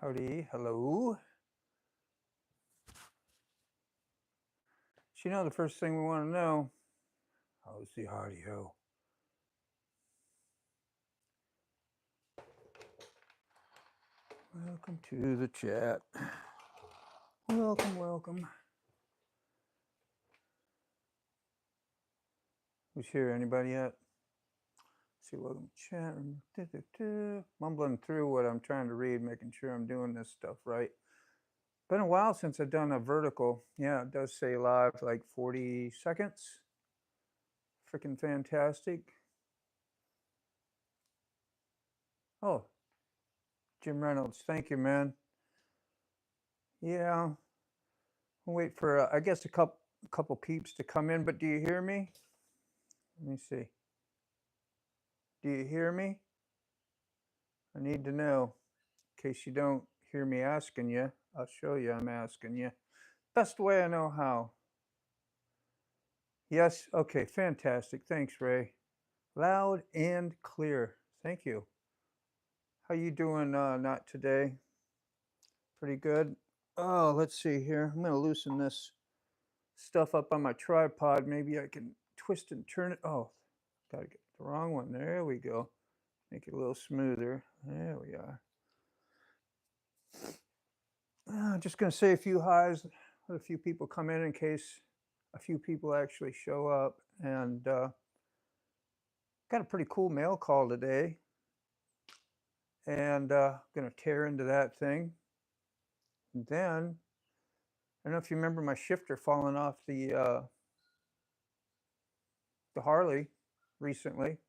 Howdy, hello. So, the first thing we want to know, how's the audio? Welcome to the chat. Welcome. Who's here? Anybody yet? Let's see, welcome to chat. Mumbling through what I'm trying to read, making sure I'm doing this stuff right. Been a while since I've done a vertical. Yeah, it does say live, like 40 seconds. Freaking fantastic. Oh, Jim Reynolds, thank you, man. Yeah, we'll wait for, I guess, a couple peeps to come in, but do you hear me? Let me see. Do you hear me? I need to know. In case you don't hear me asking you, I'll show you I'm asking you. Best way I know how. Yes, okay, fantastic. Thanks, Ray. Loud and clear. Thank you. How you doing not today? Pretty good. Oh, let's see here. I'm going to loosen this stuff up on my tripod. Maybe I can twist and turn it. Oh, got to get the wrong one. There we go. Make it a little smoother. There we are. I'm just going to say a few highs. Let a few people come in case a few people actually show up. And got a pretty cool mail call today. And going to tear into that thing. And then, I don't know if you remember my shifter falling off the Harley recently.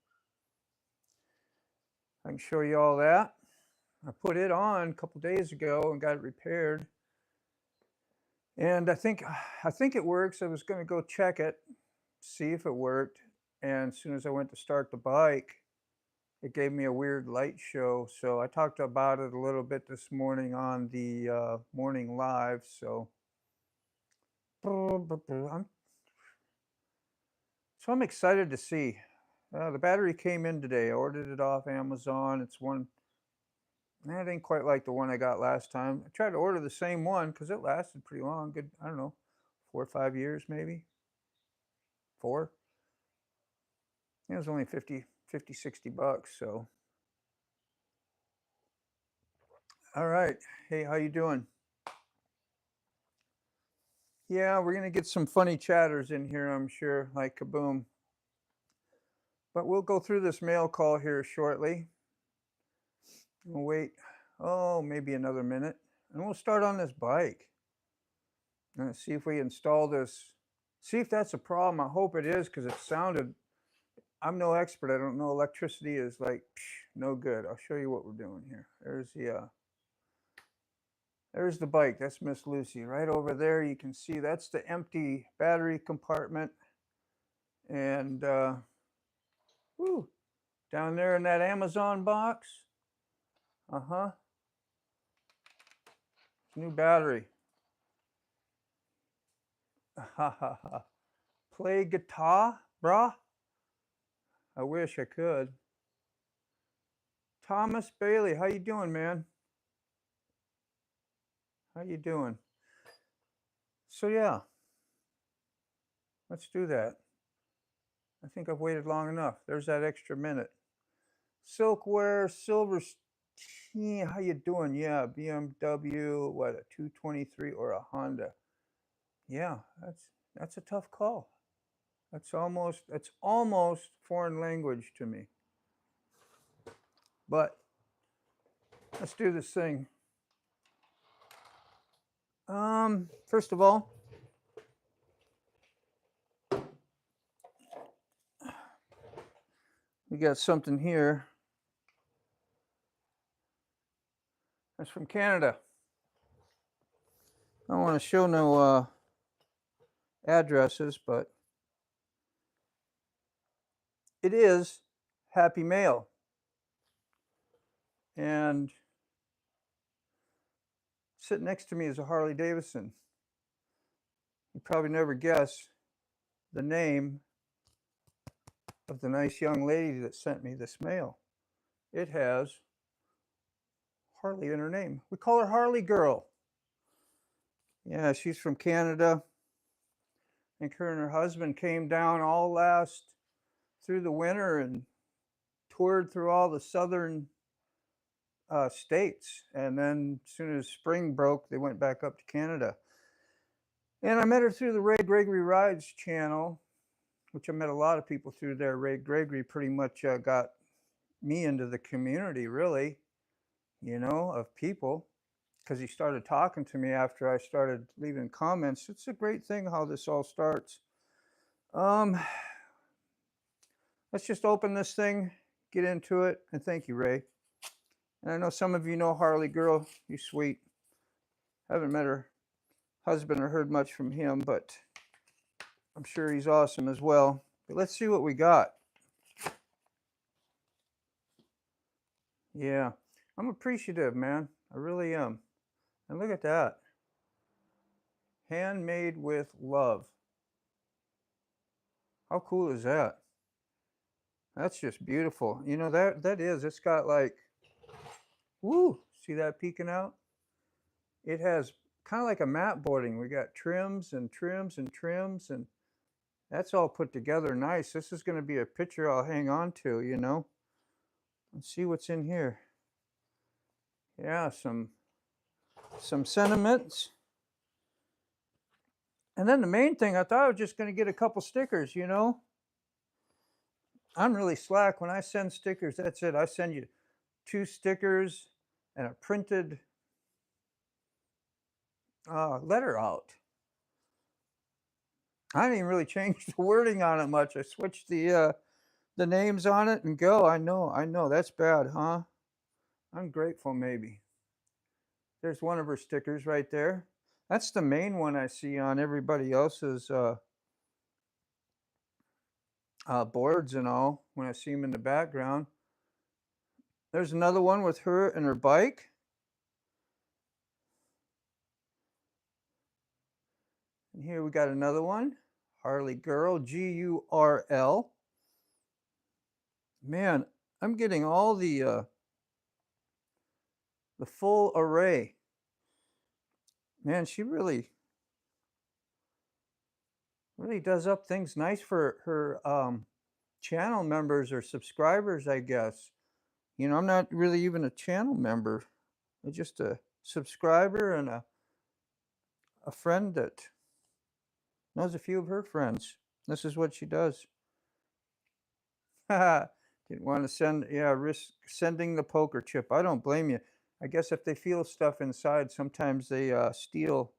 I can show you all that. I put it on a couple days ago and got it repaired. And I think it works. I was going to go check it, see if it worked. And as soon as I went to start the bike, it gave me a weird light show. So I talked about it a little bit this morning on the morning live. So I'm excited to see. The battery came in today. I ordered it off Amazon. It's one. It ain't quite like the one I got last time. I tried to order the same one because it lasted pretty long. Good, I don't know, 4 or 5 years maybe. 4. It was only 50, 60 bucks. So, all right. Hey, how you doing? Yeah, we're going to get some funny chatters in here, I'm sure, like kaboom. But we'll go through this mail call here shortly. We'll wait, maybe another minute. And we'll start on this bike. And see if we install this. See if that's a problem. I hope it is because it sounded, I'm no expert. I don't know. Electricity is like, no good. I'll show you what we're doing here. There's the bike. That's Miss Lucy. Right over there, you can see that's the empty battery compartment. And down there in that Amazon box. New battery. Play guitar, brah? I wish I could. Thomas Bailey, how you doing, man? How you doing? So yeah, let's do that. I think I've waited long enough. There's that extra minute. Silkware, Silverstein, how you doing? Yeah, BMW, what, a 223 or a Honda? Yeah, that's a tough call. That's almost foreign language to me. But let's do this thing. First of all, we got something here. That's from Canada. I don't want to show no addresses, but it is Happy Mail. And sitting next to me is a Harley Davidson. You probably never guess the name of the nice young lady that sent me this mail. It has Harley in her name. We call her Harley Girl. Yeah, she's from Canada. I think her and her husband came down through the winter and toured through all the southern states. And then as soon as spring broke, they went back up to Canada. And I met her through the Ray Gregory Rides channel, which I met a lot of people through there. Ray Gregory pretty much got me into the community, really, you know, of people, because he started talking to me after I started leaving comments. It's a great thing how this all starts. Let's just open this thing, get into it, and thank you, Ray. And I know some of you know Harley Girl. You're sweet. Haven't met her husband or heard much from him, but I'm sure he's awesome as well. But let's see what we got. Yeah, I'm appreciative, man. I really am. And look at that. Handmade with love. How cool is that? That's just beautiful. You know, it's got like, woo, see that peeking out? It has kind of like a mat boarding. We got trims and trims and trims, and that's all put together nice. This is going to be a picture I'll hang on to, you know. Let's see what's in here. Yeah, some sentiments. And then the main thing, I thought I was just going to get a couple stickers, you know. I'm really slack when I send stickers. That's it. I send you 2 stickers and a printed letter out. I didn't even really change the wording on it much. I switched the names on it and go. I know. That's bad, huh? Ungrateful, maybe. There's one of her stickers right there. That's the main one I see on everybody else's boards and all when I see them in the background. There's another one with her and her bike. And here we got another one. Harley Girl, G-U-R-L. Man, I'm getting all the full array. Man, she really does up things nice for her channel members or subscribers, I guess. You know, I'm not really even a channel member. I'm just a subscriber and a friend that knows a few of her friends. This is what she does. Didn't want to risk sending the poker chip. I don't blame you. I guess if they feel stuff inside, sometimes they steal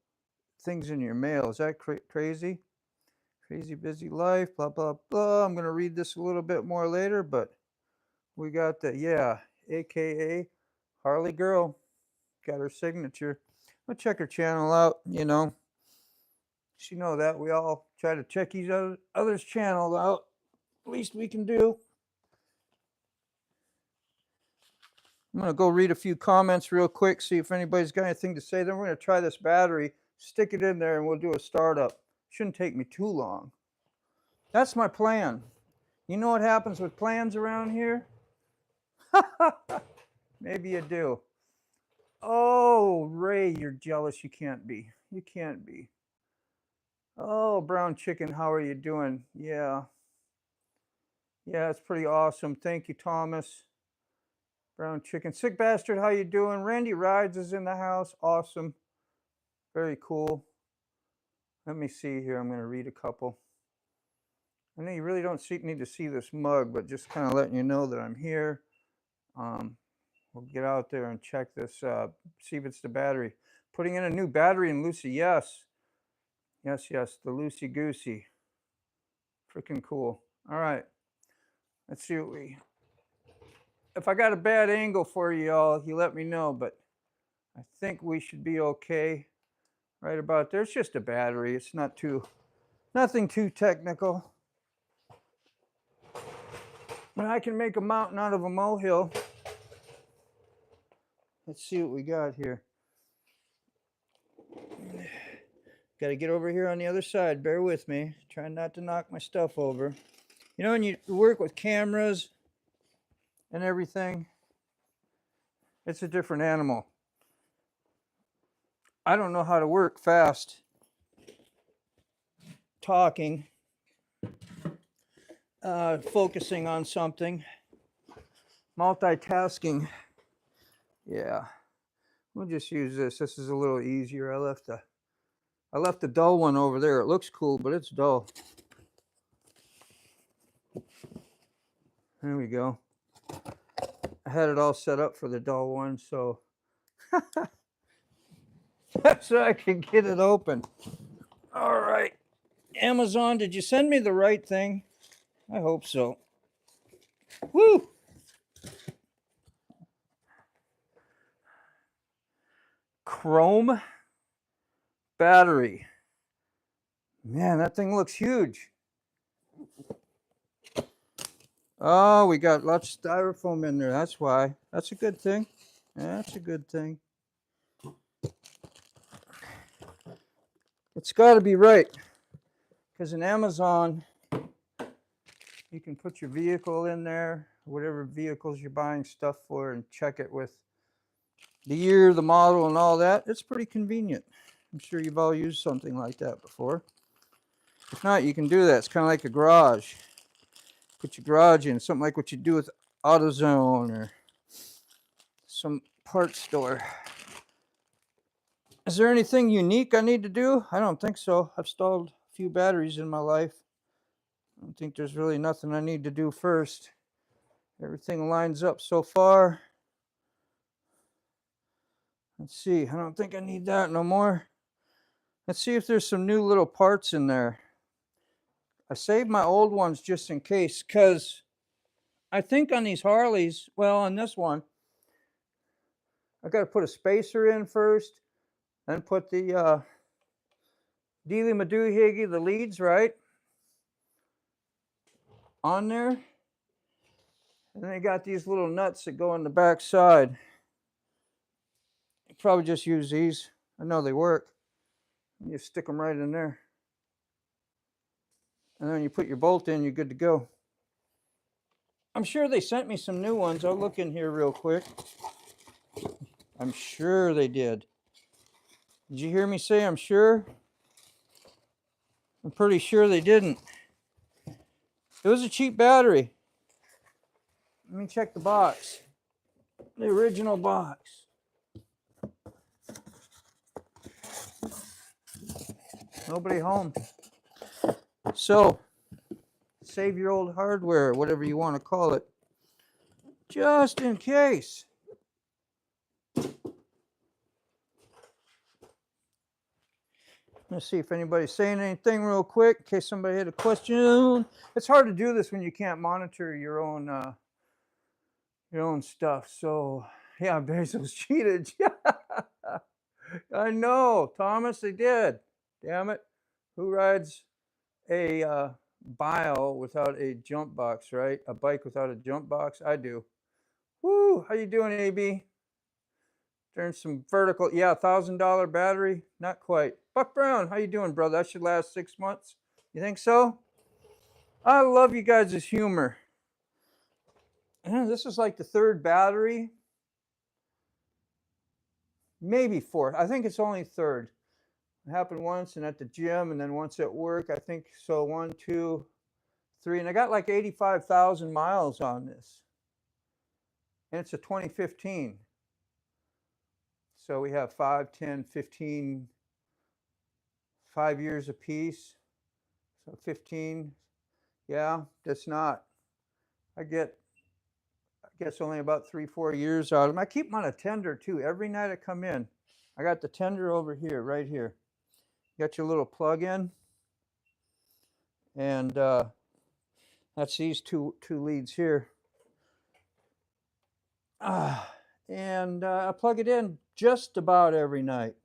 things in your mail. Is that crazy? Crazy busy life, blah, blah, blah. I'm going to read this a little bit more later, but we got AKA Harley Girl. Got her signature. I'll check her channel out, you know. You know that we all try to check each other's channel out. Least we can do. I'm going to go read a few comments real quick, see if anybody's got anything to say. Then we're going to try this battery, stick it in there, and we'll do a startup. Shouldn't take me too long. That's my plan. You know what happens with plans around here? Maybe you do. Oh, Ray, you're jealous. You can't be. You can't be. Oh, Brown Chicken, how are you doing? Yeah. Yeah, it's pretty awesome. Thank you, Thomas. Brown Chicken. Sick Bastard, how you doing? Randy Rides is in the house. Awesome. Very cool. Let me see here. I'm going to read a couple. I know you really don't need to see this mug, but just kind of letting you know that I'm here. We'll get out there and check this, see if it's the battery. Putting in a new battery in Lucy. Yes. Yes, the Lucy Goosey. Freaking cool. All right. Let's see what if I got a bad angle for you all, you let me know, but I think we should be okay right about there. It's just a battery. It's nothing too technical. But I can make a mountain out of a molehill. Let's see what we got here. Got to get over here on the other side. Bear with me. Trying not to knock my stuff over. You know, when you work with cameras and everything, It's a different animal. I don't know how to work fast talking, focusing on something, multitasking. Yeah, we'll just use this. This is a little easier. I left the dull one over there. It looks cool, but it's dull. There we go. I had it all set up for the dull one, so so I can get it open. All right. Amazon, did you send me the right thing? I hope so. Woo! Chrome battery. Man, that thing looks huge. Oh, we got lots of styrofoam in there. That's why. That's a good thing. That's a good thing. It's got to be right. Because in Amazon, you can put your vehicle in there, whatever vehicles you're buying stuff for, and check it with the year, the model, and all that. It's pretty convenient. I'm sure you've all used something like that before. If not, you can do that. It's kind of like a garage. Put your garage in, something like what you do with AutoZone or some parts store. Is there anything unique I need to do? I don't think so. I've installed a few batteries in my life. I don't think there's really nothing I need to do first. Everything lines up so far. Let's see. I don't think I need that no more. Let's see if there's some new little parts in there. I saved my old ones just in case, because I think on these Harleys, well, on this one, I got to put a spacer in first, then put the Dealy Madoohickey, the leads, right, on there. And they got these little nuts that go on the back side. You probably just use these. I know they work. You stick them right in there. And then you put your bolt in, you're good to go. I'm sure they sent me some new ones. I'll look in here real quick. I'm sure they did. Did you hear me say I'm sure? I'm pretty sure they didn't. It was a cheap battery. Let me check the box. The original box. Nobody home. So, save your old hardware, whatever you want to call it, just in case. Let's see if anybody's saying anything real quick, in case somebody had a question. It's hard to do this when you can't monitor your own stuff. So, yeah, Bezos cheated. I know, Thomas, they did. Damn it. Who rides a bile without a jump box, right? A bike without a jump box? I do. Woo, how you doing, AB? Turn some vertical. Yeah, $1,000 battery? Not quite. Buck Brown, how you doing, brother? That should last 6 months. You think so? I love you guys' humor. This is like the third battery. Maybe fourth. I think it's only third. It happened once and at the gym, and then once at work. I think so. 1, 2, 3. And I got like 85,000 miles on this. And it's a 2015. So we have 5, 10, 15, 5 years apiece. So 15. Yeah, that's not. I guess only about 3, 4 years out of them. I keep them on a tender too. Every night I come in, I got the tender over here, right here. You got your little plug in. And that's these two leads here. And I plug it in just about every night.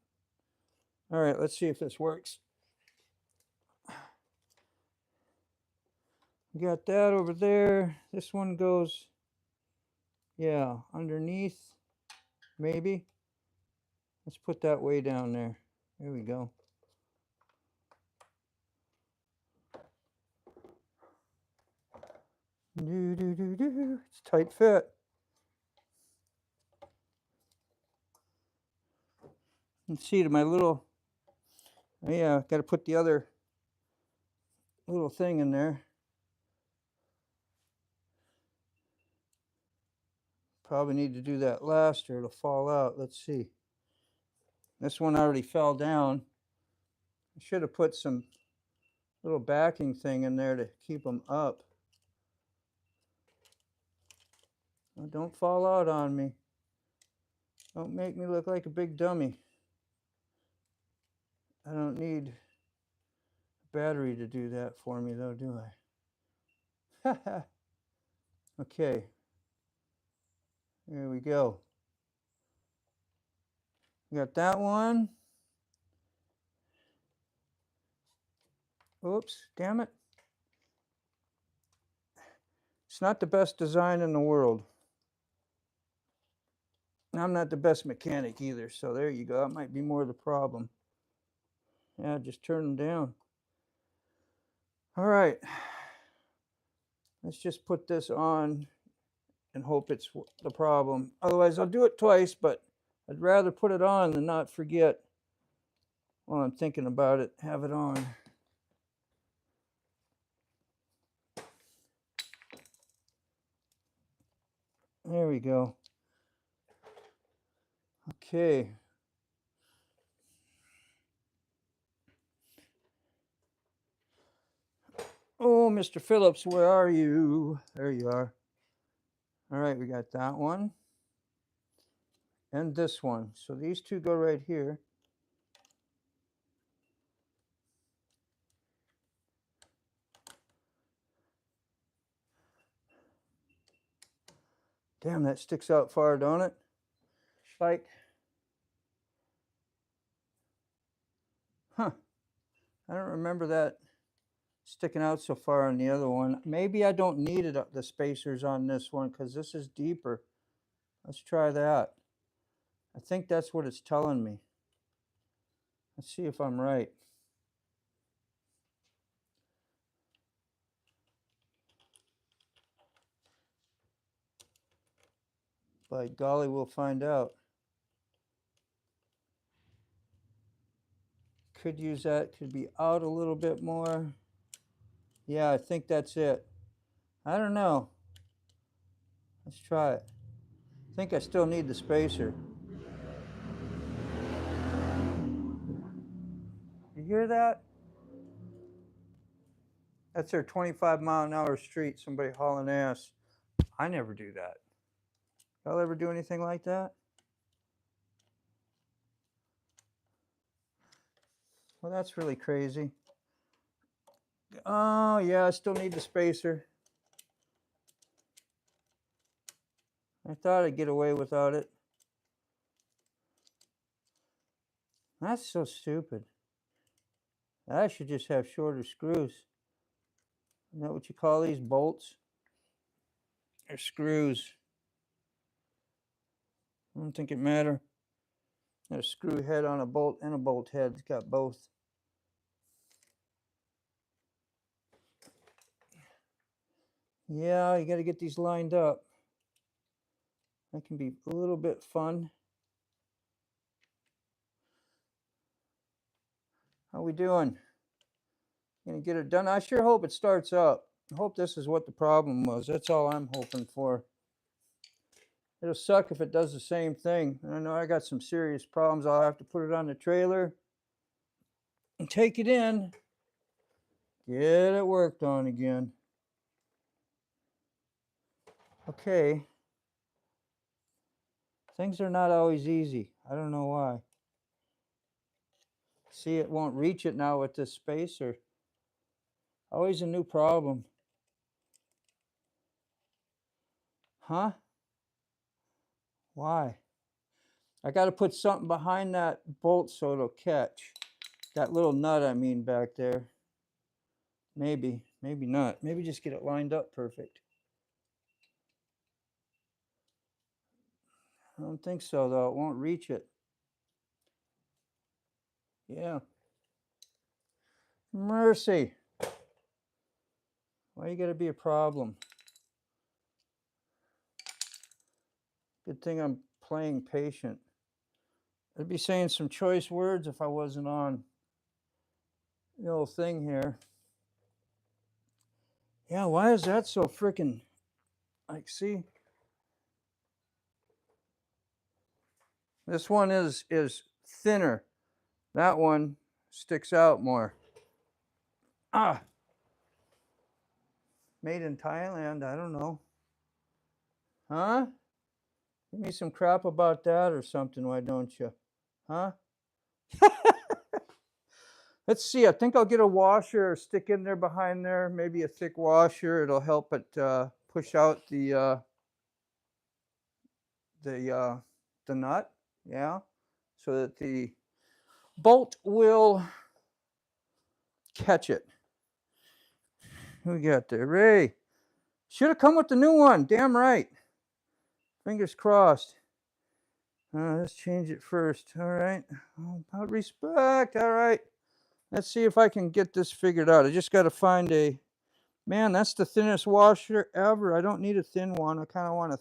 All right, let's see if this works. We got that over there. This one goes, yeah, underneath, maybe. Let's put that way down there. There we go. It's tight fit. Let's see, to my little, oh yeah, got to put the other little thing in there. Probably need to do that last or it'll fall out. Let's see. This one already fell down. I should have put some little backing thing in there to keep them up. Oh, don't fall out on me. Don't make me look like a big dummy. I don't need a battery to do that for me though, do I? Okay. There we go. We got that one. Oops, damn it. It's not the best design in the world. I'm not the best mechanic either, so there you go. That might be more the problem. Yeah, just turn them down. All right. Let's just put this on and hope it's the problem. Otherwise, I'll do it twice, but I'd rather put it on than not forget while I'm thinking about it, have it on. There we go. Okay. Oh, Mr. Phillips, where are you? There you are. All right, we got that one and this one. So these two go right here. Damn, that sticks out far, don't it? Like, huh. I don't remember that sticking out so far on the other one. Maybe I don't need it, the spacers on this one because this is deeper. Let's try that. I think that's what it's telling me. Let's see if I'm right. By golly, we'll find out. Could use that, could be out a little bit more. Yeah, I think that's it. I don't know. Let's try it. I think I still need the spacer. You hear that? That's their 25-mile-an-hour street, somebody hauling ass. I never do that. Y'all ever do anything like that? Well, that's really crazy. Oh, yeah, I still need the spacer. I thought I'd get away without it. That's so stupid. I should just have shorter screws. Isn't that what you call these, bolts? Or screws? I don't think it matters. Got a screw head on a bolt and a bolt head. It's got both. Yeah, you got to get these lined up. That can be a little bit fun. How we doing? Gonna get it done? I sure hope it starts up. I hope this is what the problem was. That's all I'm hoping for. It'll suck if it does the same thing. I know I got some serious problems. I'll have to put it on the trailer and take it in. Get it worked on again. Okay. Things are not always easy. I don't know why. See, it won't reach it now with this spacer. Always a new problem. Huh? Why? I got to put something behind that bolt so it'll catch. That little nut, I mean, back there. Maybe, maybe not. Maybe just get it lined up perfect. I don't think so, though. It won't reach it. Yeah. Mercy. Why you got to be a problem? Good thing I'm playing patient. I'd be saying some choice words if I wasn't on the old thing here. Yeah, why is that so freaking, like, see? This one is thinner. That one sticks out more. Ah, made in Thailand, I don't know. Huh? Give me some crap about that or something, why don't you? Huh? Let's see, I think I'll get a washer or stick in there behind there, maybe a thick washer. It'll help it push out the nut, yeah, so that the bolt will catch it. Who we got there? Ray. Should have come with the new one. Damn right. Fingers crossed. Let's change it first. All right. Oh, about respect. All right. Let's see if I can get this figured out. I just got to find a... Man, that's the thinnest washer ever. I don't need a thin one. I kind of want a...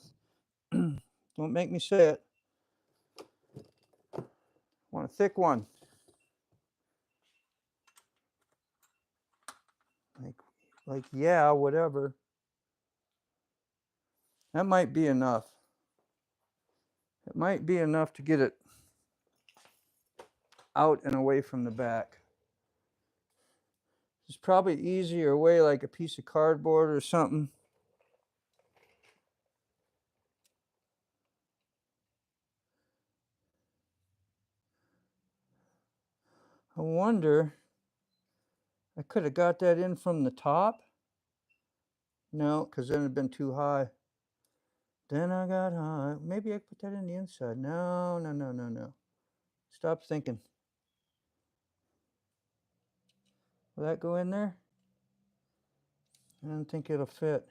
Don't make me say it. I want a thick one. Like, yeah, whatever. That might be enough. It might be enough to get it out and away from the back. There's probably easier way, like a piece of cardboard or something. I wonder, I could have got that in from the top. No, because then it'd been too high. Then I got high. Maybe I put that in the inside. No, no, no, no, no. Stop thinking. Will that go in there? I don't think it'll fit.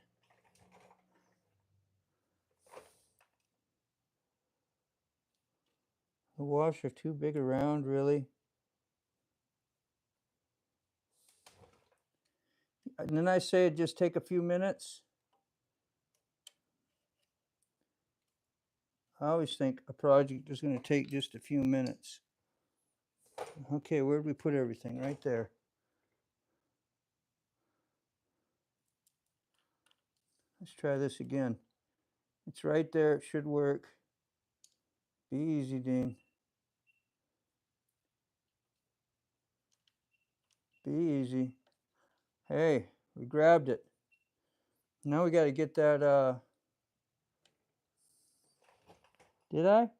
The washer too big around, really. And then I say just take a few minutes. I always think a project is going to take just a few minutes. Okay, where'd we put everything? Right there. Let's try this again. It's right there. It should work. Be easy, Dean. Be easy. Hey, we grabbed it. Now we got to get that, did I?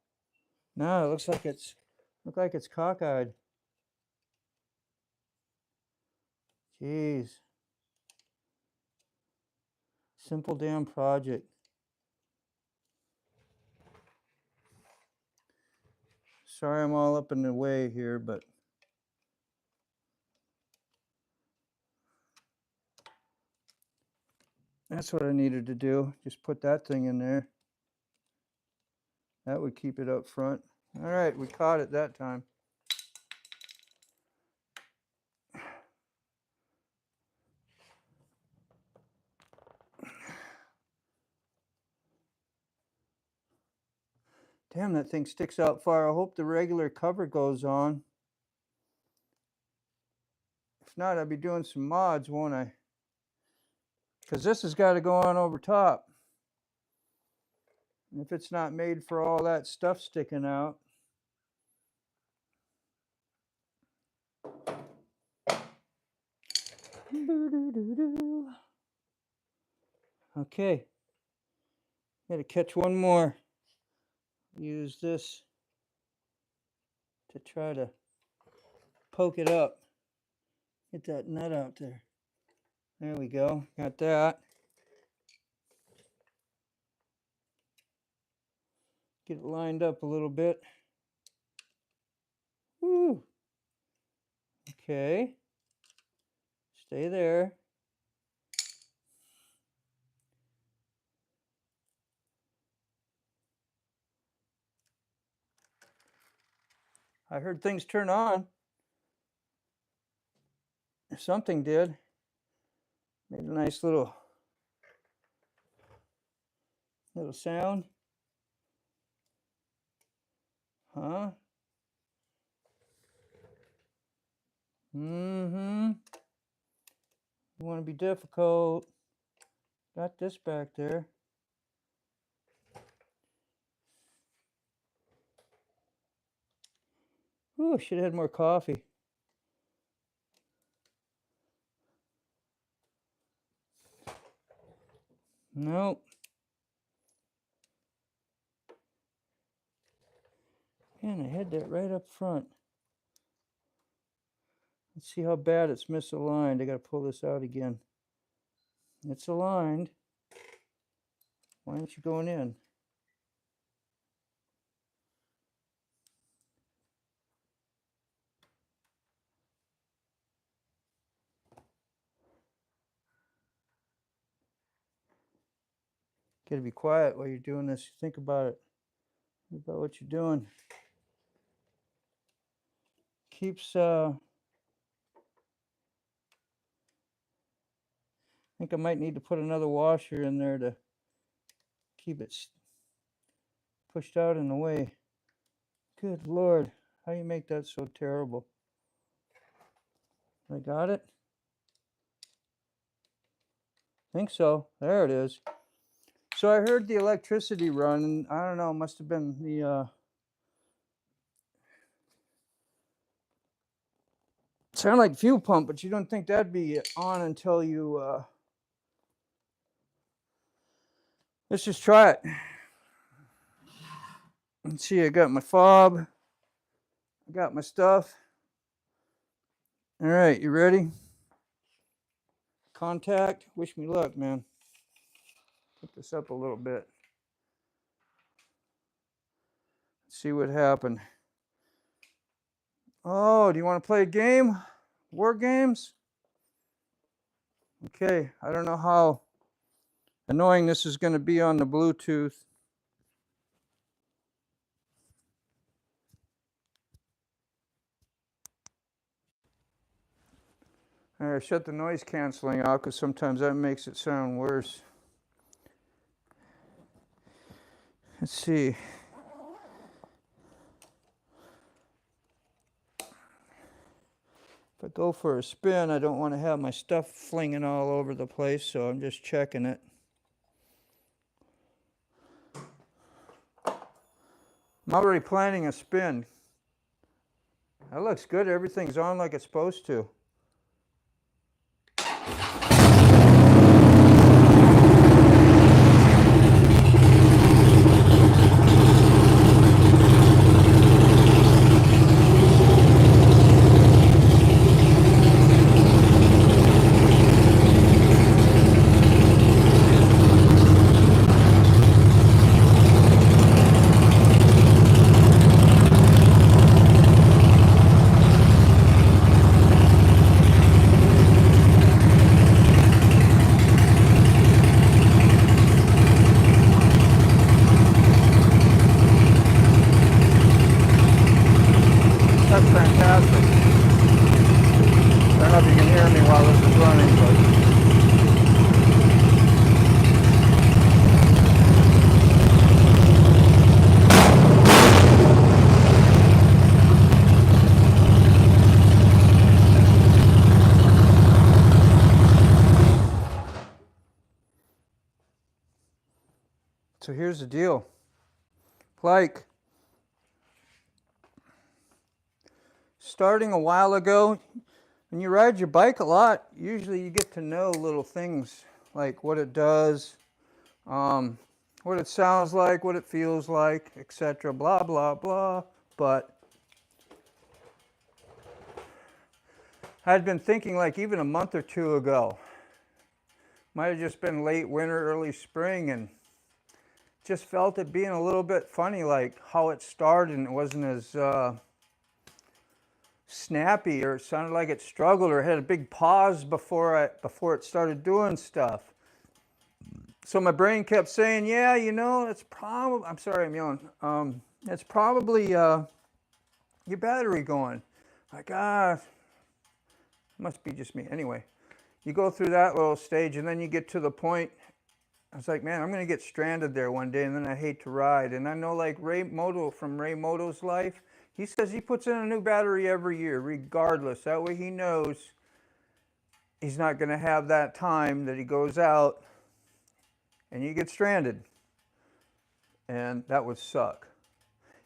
No, it looks like it's cockeyed. Jeez. Simple damn project. Sorry I'm all up in the way here, but that's what I needed to do. Just put that thing in there. That would keep it up front. All right, we caught it that time. Damn, that thing sticks out far. I hope the regular cover goes on. If not, I'll be doing some mods, won't I? Because this has got to go on over top. If it's not made for all that stuff sticking out. Okay. Got to catch one more. Use this to try to poke it up. Get that nut out there. There we go. Got that. Get it lined up a little bit. Woo. Okay. Stay there. I heard things turn on. Something did. Made a nice little sound. Huh? You want to be difficult. Got this back there. Ooh, should have had more coffee. Nope. Man, I had that right up front. Let's see how bad it's misaligned. I got to pull this out again. It's aligned. Why aren't you going in? Got to be quiet while you're doing this. Think about it. Think about what you're doing. Keeps, I think I might need to put another washer in there to keep it pushed out in the way. Good Lord, how do you make that so terrible? I got it? Think so. There it is. So I heard the electricity run, and I don't know, must have been the sound like fuel pump, but you don't think that'd be on until you let's just try it. Let's see, I got my fob. I got my stuff. All right, you ready? Contact. Wish me luck, man. Put this up a little bit. Let's see what happened. Oh, do you want to play a game? War games? Okay, I don't know how annoying this is going to be on the Bluetooth. All right, shut the noise canceling out because sometimes that makes it sound worse. Let's see. If I go for a spin, I don't want to have my stuff flinging all over the place, so I'm just checking it. I'm already planning a spin. That looks good. Everything's on like it's supposed to. That's fantastic. I don't know if you can hear me while this is running, so here's the deal. Like, starting a while ago, when you ride your bike a lot, usually you get to know little things like what it does, what it sounds like, what it feels like, etc. Blah, blah, blah. But I'd been thinking like even a month or two ago, might have just been late winter, early spring, and just felt it being a little bit funny, like how it started and it wasn't as snappy, or it sounded like it struggled or had a big pause before it started doing stuff. So my brain kept saying, yeah, you know, it's probably, I'm sorry, I'm yelling. It's probably your battery going. Like, must be just me. Anyway, you go through that little stage and then you get to the point I was like, man, I'm going to get stranded there one day, and then I hate to ride. And I know, like Ray Moto from Ray Moto's life, he says he puts in a new battery every year, regardless. That way he knows he's not going to have that time that he goes out and you get stranded. And that would suck.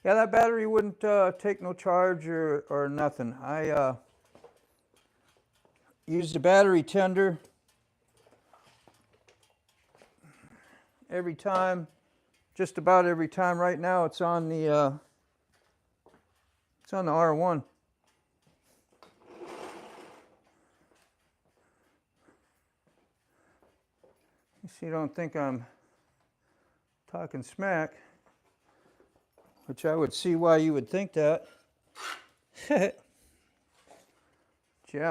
Yeah, that battery wouldn't take no charge or nothing. I used a battery tender every time, just about every time. Right now it's on the R1. So you don't think I'm talking smack, which I would see why you would think that. Yeah,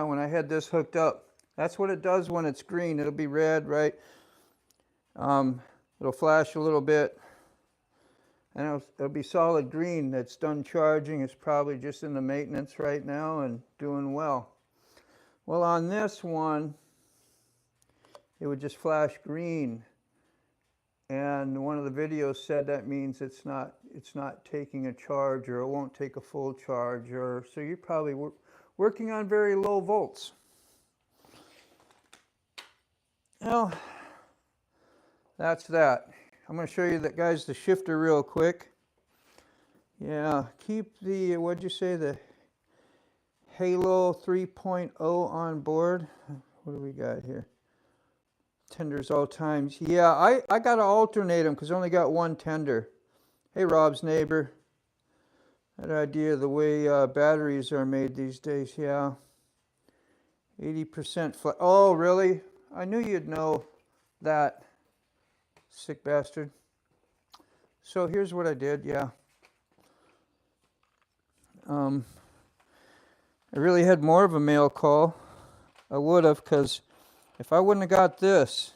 when I had this hooked up, that's what it does when it's green. It'll be red, right? It'll flash a little bit, and it'll be solid green. That's done charging. It's probably just in the maintenance right now and doing well. Well, on this one, it would just flash green. And one of the videos said that means it's not taking a charge, or it won't take a full charge, or so you're probably working on very low volts. Well, that's that. I'm going to show you that, guys, the shifter real quick. Yeah, keep the, what'd you say, the Halo 3.0 on board. What do we got here? Tenders all times. Yeah, I got to alternate them because I only got one tender. Hey, Rob's neighbor. That idea of the way batteries are made these days, yeah. 80% flat. Oh, really? I knew you'd know that, sick bastard. So here's what I did, yeah. I really had more of a mail call. I would have, because if I wouldn't have got this,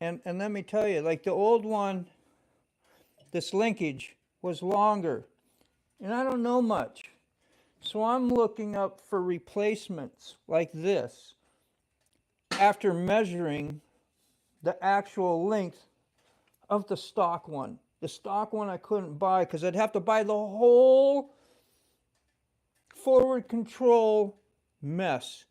and let me tell you, like the old one, this linkage was longer, and I don't know much. So I'm looking up for replacements like this after measuring the actual length of the stock one. The stock one I couldn't buy because I'd have to buy the whole forward control mess.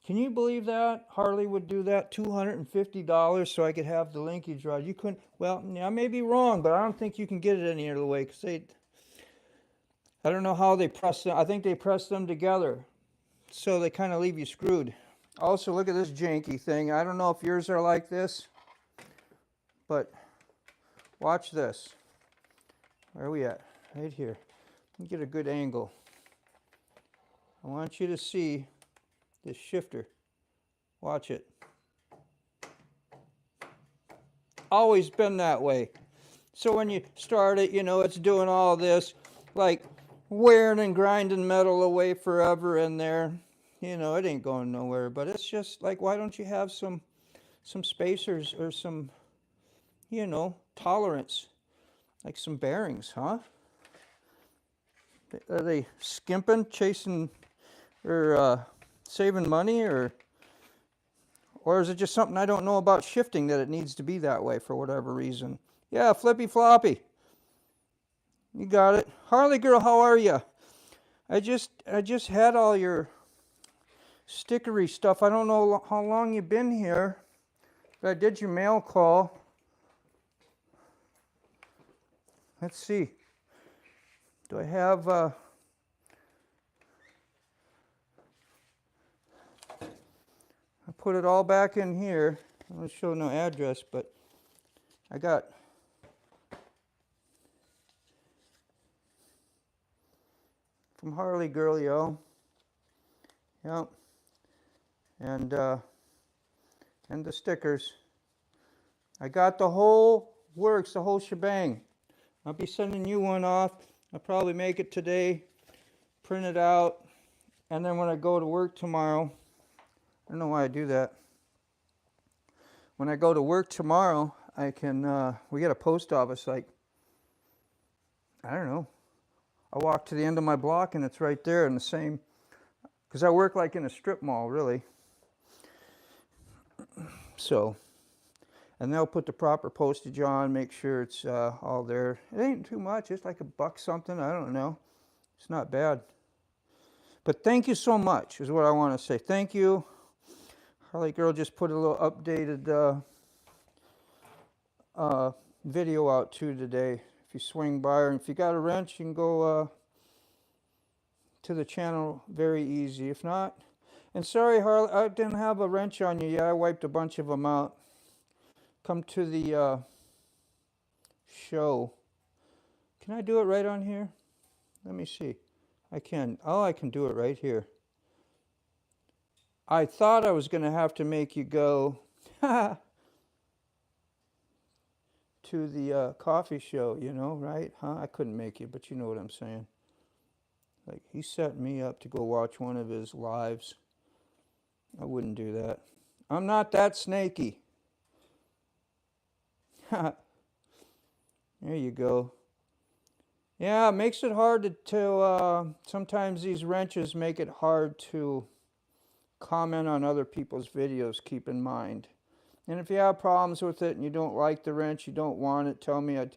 Can you believe that? Harley would do that, $250 so I could have the linkage rod. You couldn't, well, I may be wrong, but I don't think you can get it any other way because I don't know how they press them. I think they press them together, so they kind of leave you screwed. Also, look at this janky thing. I don't know if yours are like this, but watch this. Where are we at? Right here. Let me get a good angle. I want you to see this shifter. Watch it. Always been that way. So when you start it, you know, it's doing all this, like wearing and grinding metal away forever in there. You know, it ain't going nowhere, but it's just like, why don't you have some spacers or some, you know, tolerance, like some bearings, huh? Are they skimping, chasing, or saving money, or is it just something I don't know about shifting that it needs to be that way for whatever reason? Yeah, flippy floppy. You got it. Harley girl, how are you? I just had all your stickery stuff. I don't know how long you've been here, but I did your mail call. Let's see. Do I have I put it all back in here. I'm going to show no address, but I got from Harley girl, yo. Yep. And the stickers. I got the whole works, the whole shebang. I'll be sending you one off. I'll probably make it today, print it out, and then when I go to work tomorrow, I don't know why I do that. When I go to work tomorrow, I can, we got a post office, like, I don't know. I walk to the end of my block and it's right there in the same, because I work like in a strip mall, really. So, and they'll put the proper postage on, make sure it's all there. It ain't too much. It's like $1 something. I don't know. It's not bad. But thank you so much is what I want to say. Thank you. Harley Girl just put a little updated video out too today. If you swing by, or if you got a wrench, you can go to the channel very easy. If not, and sorry Harley, I didn't have a wrench on you yet. I wiped a bunch of them out. Come to the show. Can I do it right on here? Let me see. I can. Oh, I can do it right here. I thought I was going to have to make you go to the coffee show, you know, right? Huh? I couldn't make you, but you know what I'm saying. Like, he set me up to go watch one of his lives. I wouldn't do that. I'm not that snaky. There you go. Yeah, it makes it hard to sometimes these wrenches make it hard to comment on other people's videos, keep in mind. And if you have problems with it and you don't like the wrench, you don't want it, tell me. I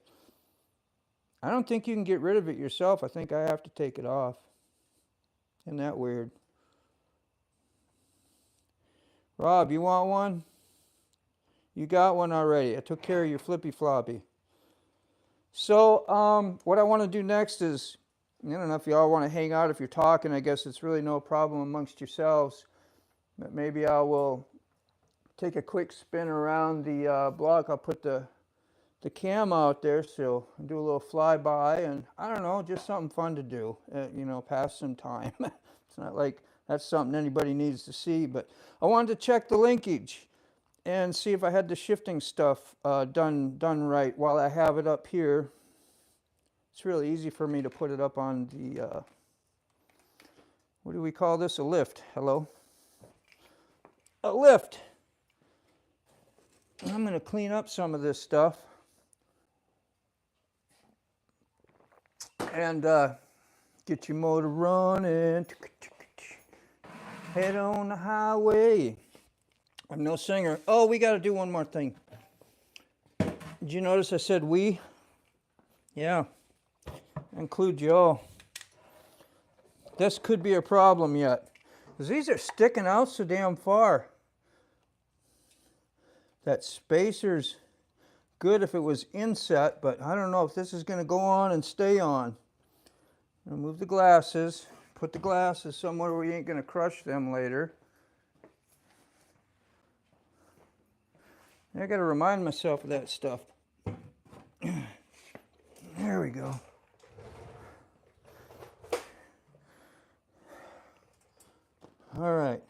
don't think you can get rid of it yourself. I think I have to take it off. Isn't that weird? Rob, you want one? You got one already. I took care of your flippy floppy. So what I want to do next is, I don't know if you all want to hang out. If you're talking, I guess it's really no problem amongst yourselves. But maybe I will take a quick spin around the block. I'll put the cam out there, so I'll do a little flyby, and I don't know, just something fun to do, you know, pass some time. It's not like that's something anybody needs to see, but I wanted to check the linkage and see if I had the shifting stuff done right while I have it up here. It's really easy for me to put it up on the, what do we call this? A lift. Hello? A lift. I'm going to clean up some of this stuff and get your motor running. Head on the highway. I'm no singer. Oh, we got to do one more thing. Did you notice I said we? Yeah. Include you all. This could be a problem yet, because these are sticking out so damn far. That spacer's good if it was inset, but I don't know if this is going to go on and stay on. Remove the glasses. Put the glasses somewhere where you ain't going to crush them later. I got to remind myself of that stuff. There we go. All right.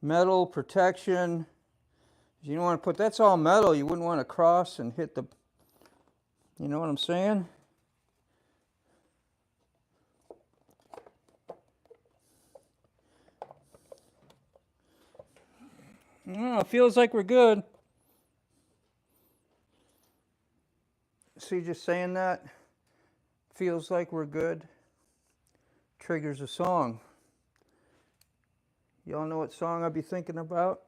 Metal protection. You don't want to put, that's all metal. You wouldn't want to cross and hit the, you know what I'm saying? Oh, it feels like we're good. See, just saying that, feels like we're good, triggers a song. Y'all know what song I'd be thinking about?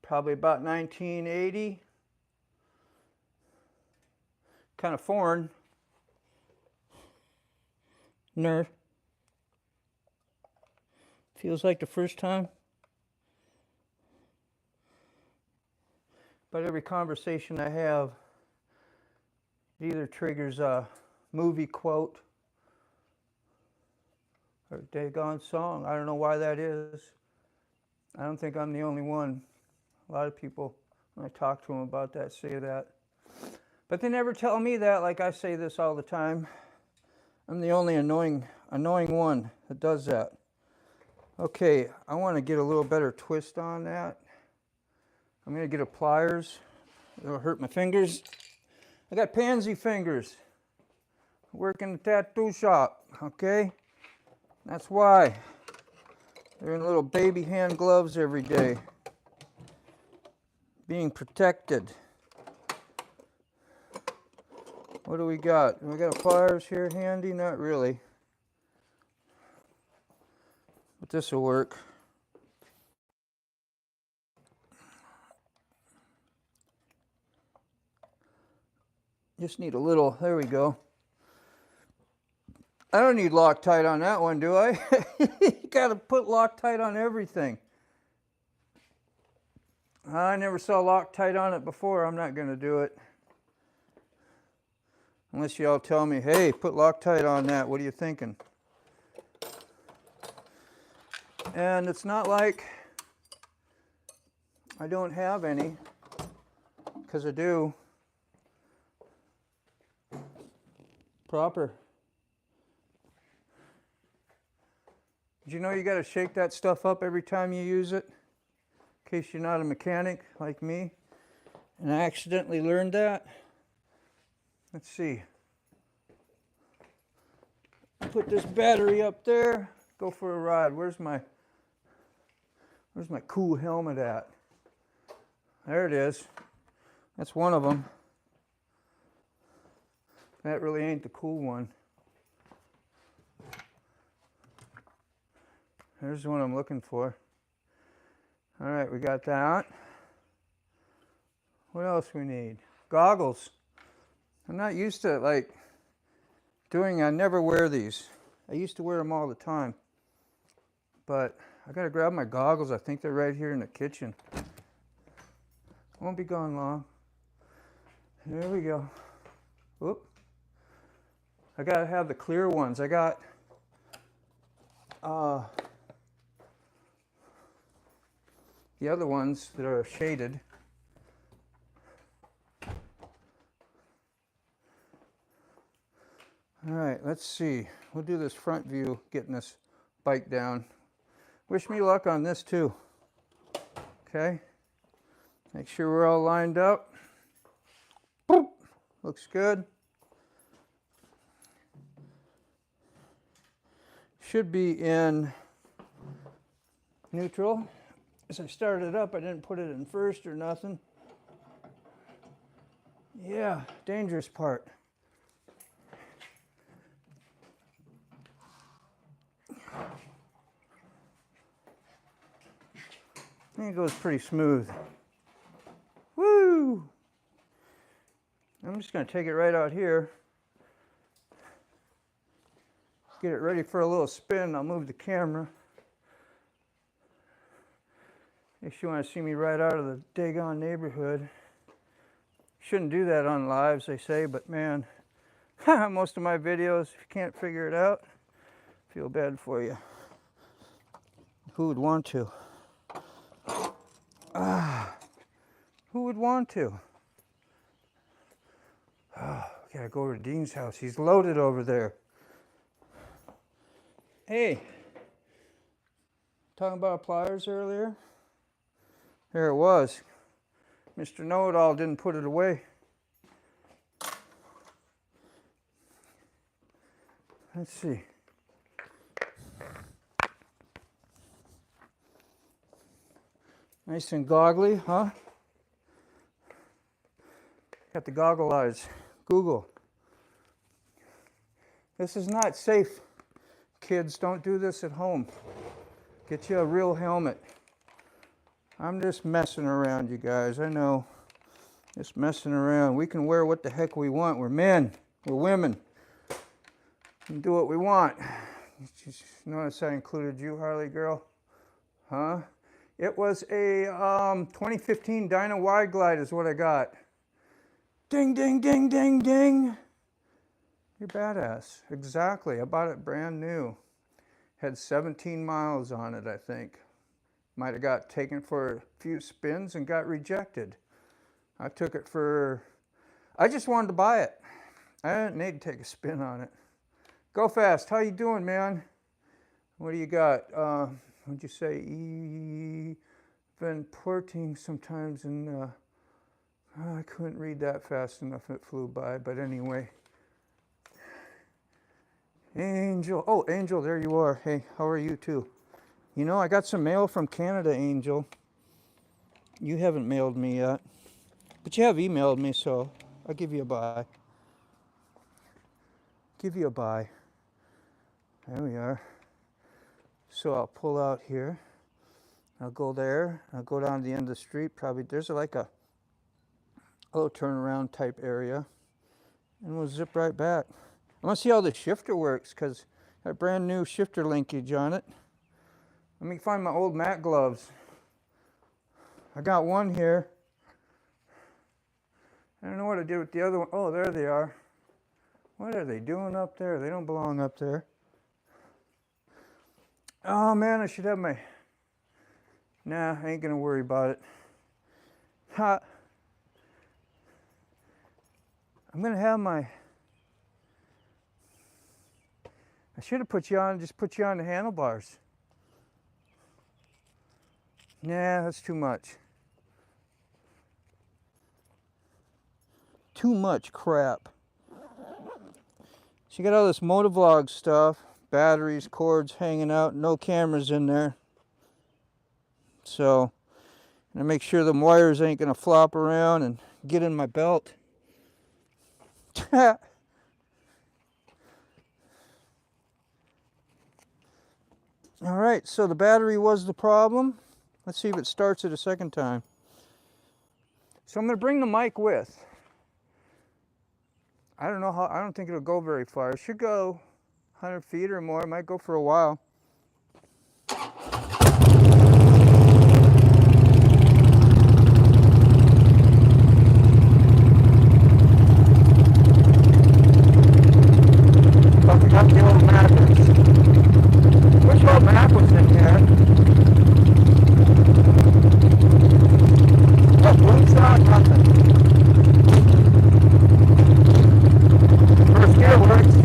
Probably about 1980. Kind of foreign. Nerve. Feels like the first time. But every conversation I have, it either triggers a movie quote or a daggone song. I don't know why that is. I don't think I'm the only one. A lot of people, when I talk to them about that, say that. But they never tell me that, like I say this all the time. I'm the only annoying one that does that. Okay, I want to get a little better twist on that. I'm going to get a pliers. It'll hurt my fingers. I got pansy fingers. I work in the tattoo shop, okay? That's why. They're in little baby hand gloves every day. Being protected. What do we got? We got a pliers here handy? Not really. But this will work. Just need a little, there we go. I don't need Loctite on that one, do I? You gotta put Loctite on everything. I never saw Loctite on it before. I'm not gonna do it. Unless y'all tell me, hey, put Loctite on that. What are you thinking? And it's not like I don't have any, because I do. Proper. Did you know you got to shake that stuff up every time you use it? In case you're not a mechanic like me. And I accidentally learned that. Let's see. Put this battery up there. Go for a ride. Where's my cool helmet at? There it is. That's one of them. That really ain't the cool one. There's the one I'm looking for. All right, we got that. What else we need? Goggles. I'm not used to like I never wear these. I used to wear them all the time. But I gotta grab my goggles. I think they're right here in the kitchen. Won't be gone long. There we go. Whoop. I gotta have the clear ones. I got the other ones that are shaded. All right, let's see. We'll do this front view, getting this bike down. Wish me luck on this too. Okay. Make sure we're all lined up. Boop. Looks good. Should be in neutral. As I started it up, I didn't put it in first or nothing. Yeah, dangerous part. I think it goes pretty smooth. Woo! I'm just going to take it right out here. Get it ready for a little spin. I'll move the camera. If you want to see me right out of the daggone neighborhood. Shouldn't do that on lives, they say, but man, most of my videos, if you can't figure it out, I feel bad for you. Who would want to? Who would want to? Oh, we gotta go over to Dean's house. He's loaded over there. Hey, talking about pliers earlier? There it was. Mr. Know-It-All didn't put it away. Let's see. Nice and goggly, huh? Got the goggle eyes. Google. This is not safe. Kids, don't do this at home. Get you a real helmet. I'm just messing around, you guys. I know. Just messing around. We can wear what the heck we want. We're men. We're women. We can do what we want. You notice I included you, Harley girl? Huh? It was a 2015 Dyna Wide Glide is what I got. Ding, ding, ding, ding, ding. You're badass. Exactly. I bought it brand new. Had 17 miles on it, I think. Might have got taken for a few spins and got rejected. I took it for, I just wanted to buy it. I didn't need to take a spin on it. Go Fast, how you doing, man? What do you got? What'd you say? Been porting sometimes and I couldn't read that fast enough. It flew by, but anyway. Angel, oh, Angel, there you are. Hey, how are you too? You know, I got some mail from Canada, Angel. You haven't mailed me yet. But you have emailed me, so I'll give you a bye. Give you a bye. There we are. So I'll pull out here. I'll go there. I'll go down to the end of the street. Probably there's like a little turnaround type area. and we'll zip right back. I want to see how the shifter works because got brand new shifter linkage on it. Let me find my old Mac gloves. I got one here. I don't know what I did with the other one. Oh, there they are. What are they doing up there? They don't belong up there. Oh man, I should have my... Nah, I ain't gonna worry about it. Ha! I'm gonna have my... I should have put you on, just put you on the handlebars. Nah, that's too much. Too much crap. So you got all this motovlog stuff, batteries, cords hanging out, no cameras in there. So, I make sure the wires ain't gonna flop around and get in my belt. All right, so the battery was the problem. Let's see if it starts it a second time. So I'm gonna bring the mic with. I don't know how, I don't think it'll go very far. It should go 100 feet or more. It might go for a while. But we got the old mattress. Which old map was in here? Oh, blue shot, nothing. First gear works.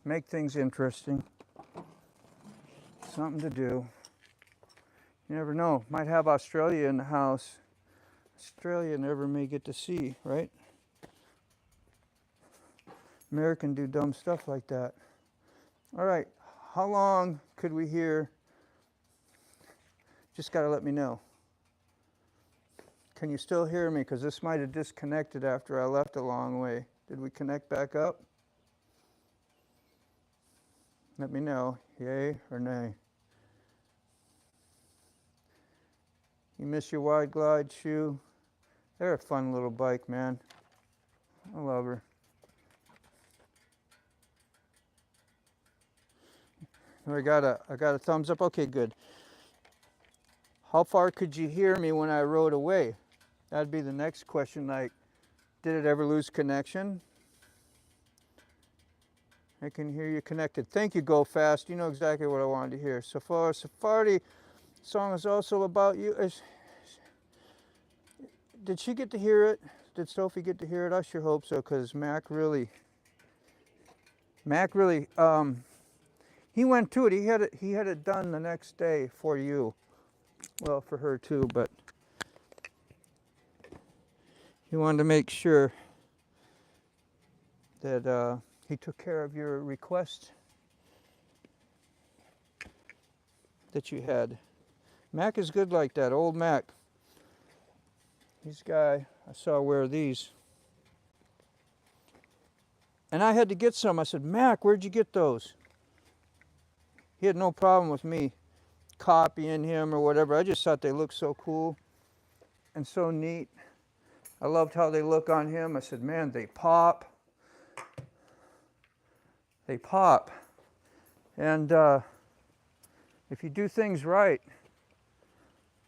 Make things interesting. Something to do. You never know. Might have Australia in the house. Australia never may get to see, right? American do dumb stuff like that. All right. How long could we hear? Just got to let me know. Can you still hear me? Because this might have disconnected after I left a long way. Did we connect back up? Let me know, yay or nay. You miss your wide glide shoe? They're a fun little bike, man. I love her. I got a thumbs up. Okay, good. How far could you hear me when I rode away? That'd be the next question, like, did it ever lose connection? I can hear you connected. Thank you, Go Fast. You know exactly what I wanted to hear. So far, Safari song is also about you. Did she get to hear it? Did Sophie get to hear it? I sure hope so, because Mac really, he went to it. He had it done the next day for you. Well, for her too, but he wanted to make sure that he took care of your request that you had. Mac is good like that, old Mac. This guy, I saw wear these. And I had to get some. I said, Mac, where'd you get those? He had no problem with me copying him or whatever. I just thought they looked so cool and so neat. I loved how they look on him. I said, man, they pop. They pop. And if you do things right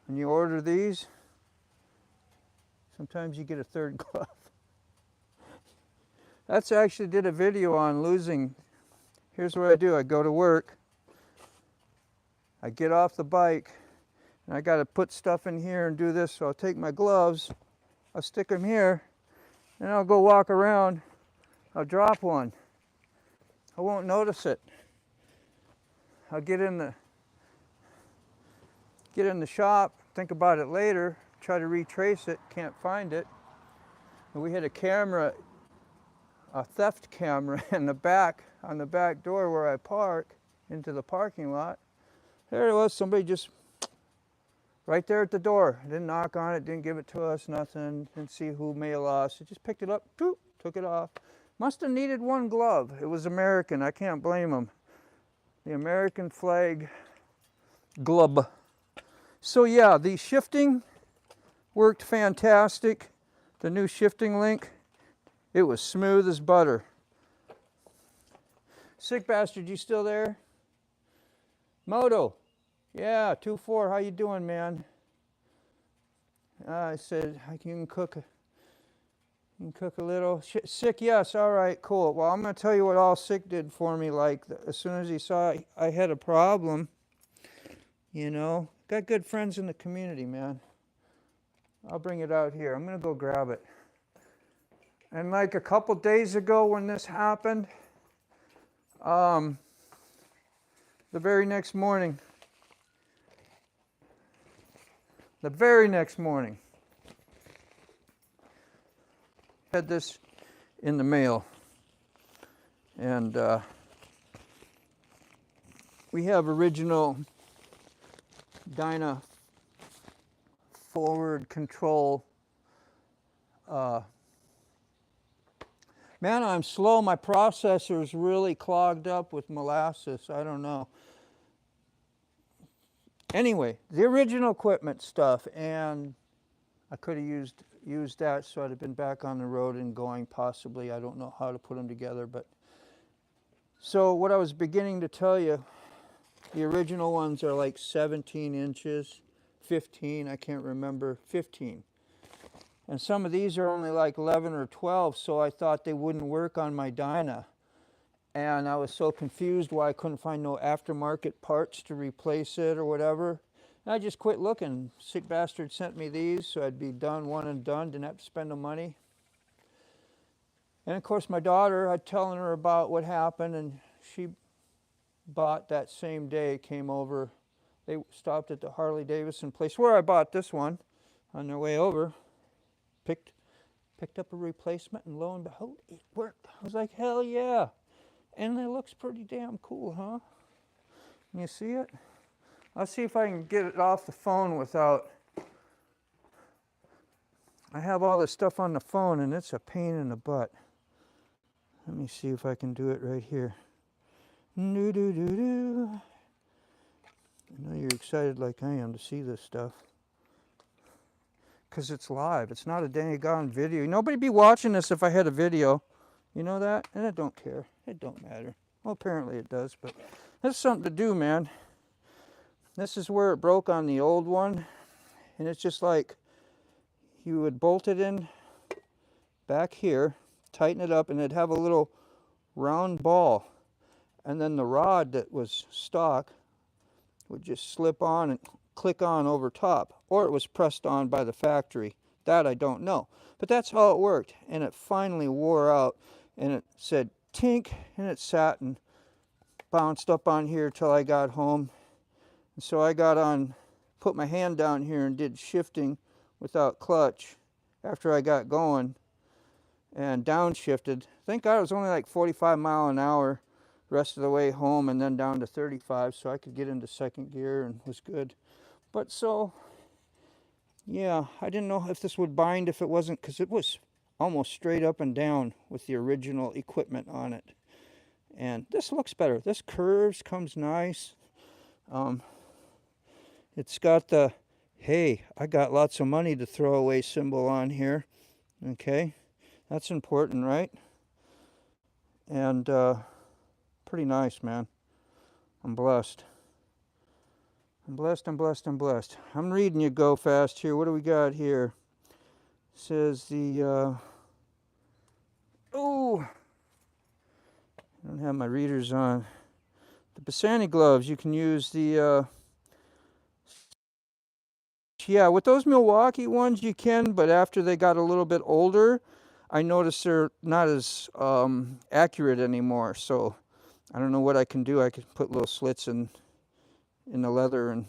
and you order these, sometimes you get a third glove. That's actually did a video on losing. Here's what I do. I go to work. I get off the bike. And I got to put stuff in here and do this. So I'll take my gloves. I'll stick them here. And I'll go walk around. I'll drop one. I won't notice it. I'll get in the shop, think about it later, try to retrace it, can't find it. And we had a camera, a theft camera in the back, on the back door where I park into the parking lot. There it was, somebody just right there at the door. Didn't knock on it, didn't give it to us, nothing, didn't see who may have lost it. Just picked it up, boop, took it off. Must have needed one glove. It was American, I can't blame them. The American flag glove. So yeah, the shifting worked fantastic. The new shifting link, it was smooth as butter. Sick bastard, you still there? Moto, yeah, 2-4, how you doing, man? I said, you can cook a little. Sick, yes, all right, cool. Well, I'm going to tell you what all Sick did for me. Like, as soon as he saw I had a problem, you know, got good friends in the community, man. I'll bring it out here. I'm going to go grab it. And like a couple days ago when this happened, the very next morning, had this in the mail, and we have original Dyna forward control. Man, I'm slow. My processor's really clogged up with molasses. I don't know. Anyway, the original equipment stuff, and I could have used that, so I'd have been back on the road and going possibly. I don't know how to put them together, but so what I was beginning to tell you, the original ones are like 17 inches, 15, I can't remember, 15. And some of these are only like 11 or 12, so I thought they wouldn't work on my Dyna. And I was so confused why I couldn't find no aftermarket parts to replace it or whatever. And I just quit looking. Sick bastard sent me these, so I'd be done, one and done, didn't have to spend the money. And of course my daughter, I'd telling her about what happened, and she bought that same day, came over. They stopped at the Harley Davidson place where I bought this one. On their way over, picked up a replacement, and lo and behold, it worked. I was like, hell yeah. And it looks pretty damn cool, huh? Can you see it? I'll see if I can get it off the phone without... I have all this stuff on the phone, and it's a pain in the butt. Let me see if I can do it right here. Do-do-do-do. I know you're excited like I am to see this stuff. Because it's live. It's not a dang gone video. Nobody be watching this if I had a video. You know that? And I don't care. It don't matter. Well, apparently it does, but that's something to do, man. This is where it broke on the old one. And it's just like you would bolt it in back here, tighten it up, and it'd have a little round ball. And then the rod that was stock would just slip on and click on over top. Or it was pressed on by the factory. That I don't know. But that's how it worked. And it finally wore out. And it said tink, and it sat and bounced up on here till I got home. And so I got on, put my hand down here and did shifting without clutch after I got going, and downshifted. Thank God it was only like 45 miles an hour rest of the way home, and then down to 35, so I could get into second gear and was good. But so, yeah, I didn't know if this would bind if it wasn't, because it was almost straight up and down with the original equipment on it. And this looks better. This curves, comes nice. It's got the, hey, I got lots of money to throw away symbol on here. Okay, that's important, right? And pretty nice, man. I'm blessed. I'm blessed, I'm blessed, I'm blessed. I'm reading you go fast here. What do we got here? It says the, oh, I don't have my readers on. The Bassani gloves, you can use the, yeah, with those Milwaukee ones you can, but after they got a little bit older, I noticed they're not as accurate anymore. So I don't know what I can do. I could put little slits in the leather, and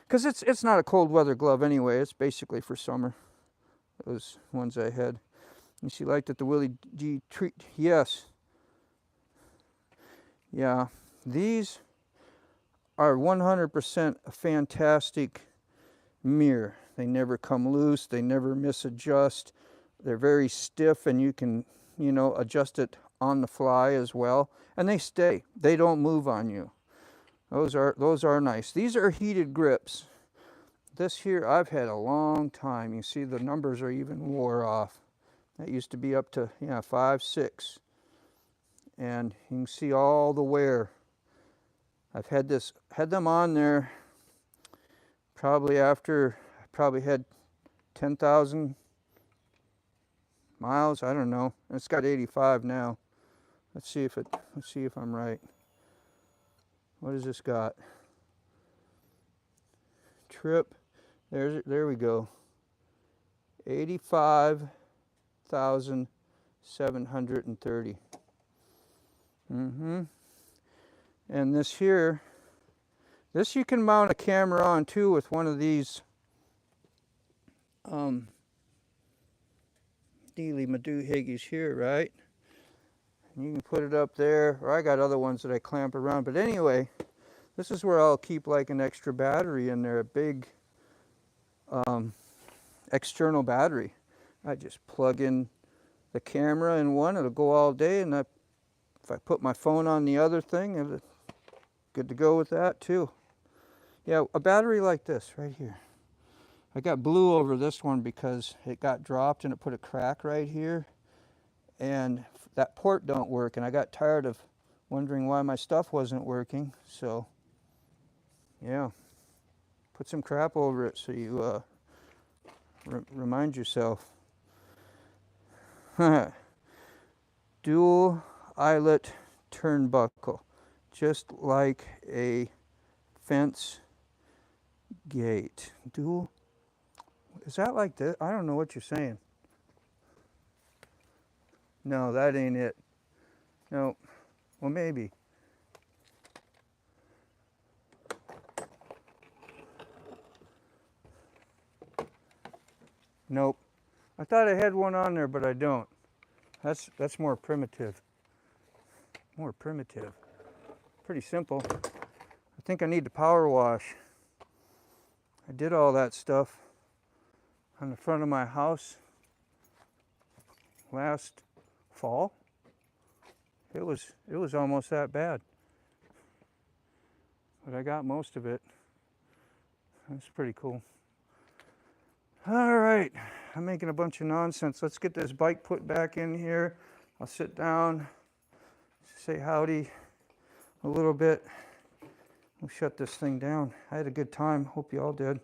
because it's not a cold weather glove anyway. It's basically for summer. Those ones I had. And she liked it, the Willie G treat. Yes. Yeah. These are 100% a fantastic mirror. They never come loose. They never misadjust. They're very stiff, and you can, adjust it on the fly as well. And they stay. They don't move on you. Those are nice. These are heated grips. This here I've had a long time. You see the numbers are even wore off. That used to be up to 5, 6. And you can see all the wear. I've had them on there probably after I probably had 10,000 miles. I don't know. It's got 85 now. Let's see if I'm right. What has this got? Trip. There we go. 85,730. And this here, this you can mount a camera on too with one of these dealy madoohiggies here, right? And you can put it up there, or I got other ones that I clamp around. But anyway, this is where I'll keep like an extra battery in there, a big external battery. I just plug in the camera in one, it'll go all day, and if I put my phone on the other thing, it's good to go with that too. Yeah, a battery like this right here. I got blue over this one because it got dropped and it put a crack right here, and that port don't work, and I got tired of wondering why my stuff wasn't working. So yeah, put some crap over it so you remind yourself. Dual eyelet turnbuckle, just like a fence gate. Dual, is that like this? I don't know what you're saying. No, that ain't it. No, well maybe. Nope. I thought I had one on there, but I don't. That's more primitive. More primitive. Pretty simple. I think I need to power wash. I did all that stuff on the front of my house last fall. It was almost that bad. But I got most of it. That's pretty cool. All right, I'm making a bunch of nonsense. Let's get this bike put back in here. I'll sit down, say howdy a little bit. We'll shut this thing down. I had a good time. Hope you all did.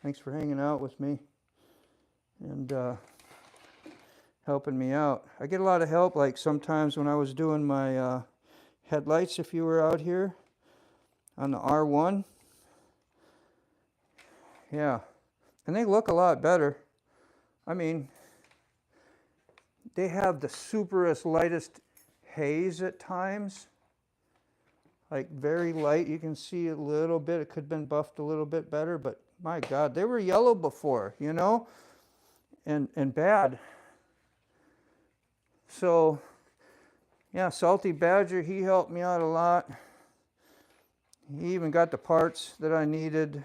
Thanks for hanging out with me and helping me out. I get a lot of help, like sometimes when I was doing my headlights, if you were out here on the R1. Yeah. And they look a lot better. I mean, they have the superest, lightest haze at times. Like very light, you can see a little bit. It could have been buffed a little bit better, but my God, they were yellow before, and bad. So, yeah, Salty Badger, he helped me out a lot. He even got the parts that I needed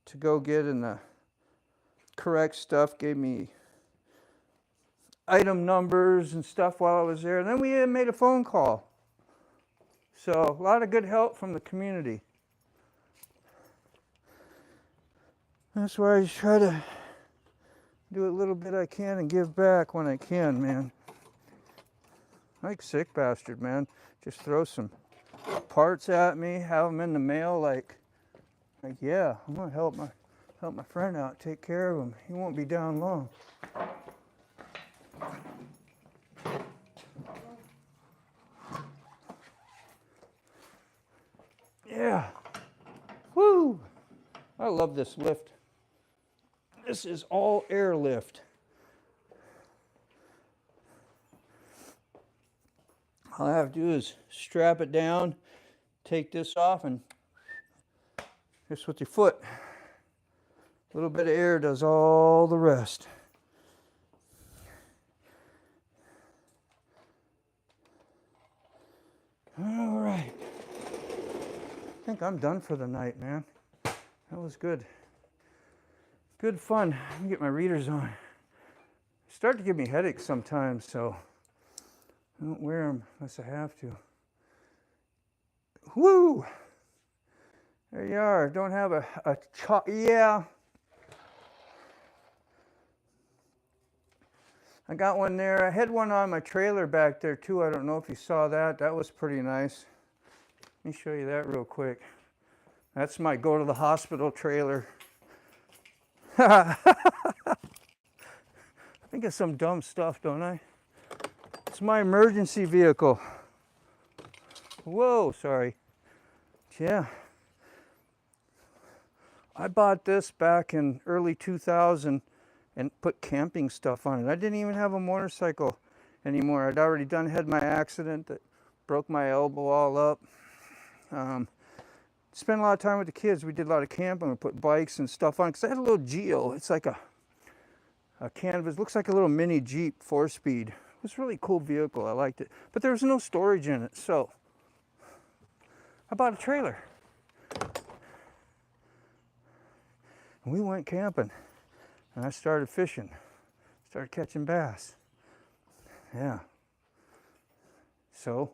to go get in the correct stuff, gave me item numbers and stuff while I was there. And then we made a phone call. So a lot of good help from the community. That's why I try to do a little bit I can and give back when I can, man. Like sick bastard, man. Just throw some parts at me, have them in the mail, like yeah, I'm gonna help my friend out, take care of him. He won't be down long. Yeah. Woo! I love this lift. This is all air lift. All I have to do is strap it down, take this off, and just with your foot. A little bit of air does all the rest. All right. I think I'm done for the night, man. That was good. Good fun. Let me get my readers on. Start to give me headaches sometimes, so I don't wear them unless I have to. Woo! There you are. Don't have a yeah. I got one there. I had one on my trailer back there too. I don't know if you saw that. That was pretty nice. Let me show you that real quick. That's my go to the hospital trailer. I think of some dumb stuff, don't I? It's my emergency vehicle. Whoa, sorry. Yeah. I bought this back in early 2000 and put camping stuff on it. I didn't even have a motorcycle anymore. I'd already had my accident that broke my elbow all up. Spent a lot of time with the kids. We did a lot of camping. We put bikes and stuff on because I had a little Geo. It's like a canvas. Looks like a little mini Jeep 4-speed. It was a really cool vehicle. I liked it. But there was no storage in it, so I bought a trailer. And we went camping. And I started fishing. Started catching bass. Yeah. So,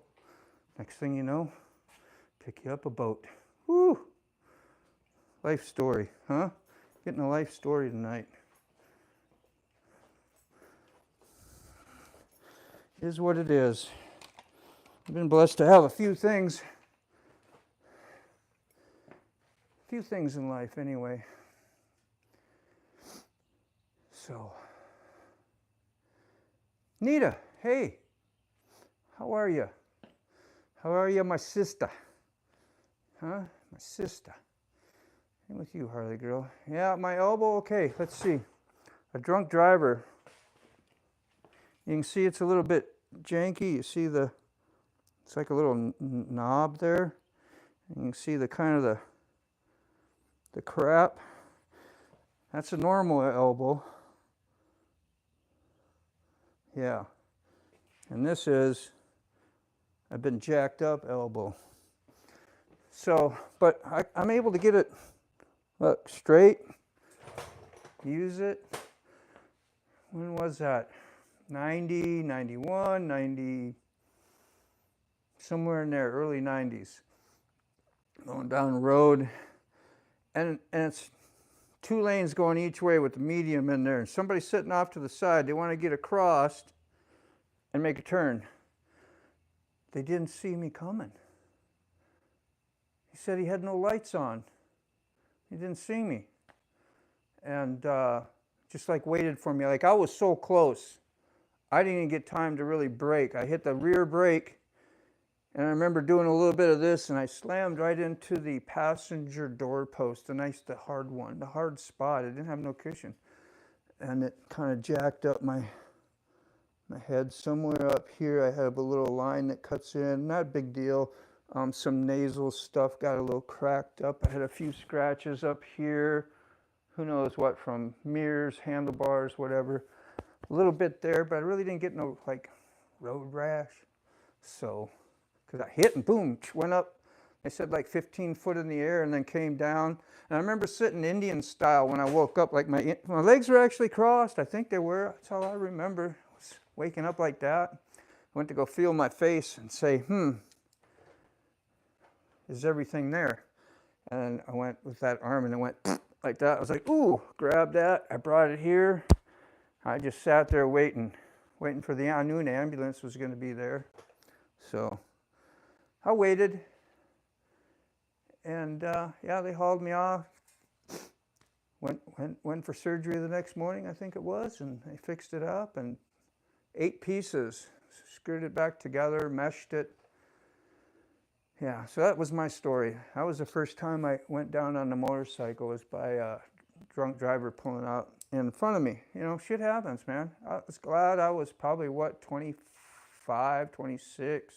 next thing you know, pick you up a boat. Woo! Life story, huh? Getting a life story tonight. Is what it is. I've been blessed to have a few things. A few things in life, anyway. So, Nita, hey, how are you? How are you, my sister? Huh? My sister. And with you, Harley girl. Yeah, my elbow, okay, let's see. A drunk driver. You can see it's a little bit janky. You see it's like a little knob there. And you can see the kind of the crap. That's a normal elbow. Yeah. And this is, I've been jacked up elbow. So, but I'm able to get it, look, straight, use it. When was that? 90, 91, 90, somewhere in there, early 90s. Going down the road, and it's 2 lanes going each way with the medium in there, and somebody sitting off to the side, they want to get across and make a turn. They didn't see me coming. He said he had no lights on. He didn't see me. And just like waited for me. Like I was so close. I didn't even get time to really brake. I hit the rear brake, and I remember doing a little bit of this, and I slammed right into the passenger door post, the hard one, the hard spot. It didn't have no cushion. And it kind of jacked up my head somewhere up here. I have a little line that cuts in, not a big deal. Some nasal stuff got a little cracked up. I had a few scratches up here. Who knows what, from mirrors, handlebars, whatever. A little bit there, but I really didn't get no like road rash. So, because I hit and boom, went up. They said like 15 foot in the air and then came down. And I remember sitting Indian style when I woke up, like my legs were actually crossed. I think they were. That's all I remember. I was waking up like that. I went to go feel my face and say, is everything there? And I went with that arm and it went like that. I was like, ooh, grab that. I brought it here. I just sat there waiting for the, I knew an ambulance was going to be there. So I waited. And yeah, they hauled me off. Went for surgery the next morning, I think it was, and they fixed it up, and 8 pieces, screwed it back together, meshed it. Yeah, so that was my story. That was the first time I went down on the motorcycle, was by a drunk driver pulling out in front of me. You know, shit happens, man. I was glad I was probably, 25, 26,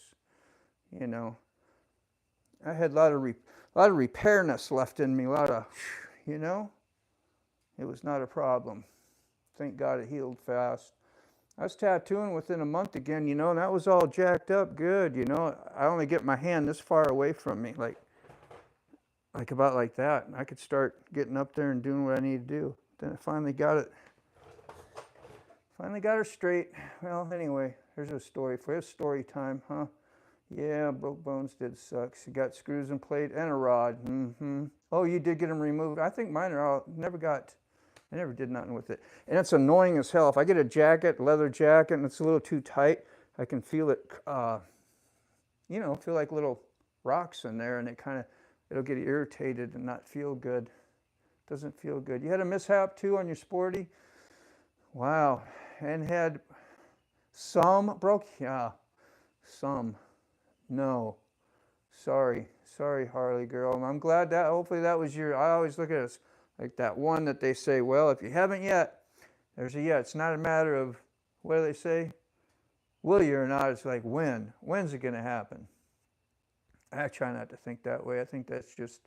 you know. I had a lot of repairness left in me, a lot of, you know. It was not a problem. Thank God it healed fast. I was tattooing within a month again, you know, and that was all jacked up good, you know. I only get my hand this far away from me, like about like that. And I could start getting up there and doing what I need to do. Then I finally got it. Finally got her straight. Well, anyway, here's a story for you. Story time, huh? Yeah, broke bones did suck. She got screws and plate and a rod. Oh, you did get them removed. I think mine are all, I never did nothing with it. And it's annoying as hell. If I get a jacket, leather jacket, and it's a little too tight, I can feel it, you know, feel like little rocks in there, and it'll get irritated and not feel good. Doesn't feel good. You had a mishap too on your sporty? Wow. And had some broke? Yeah, some. No. Sorry, Harley girl. I'm glad that, hopefully that was I always look at it as like that one that they say, well, if you haven't yet, there's a yet. It's not a matter of, what do they say? Will you or not? It's like when. When's it going to happen? I try not to think that way. I think that's just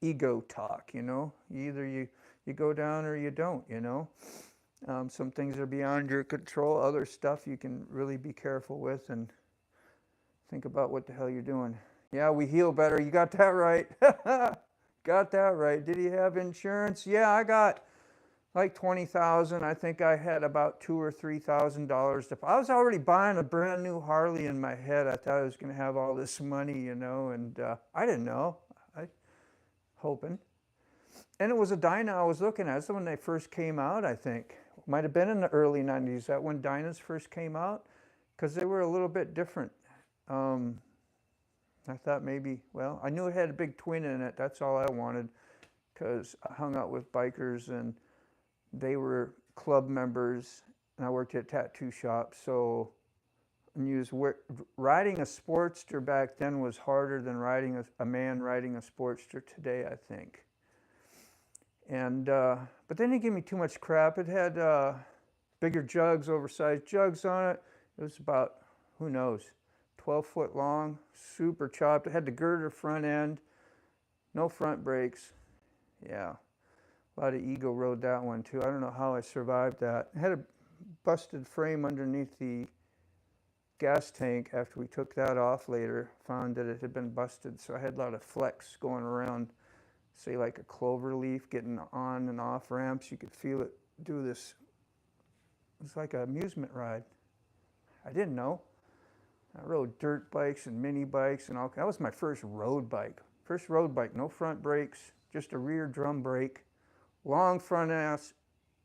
ego talk, you know. Either you go down or you don't, you know. Some things are beyond your control. Other stuff you can really be careful with and think about what the hell you're doing. Yeah, we heal better. You got that right. Got that right. Did he have insurance? Yeah, I got like $20,000. I think I had about $2,000 or $3,000. I was already buying a brand new Harley in my head. I thought I was going to have all this money, you know, and I didn't know. I hoping. And it was a Dyna I was looking at. It's when they first came out, I think. Might have been in the early 90s. That when Dynas first came out, because they were a little bit different. I thought maybe, well, I knew it had a big twin in it. That's all I wanted, because I hung out with bikers and they were club members, and I worked at a tattoo shop. So riding a Sportster back then was harder than riding a man riding a Sportster today, I think. And but then they gave me too much crap. It had bigger jugs, oversized jugs on it. It was about, who knows, 12 foot long, super chopped. It had the girder front end, no front brakes. Yeah, a lot of ego rode that one too. I don't know how I survived that. It had a busted frame underneath the gas tank. After we took that off later, found that it had been busted, so I had a lot of flex going around, say like a clover leaf, getting on and off ramps. You could feel it do this. It was like an amusement ride. I didn't know. I rode dirt bikes and mini bikes and all. That was my first road bike. First road bike, no front brakes, just a rear drum brake, long front ass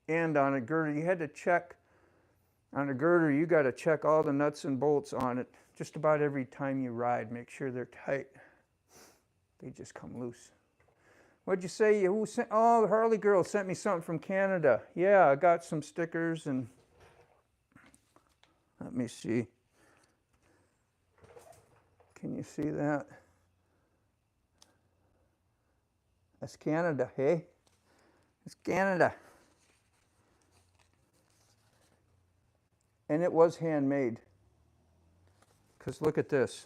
end on a girder. You had to check on a girder. You got to check all the nuts and bolts on it just about every time you ride. Make sure they're tight. They just come loose. What'd you say? Who sent? Oh, the Harley girl sent me something from Canada. Yeah, I got some stickers and let me see. Can you see that? That's Canada, hey? It's Canada. And it was handmade. Because look at this.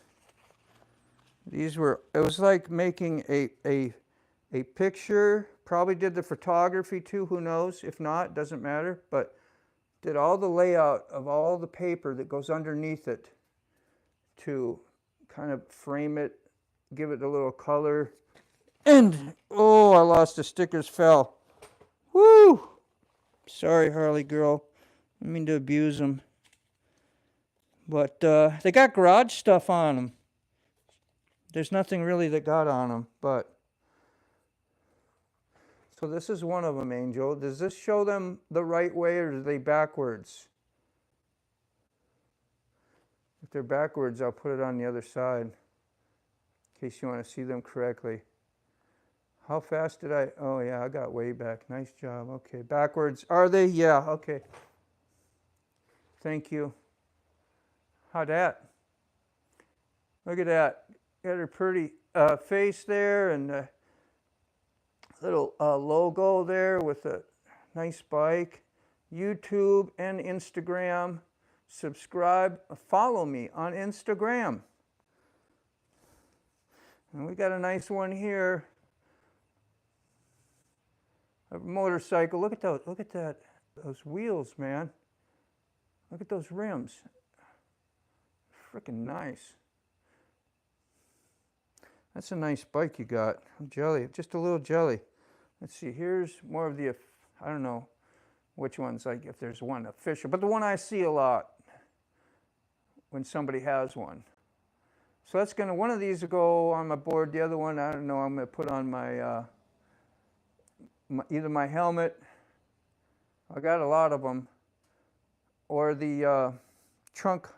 These were, it was like making a picture. Probably did the photography too, who knows? If not, doesn't matter. But did all the layout of all the paper that goes underneath it to kind of frame it, give it a little color. And, oh, I lost the stickers, fell. Woo! Sorry, Harley girl. I didn't mean to abuse them. But they got garage stuff on them. There's nothing really that got on them, but So this is one of them, Angel. Does this show them the right way or are they backwards? If they're backwards, I'll put it on the other side in case you want to see them correctly. How fast did I? Oh, yeah, I got way back. Nice job. Okay, backwards. Are they? Yeah, okay. Thank you. How'd that? Look at that. Got her pretty face there and a little logo there with a nice bike. YouTube and Instagram. Subscribe. Follow me on Instagram. And we got a nice one here. A motorcycle. Look at those. Look at that. Those wheels, man. Look at those rims. Freaking nice. That's a nice bike you got. I'm jelly. Just a little jelly. Let's see. Here's more of the, I don't know which one's like, if there's one official, but the one I see a lot when somebody has one. So that's going to, one of these will go on my board. The other one, I don't know, I'm going to put on my, either my helmet, I got a lot of them, or the trunk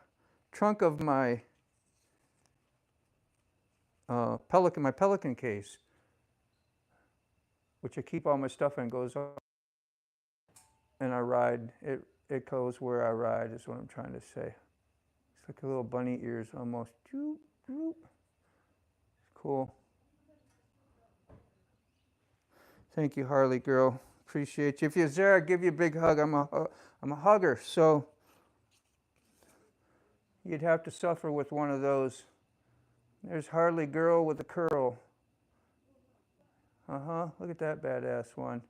of my Pelican case, which I keep all my stuff in, goes up, and I ride. It goes where I ride is what I'm trying to say. It's like a little bunny ears almost. Cool. Thank you, Harley girl. Appreciate you. If you're there, I'll give you a big hug. I'm a hugger, so you'd have to suffer with one of those. There's Harley girl with a curl. Look at that badass one.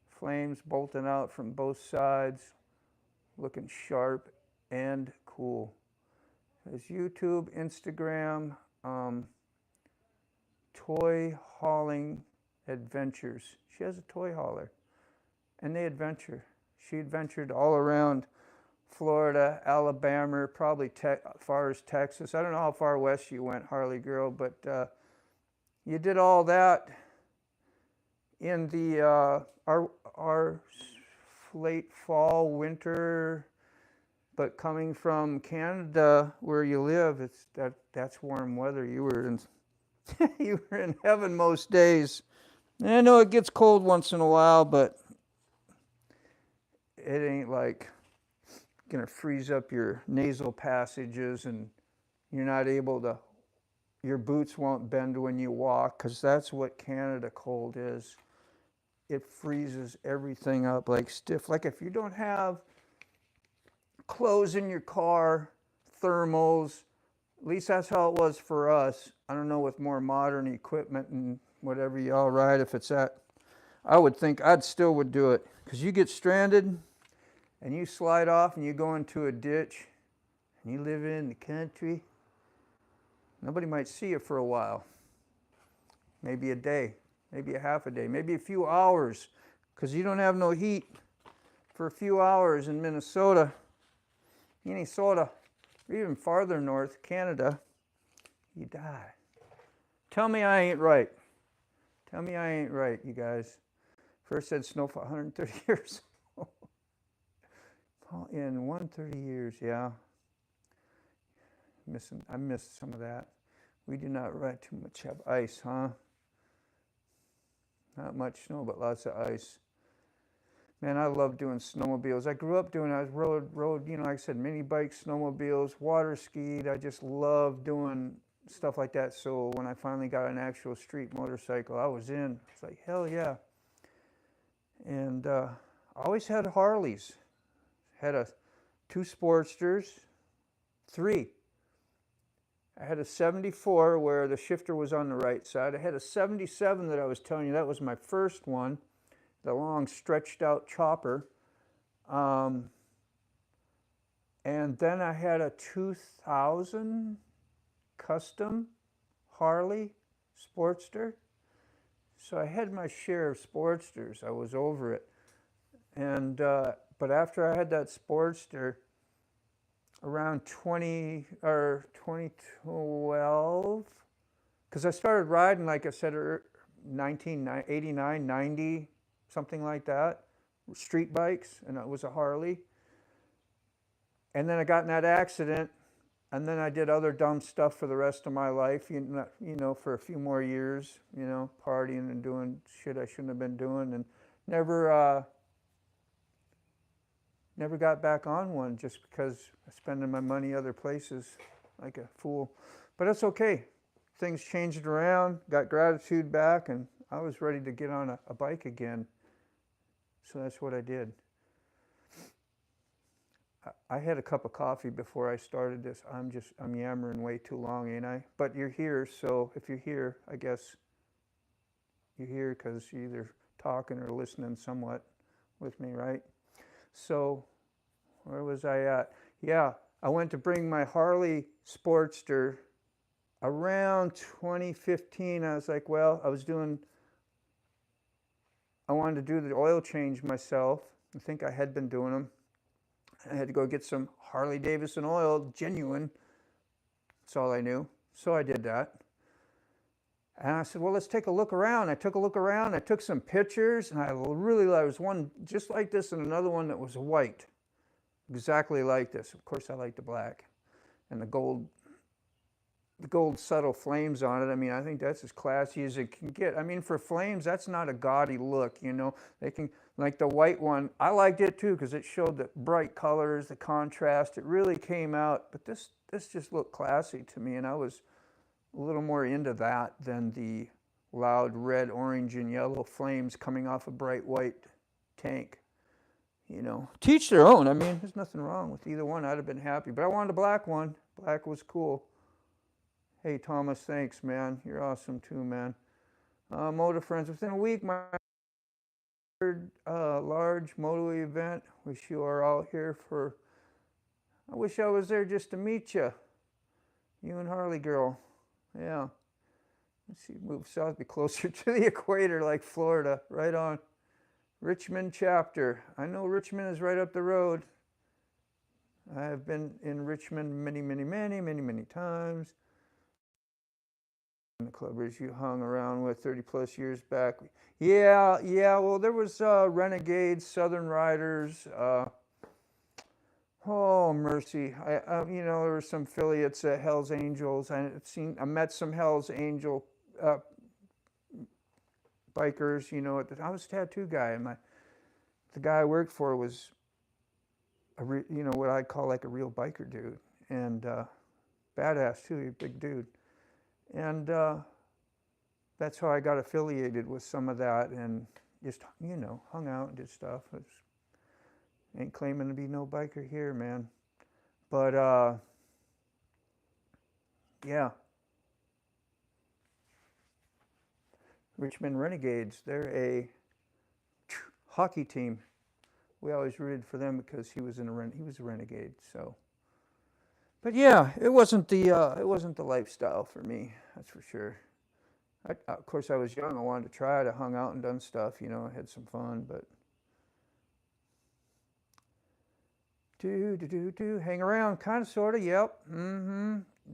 Flames bolting out from both sides. Looking sharp and cool. There's YouTube, Instagram, toy hauling adventures. She has a toy hauler. And they adventure. She adventured all around Florida, Alabama, probably as far as Texas. I don't know how far west you went, Harley girl, but you did all that in the our late fall, winter, but coming from Canada where you live, that's warm weather. You were in you were in heaven most days. And I know it gets cold once in a while, but it ain't like gonna freeze up your nasal passages and you're not able to, your boots won't bend when you walk, because that's what Canada cold is. It freezes everything up like stiff. Like if you don't have clothes in your car, thermals, at least that's how it was for us. I don't know with more modern equipment and whatever y'all ride, if it's that, I would think I'd still would do it, because you get stranded and you slide off and you go into a ditch and you live in the country, nobody might see you for a while. Maybe a day, maybe a half a day, maybe a few hours, because you don't have no heat for a few hours in Minnesota, or even farther north, Canada, you die. Tell me I ain't right. Tell me I ain't right, you guys. First said snowfall 130 years. In 130 years, yeah. I missed some of that. We do not ride too much have ice, huh? Not much snow, but lots of ice. Man, I love doing snowmobiles. I grew up doing, I rode, you know, like I said, mini bikes, snowmobiles, water skied. I just love doing stuff like that. So when I finally got an actual street motorcycle, I was in. It's like, hell yeah. And I always had Harleys. Had 2 Sportsters, 3. I had a 74 where the shifter was on the right side. I had a 77 that I was telling you, that was my first one, the long stretched out chopper. And then I had a 2000 custom Harley Sportster. So I had my share of Sportsters. I was over it. And but after I had that Sportster, around 2012, because I started riding, like I said, 1989, 90, something like that, street bikes, and it was a Harley. And then I got in that accident, and then I did other dumb stuff for the rest of my life, for a few more years, partying and doing shit I shouldn't have been doing, and never got back on one just because I spending my money other places like a fool. But it's okay. Things changed around, got gratitude back, and I was ready to get on a bike again. So that's what I did. I had a cup of coffee before I started this. I'm yammering way too long, ain't I? But you're here, so if you're here, I guess you're here because you're either talking or listening somewhat with me, right? So where was I at? Yeah, I went to bring my Harley Sportster around 2015. I was like, well, I wanted to do the oil change myself. I think I had been doing them. I had to go get some Harley Davidson oil, genuine. That's all I knew. So I did that. And I said, well, let's take a look around. I took a look around. I took some pictures, and there was one just like this and another one that was white, exactly like this. Of course, I like the black and the gold subtle flames on it. I mean, I think that's as classy as it can get. I mean, for flames, that's not a gaudy look, They can, like the white one, I liked it too because it showed the bright colors, the contrast. It really came out, but this just looked classy to me, and I was a little more into that than the loud red, orange, and yellow flames coming off a bright white tank. Teach their own. I mean, there's nothing wrong with either one. I'd have been happy, but I wanted a black one. Black was cool. Hey, Thomas, thanks, man. You're awesome too, man. Moto friends, within a week, my third large moto event. Wish you are all here for. I wish I was there just to meet you. You and Harley girl. Yeah. Let's see, move south, be closer to the equator like Florida. Right on. Richmond chapter. I know Richmond is right up the road. I have been in Richmond many times. The clubbers you hung around with 30 plus years back. Yeah, well, there was Renegades, Southern Riders, oh mercy, there were some affiliates at Hell's Angels. I met some Hell's Angel bikers, I was a tattoo guy, and the guy I worked for was what I'd call like a real biker dude, and badass too, big dude. And that's how I got affiliated with some of that, and just, hung out and did stuff. Ain't claiming to be no biker here, man. But, yeah. Richmond Renegades, they're a hockey team. We always rooted for them because he was a renegade, so. But yeah, it wasn't the lifestyle for me, that's for sure. Of course, I was young. I wanted to try it. I hung out and done stuff, I had some fun, but hang around, kind of, sort of, yep,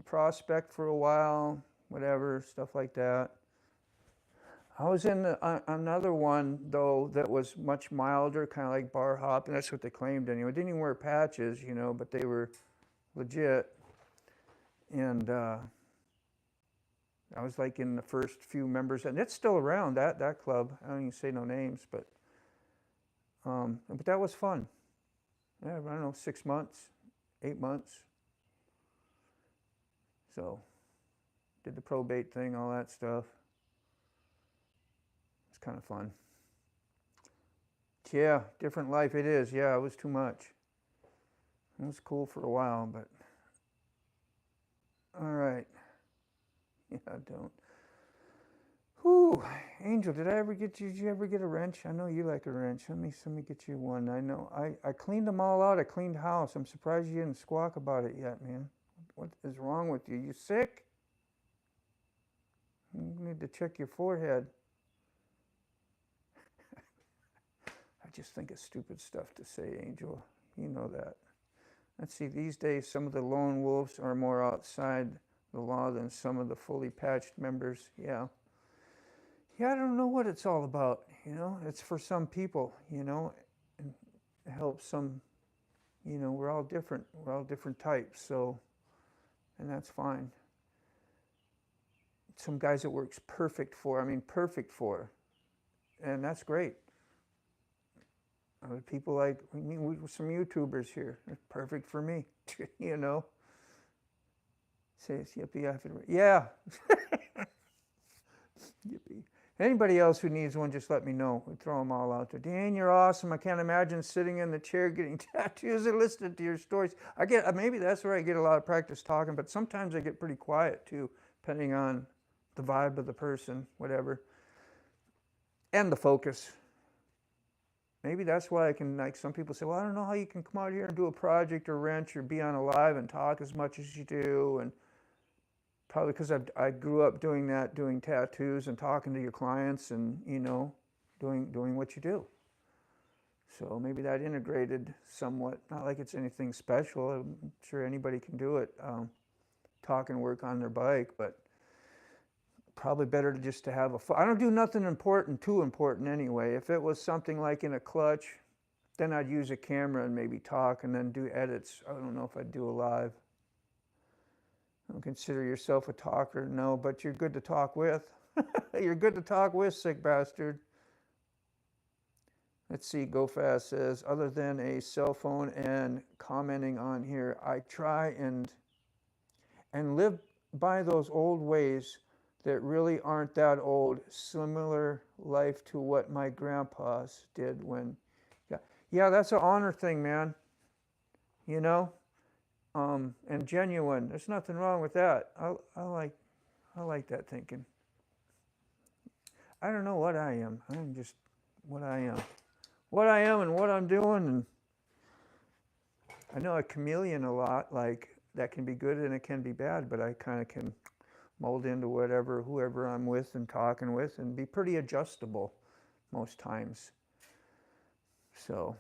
prospect for a while, whatever, stuff like that. I was in another one, though, that was much milder, kind of like bar hop, and that's what they claimed anyway. Didn't even wear patches, but they were legit. And I was like in the first few members, and it's still around, that club. I don't even say no names, but that was fun. Yeah, I don't know, 6 months, 8 months. So did the probate thing, all that stuff. It's kind of fun. Yeah, different life it is. Yeah, it was too much. It was cool for a while, but all right. Yeah, don't. Whew, Angel, did you ever get a wrench? I know you like a wrench. Let me get you one. I know. I cleaned them all out. I cleaned the house. I'm surprised you didn't squawk about it yet, man. What is wrong with you? You sick? You need to check your forehead. I just think of stupid stuff to say, Angel. You know that. Let's see, these days some of the lone wolves are more outside the law than some of the fully patched members. Yeah. Yeah, I don't know what it's all about. you know, it's for some people, you know, and it helps some, you know, we're all different types, so, and that's fine. Some guys it works perfect for, I mean, perfect for, and that's great. Other people like, I mean, we some YouTubers here, it's perfect for me, you know. Says yippee after, yeah. Yippee. Anybody else who needs one, just let me know. We throw them all out there. Dan, you're awesome. I can't imagine sitting in the chair getting tattoos and listening to your stories. I get, maybe that's where I get a lot of practice talking, but sometimes I get pretty quiet too, depending on the vibe of the person, whatever, and the focus. Maybe that's why I can, like, some people say, well, I don't know how you can come out here and do a project or wrench or be on a live and talk as much as you do. And probably because I grew up doing that, doing tattoos and talking to your clients and, you know, doing what you do. So maybe that integrated somewhat. Not like it's anything special. I'm sure anybody can do it, talk and work on their bike, but probably better to just to have I don't do nothing important, too important anyway. If it was something like in a clutch, then I'd use a camera and maybe talk and then do edits. I don't know if I'd do a live. Don't consider yourself a talker, no, but you're good to talk with. You're good to talk with, sick bastard. Let's see, Go Fast says, other than a cell phone and commenting on here, I try and live by those old ways that really aren't that old, similar life to what my grandpas did when, yeah, that's an honor thing, man, you know, and genuine. There's nothing wrong with that. I like that thinking. I don't know what I am. I'm just what I am. What I am and what I'm doing. And I know a chameleon a lot, like that can be good and it can be bad, but I kind of can mold into whoever I'm with and talking with and be pretty adjustable most times. So,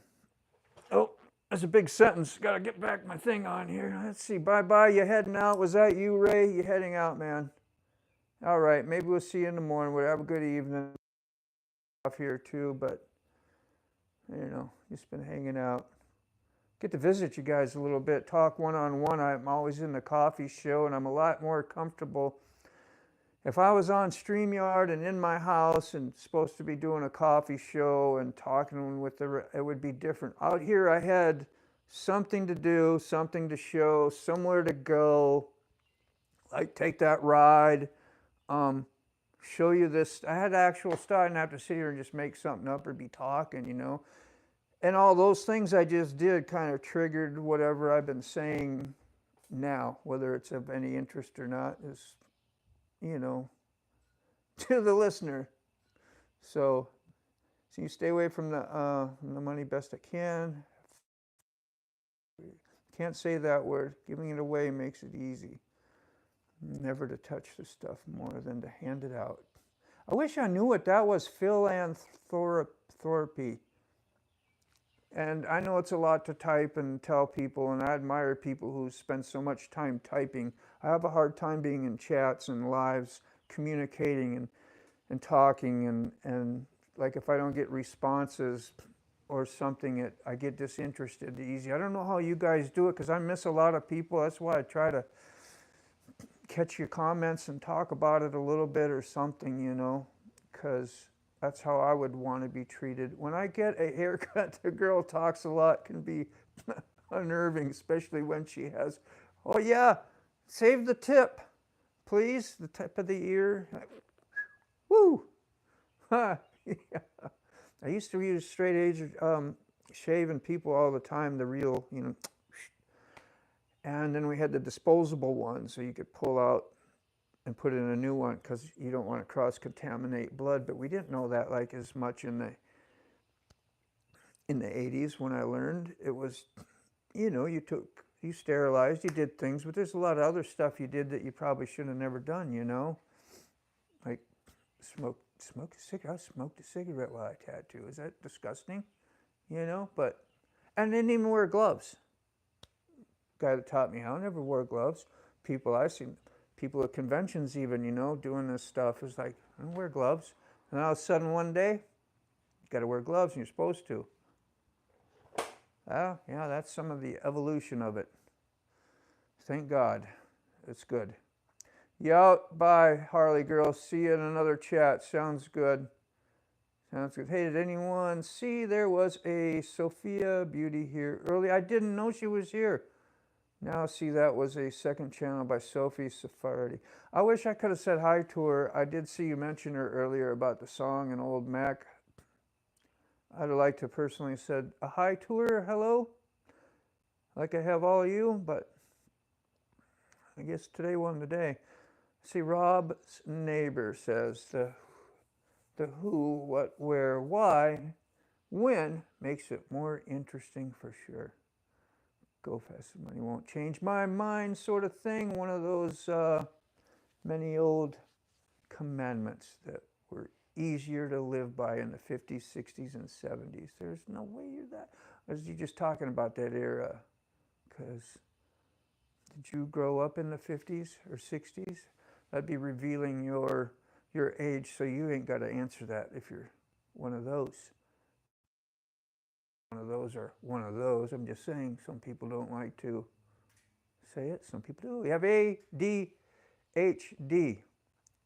oh, that's a big sentence. Got to get back my thing on here. Let's see. Bye-bye. You heading out? Was that you, Ray? You heading out, man? All right. Maybe we'll see you in the morning. We'll have a good evening off here too, but you know, just been hanging out. Get to visit you guys a little bit, talk one-on-one. I'm always in the coffee show, and I'm a lot more comfortable. If I was on StreamYard and in my house and supposed to be doing a coffee show and talking with it would be different. Out here I had something to do, something to show, somewhere to go, like take that ride, show you this. I had actual stuff. I didn't have to sit here and just make something up or be talking, you know. And all those things I just did kind of triggered whatever I've been saying now, whether it's of any interest or not, is, you know, to the listener. So you stay away from the money best I can. Can't say that word. Giving it away makes it easy. Never to touch the stuff more than to hand it out. I wish I knew what that was, philanthropy. And I know it's a lot to type and tell people, and I admire people who spend so much time typing. I have a hard time being in chats and lives, communicating and talking, and like if I don't get responses or something, I get disinterested easy. I don't know how you guys do it because I miss a lot of people. That's why I try to catch your comments and talk about it a little bit or something, you know, because that's how I would want to be treated. When I get a haircut, the girl talks a lot, can be unnerving, especially when she has, oh yeah, save the tip, please, the tip of the ear. Woo! Yeah. I used to use straight edge shaving people all the time, the real, you know, and then we had the disposable one, so you could pull out and put in a new one because you don't want to cross-contaminate blood. But we didn't know that like as much in the 80s when I learned. It was, you know, you sterilized, you did things, but there's a lot of other stuff you did that you probably should have never done, you know? Like smoke a cigarette. I smoked a cigarette while I tattoo. Is that disgusting? You know, but, and didn't even wear gloves. Guy that taught me how, never wore gloves. People I've seen, people at conventions even, you know, doing this stuff is like, I don't wear gloves. And all of a sudden one day, got to wear gloves and you're supposed to. Yeah, that's some of the evolution of it. Thank God. It's good. Yeah, bye, Harley girl. See you in another chat. Sounds good. Sounds good. Hey, did anyone see there was a Sophia Beauty here early? I didn't know she was here. Now see, that was a second channel by Sophie Safardi. I wish I could have said hi to her. I did see you mention her earlier about the song and Old Mac. I'd like to personally said a hi to her, hello, like I have all of you, but I guess today wasn't the day. See, Rob's neighbor says the who, what, where, why, when makes it more interesting for sure. Go fast, money won't change my mind sort of thing. One of those many old commandments that were easier to live by in the 50s, 60s, and 70s. There's no way you're that. Was you just talking about that era? Because did you grow up in the 50s or 60s? That'd be revealing your age, so you ain't got to answer that if you're one of those. One of those or one of those. I'm just saying some people don't like to say it. Some people do. We have ADHD,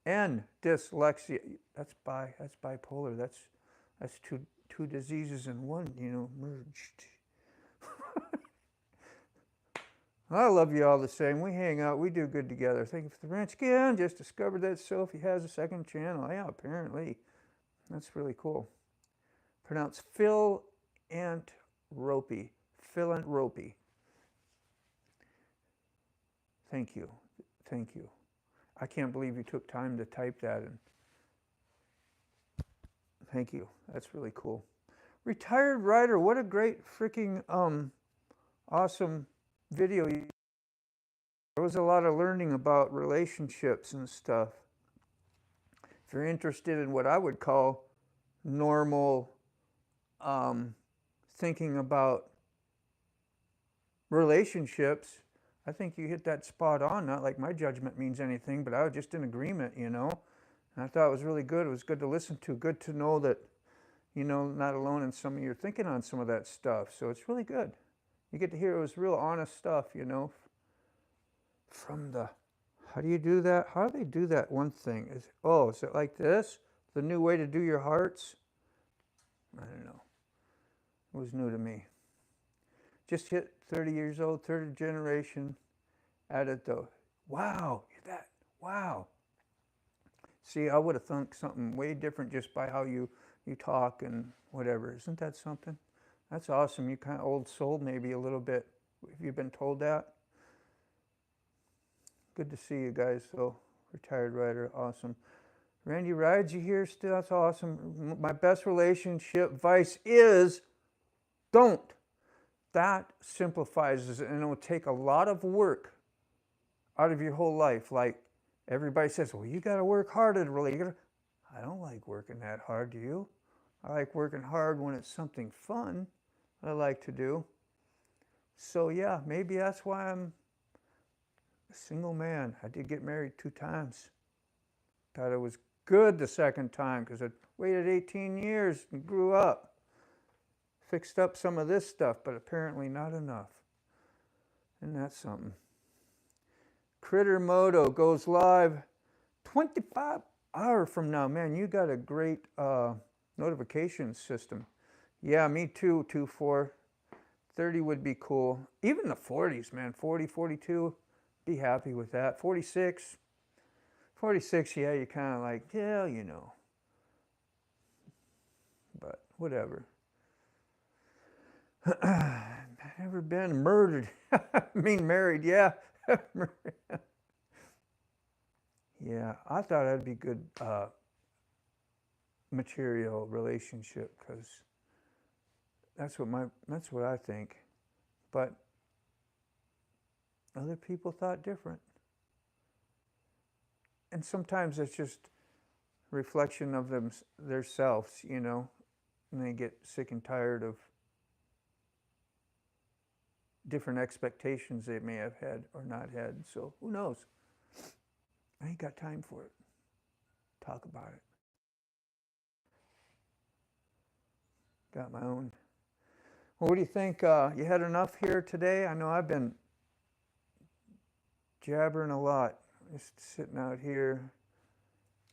N, dyslexia. That's bipolar. That's two diseases in one, merged. I love you all the same. We hang out. We do good together. Thank you for the ranch again. Just discovered that Sophie has a second channel. Yeah, apparently. That's really cool. Pronounced philanthropy. Philanthropy. Thank you. Thank you. I can't believe you took time to type that in. Thank you. That's really cool. Retired writer. What a great freaking awesome video. There was a lot of learning about relationships and stuff. If you're interested in what I would call normal thinking about relationships, I think you hit that spot on. Not like my judgment means anything, but I was just in agreement, And I thought it was really good. It was good to listen to. Good to know that, not alone in some of your thinking on some of that stuff. So it's really good. You get to hear it was real honest stuff, From the, how do you do that? How do they do that one thing? Is it like this? The new way to do your hearts? I don't know. It was new to me. Just hit 30 years old, third generation at it though. Wow, wow. See, I would have thought something way different just by how you talk and whatever. Isn't that something? That's awesome. You kind of old soul maybe a little bit. Have you been told that? Good to see you guys. So, retired writer, awesome. Randy Rides, you here still? That's awesome. My best relationship advice is don't. That simplifies it, and it will take a lot of work out of your whole life. Like everybody says, well, you got to work hard at a relationship. I don't like working that hard, do you? I like working hard when it's something fun I like to do. So yeah, maybe that's why I'm a single man. I did get married 2 times. Thought it was good the second time because I waited 18 years and grew up. Fixed up some of this stuff, but apparently not enough. And that's something. Critter Moto goes live 25 hours from now. Man, you got a great notification system. Yeah, me too, 2-4. 30 would be cool. Even the 40s, man. 40, 42, be happy with that. 46, yeah, you're kind of like, yeah, But whatever. Never been murdered. I mean married, yeah. Yeah, I thought that'd be good material relationship because that's what I think. But other people thought different. And sometimes it's just a reflection of themselves, and they get sick and tired of different expectations they may have had or not had. So who knows? I ain't got time for it. Talk about it. Got my own. Well, what do you think? You had enough here today? I know I've been jabbering a lot. Just sitting out here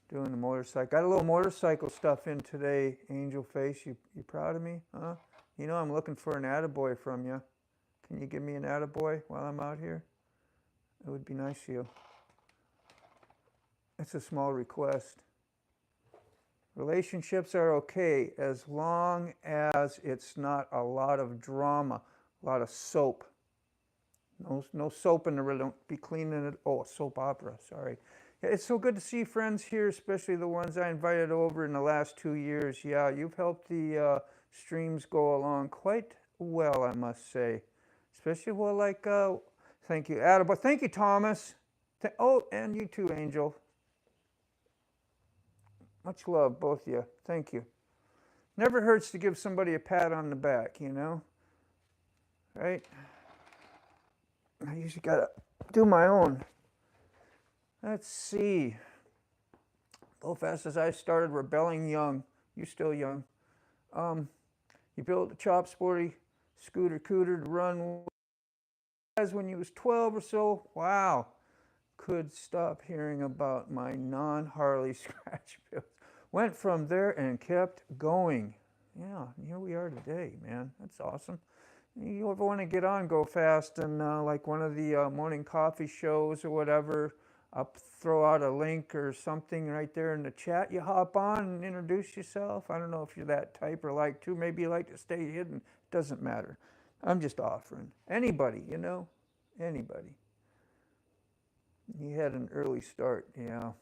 doing the motorcycle. Got a little motorcycle stuff in today, Angel Face. You proud of me? Huh? You know I'm looking for an attaboy from you. Can you give me an attaboy while I'm out here? It would be nice of you. It's a small request. Relationships are okay as long as it's not a lot of drama, a lot of soap. No soap in the room. Don't be cleaning it. Oh, soap opera. Sorry. Yeah, it's so good to see friends here, especially the ones I invited over in the last 2 years. Yeah, you've helped the streams go along quite well, I must say. Especially well, like, thank you, Attaboy. Thank you, Thomas. Oh, and you too, Angel. Much love, both of you. Thank you. Never hurts to give somebody a pat on the back, you know? Right? I usually got to do my own. Let's see. Go fast as I started rebelling young. You still young. You built a chop sporty scooter cooter to run as when you was 12 or so. Wow. Could stop hearing about my non-Harley scratch builds. Went from there and kept going. Yeah, here we are today, man. That's awesome. You ever want to get on Go Fast and like one of the morning coffee shows or whatever, I'll throw out a link or something right there in the chat. You hop on and introduce yourself. I don't know if you're that type or like to. Maybe you like to stay hidden. Doesn't matter. I'm just offering. Anybody, you know? Anybody. You had an early start, yeah.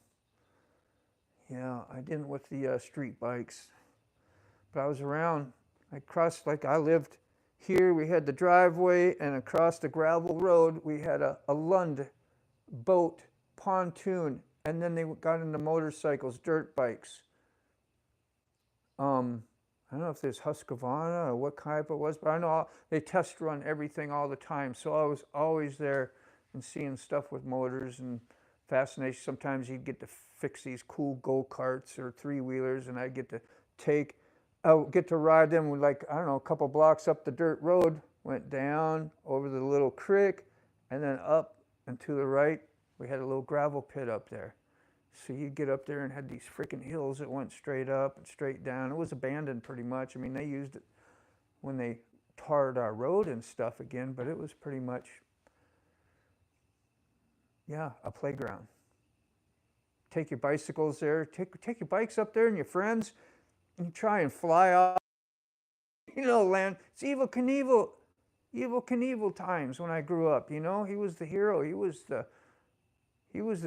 Yeah, I didn't with the street bikes. But I was around. I crossed, like I lived here, we had the driveway, and across the gravel road, we had a Lund boat pontoon, and then they got into motorcycles, dirt bikes. I don't know if there's Husqvarna or what type it was, but I know they test run everything all the time, so I was always there and seeing stuff with motors and fascination. Sometimes you'd get to fix these cool go-karts or three-wheelers, and I'd get to ride them with, like, I don't know, a couple blocks up the dirt road, went down over the little creek, and then up and to the right, we had a little gravel pit up there. So you'd get up there and had these freaking hills that went straight up and straight down. It was abandoned pretty much. I mean, they used it when they tarred our road and stuff again, but it was pretty much, yeah, a playground. Take your bicycles there, take your bikes up there and your friends, and try and fly off. You know, land. It's Evil Knievel times when I grew up. You know, he was the hero. He was the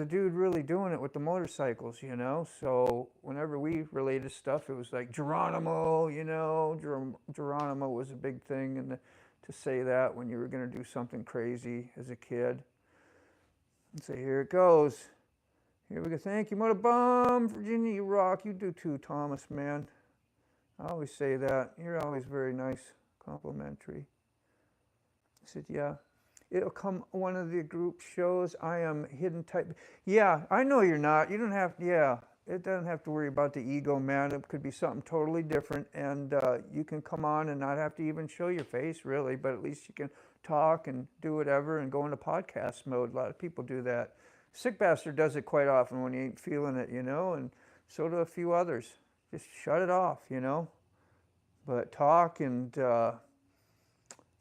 dude really doing it with the motorcycles. You know, so whenever we related stuff, it was like Geronimo. You know, Geronimo was a big thing, and to say that when you were going to do something crazy as a kid. And say, here it goes. Here we go. Thank you, Mother Bomb, Virginia. You rock. You do too, Thomas, man. I always say that. You're always very nice, complimentary. I said, yeah. It'll come one of the group shows. I am hidden type. Yeah, I know you're not. You don't have, yeah. It doesn't have to worry about the ego, man. It could be something totally different. And you can come on and not have to even show your face, really. But at least you can talk and do whatever and go into podcast mode. A lot of people do that. Sick Bastard does it quite often when he ain't feeling it, you know, and so do a few others. Just shut it off, you know. But talk and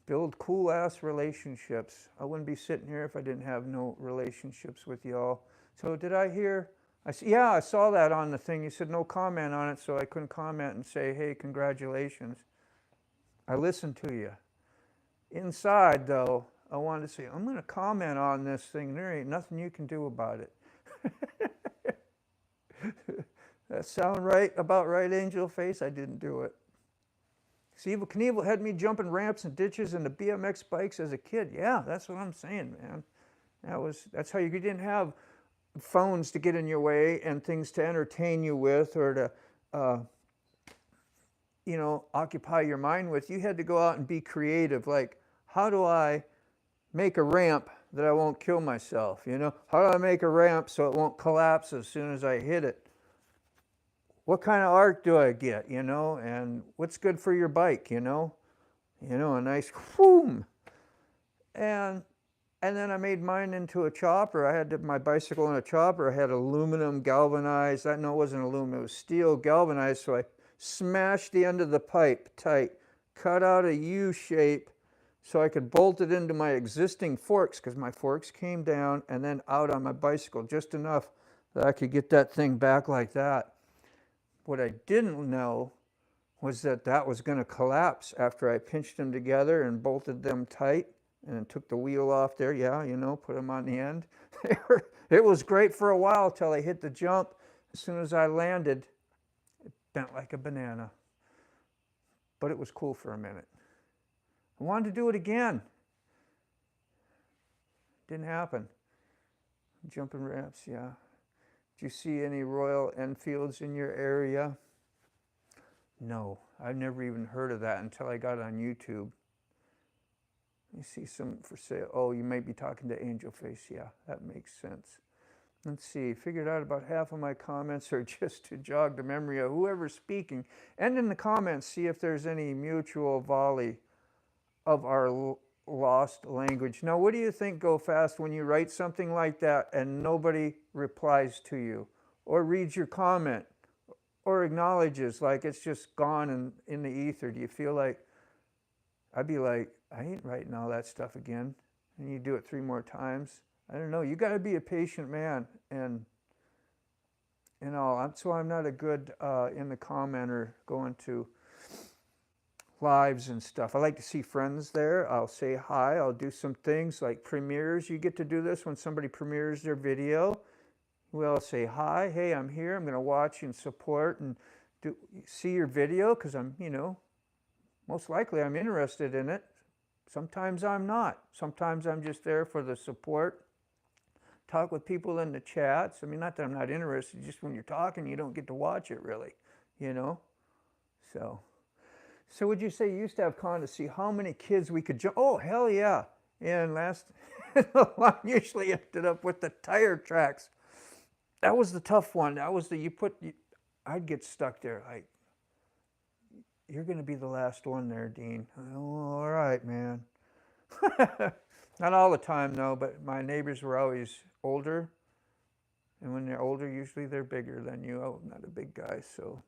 build cool-ass relationships. I wouldn't be sitting here if I didn't have no relationships with y'all. So did I hear? Yeah, I saw that on the thing. You said no comment on it, so I couldn't comment and say, hey, congratulations. I listened to you. Inside, though, I wanted to say, I'm going to comment on this thing. There ain't nothing you can do about it. That sound right? About right, Angel Face? I didn't do it. See, Evil Knievel had me jumping ramps and ditches into BMX bikes as a kid. Yeah, that's what I'm saying, man. That's how you didn't have phones to get in your way and things to entertain you with or to, you know, occupy your mind with. You had to go out and be creative. Like, how do I make a ramp that I won't kill myself, you know? How do I make a ramp so it won't collapse as soon as I hit it? what kind of art do I get, you know, and what's good for your bike, you know, a nice whoom. And then I made mine into a chopper. I had my bicycle in a chopper. I had aluminum galvanized. I know it wasn't aluminum, it was steel galvanized. So I smashed the end of the pipe tight, cut out a U shape so I could bolt it into my existing forks, because my forks came down and then out on my bicycle just enough that I could get that thing back like that. What I didn't know was that that was going to collapse after I pinched them together and bolted them tight and then took the wheel off there. Yeah, you know, put them on the end. It was great for a while till I hit the jump. As soon as I landed, it bent like a banana. But it was cool for a minute. I wanted to do it again. Didn't happen. Jumping ramps, yeah. Do you see any Royal Enfields in your area? No, I've never even heard of that until I got on YouTube. You see some for sale. Oh, you might be talking to Angel Face. Yeah, that makes sense. Let's see. Figured out about half of my comments are just to jog the memory of whoever's speaking. And in the comments, see if there's any mutual volley of our lost language. Now, what do you think, Go Fast, when you write something like that and nobody replies to you or reads your comment or acknowledges, like it's just gone in the ether? Do you feel like, I'd be like, I ain't writing all that stuff again. And you do it 3 more times. I don't know. You got to be a patient man. And so I'm not a good in the commenter going to lives and stuff. I like to see friends there. I'll say hi. I'll do some things like premieres. You get to do this when somebody premieres their video. We'll say hi. Hey, I'm here. I'm going to watch and support and see your video because I'm, you know, most likely I'm interested in it. Sometimes I'm not. Sometimes I'm just there for the support. Talk with people in the chats. I mean, not that I'm not interested, just when you're talking, you don't get to watch it really, you know? So would you say you used to have con to see how many kids we could jump? Oh, hell yeah. And last, I usually ended up with the tire tracks. That was the tough one. That was I'd get stuck there like, you're going to be the last one there, Dean. Oh, all right, man. Not all the time, though, but my neighbors were always older. And when they're older, usually they're bigger than you. I'm not a big guy, so.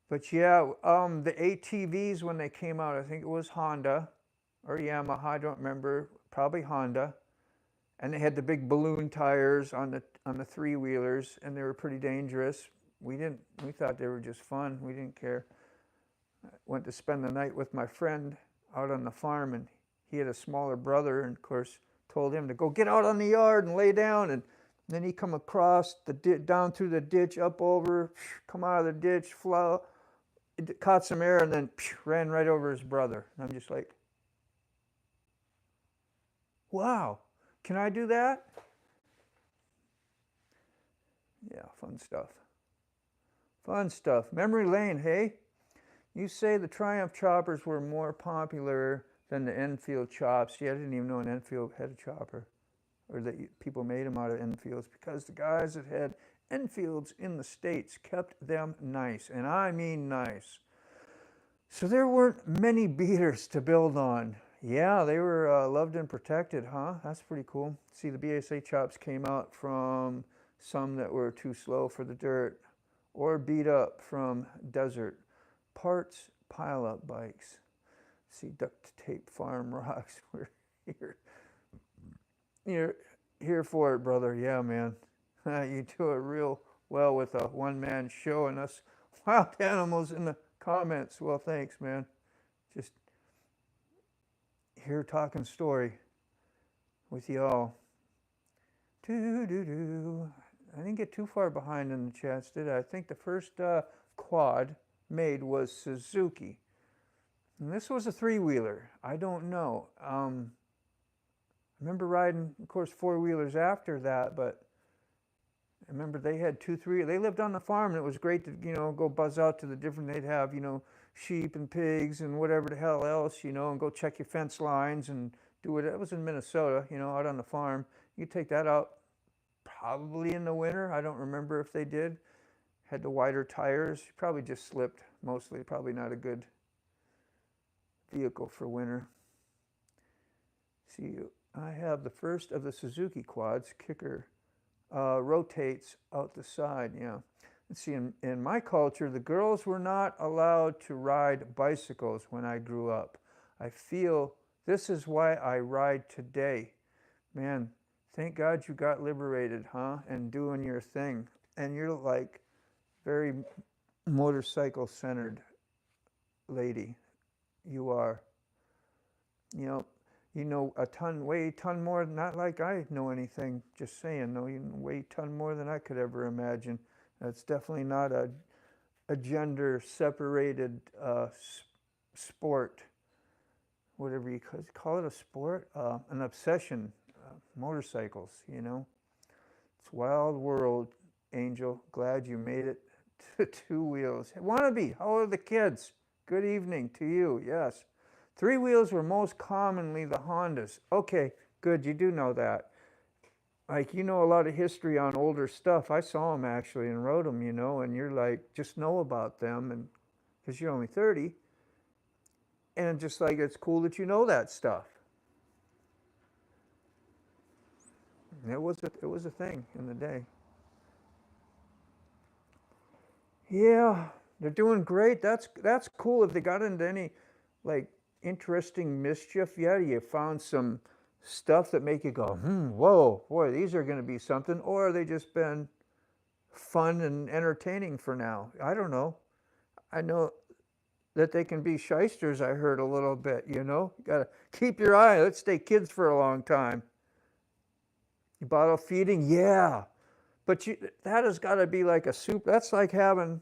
But yeah, the ATVs, when they came out, I think it was Honda or Yamaha, I don't remember, probably Honda. And they had the big balloon tires on the 3-wheelers, and they were pretty dangerous. We thought they were just fun. We didn't care. I went to spend the night with my friend out on the farm, and he had a smaller brother, and of course told him to go get out on the yard and lay down. And then he come across down through the ditch, up over, come out of the ditch, caught some air, and then ran right over his brother. And I'm just like, wow, can I do that? Yeah, fun stuff. Fun stuff. Memory lane, hey? You say the Triumph choppers were more popular than the Enfield chops. Yeah, I didn't even know an Enfield had a chopper, or that people made them out of Enfields, because the guys that had Enfields in the States kept them nice, and I mean nice. So there weren't many beaters to build on. Yeah, they were loved and protected, huh? That's pretty cool. See, the BSA chops came out from some that were too slow for the dirt or beat up from desert. Parts pile-up bikes. See, duct tape farm rocks. We're here for it, brother. Yeah, man. You do it real well with a one-man show and us wild animals in the comments. Well, thanks, man. Just here talking story with y'all. I didn't get too far behind in the chats, did I? I think the first quad made was Suzuki. And this was a 3-wheeler. I don't know. I remember riding, of course, 4-wheelers after that, but I remember they had 2, 3. They lived on the farm, and it was great to, go buzz out to the different, they'd have, sheep and pigs and whatever the hell else, and go check your fence lines and do it. It was in Minnesota, out on the farm. You could take that out probably in the winter. I don't remember if they did. Had the wider tires. Probably just slipped mostly. Probably not a good vehicle for winter. See, I have the first of the Suzuki quads. Kicker rotates out the side. Yeah. Let's see, in my culture, the girls were not allowed to ride bicycles when I grew up. I feel this is why I ride today. Man, thank God you got liberated, huh? And doing your thing. And you're like very motorcycle-centered lady. You are. You know a ton, way ton more, not like I know anything, just saying, no, you know, way ton more than I could ever imagine. That's definitely not a gender-separated sport, whatever you call it, a sport, an obsession, motorcycles, you know. It's a wild world, Angel. Glad you made it to two wheels. Wannabe, how are the kids? Good evening to you, yes. Three wheels were most commonly the Hondas. Okay, good, you do know that. Like, you know a lot of history on older stuff. I saw them actually and wrote them, you know, and you're like, just know about them, and because you're only 30. And just like, it's cool that you know that stuff. It was a thing in the day. Yeah, they're doing great. That's cool. If they got into any like interesting mischief yet, you found some stuff that make you go, whoa, boy, these are going to be something, or have they just been fun and entertaining for now? I don't know. I know that they can be shysters. I heard a little bit. You know, you got to keep your eye. Let's stay kids for a long time. Bottle feeding, yeah. But that has got to be like a soup. That's like having,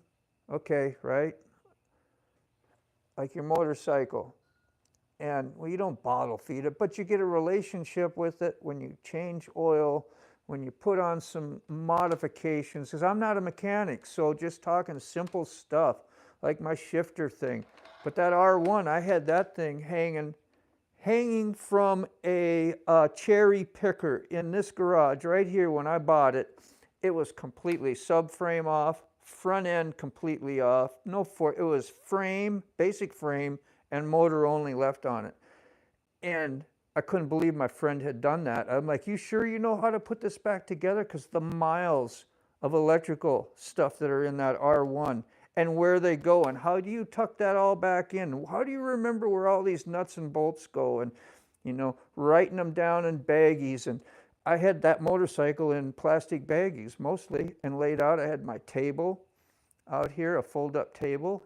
okay, right? Like your motorcycle. And, well, you don't bottle feed it, but you get a relationship with it when you change oil, when you put on some modifications. Because I'm not a mechanic, so just talking simple stuff, like my shifter thing. But that R1, I had that thing hanging from a cherry picker in this garage right here when I bought it. It was completely subframe off, front end completely off. It was frame, basic frame, and motor only left on it. And I couldn't believe my friend had done that. I'm like, you sure you know how to put this back together? Because the miles of electrical stuff that are in that R1 and where they go, and how do you tuck that all back in? How do you remember where all these nuts and bolts go? And, you know, writing them down in baggies. And I had that motorcycle in plastic baggies mostly and laid out. I had my table out here, a fold-up table,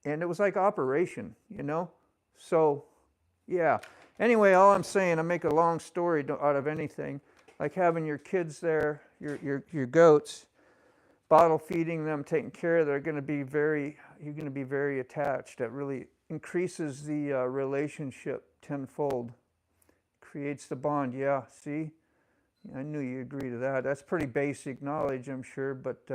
and it was like operation, you know? So, yeah. Anyway, all I'm saying, I make a long story out of anything, like having your kids there, your goats, bottle feeding them, taking care of them, you're going to be very attached. That really increases the relationship tenfold, creates the bond. Yeah, see? I knew you agree to that. That's pretty basic knowledge, I'm sure, but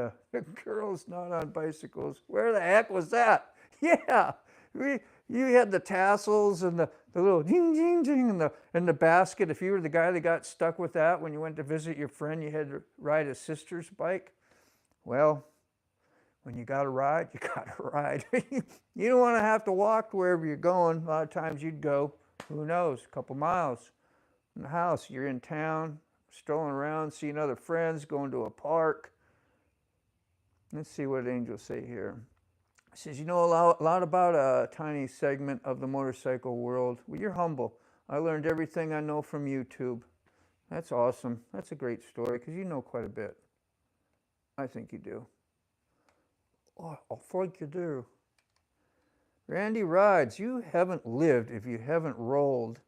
girls not on bicycles. Where the heck was that? Yeah, you had the tassels and the little ding, ding, ding, and the basket. If you were the guy that got stuck with that when you went to visit your friend, you had to ride his sister's bike. Well, when you got to ride, you got to ride. You don't want to have to walk to wherever you're going. A lot of times you'd go, who knows, a couple miles from the house. You're in town, strolling around, seeing other friends, going to a park. Let's see what Angel say here. He says, you know a lot about a tiny segment of the motorcycle world. Well, you're humble. I learned everything I know from YouTube. That's awesome. That's a great story because you know quite a bit. I think you do. Oh, I think you do. Randy rides. You haven't lived if you haven't rolled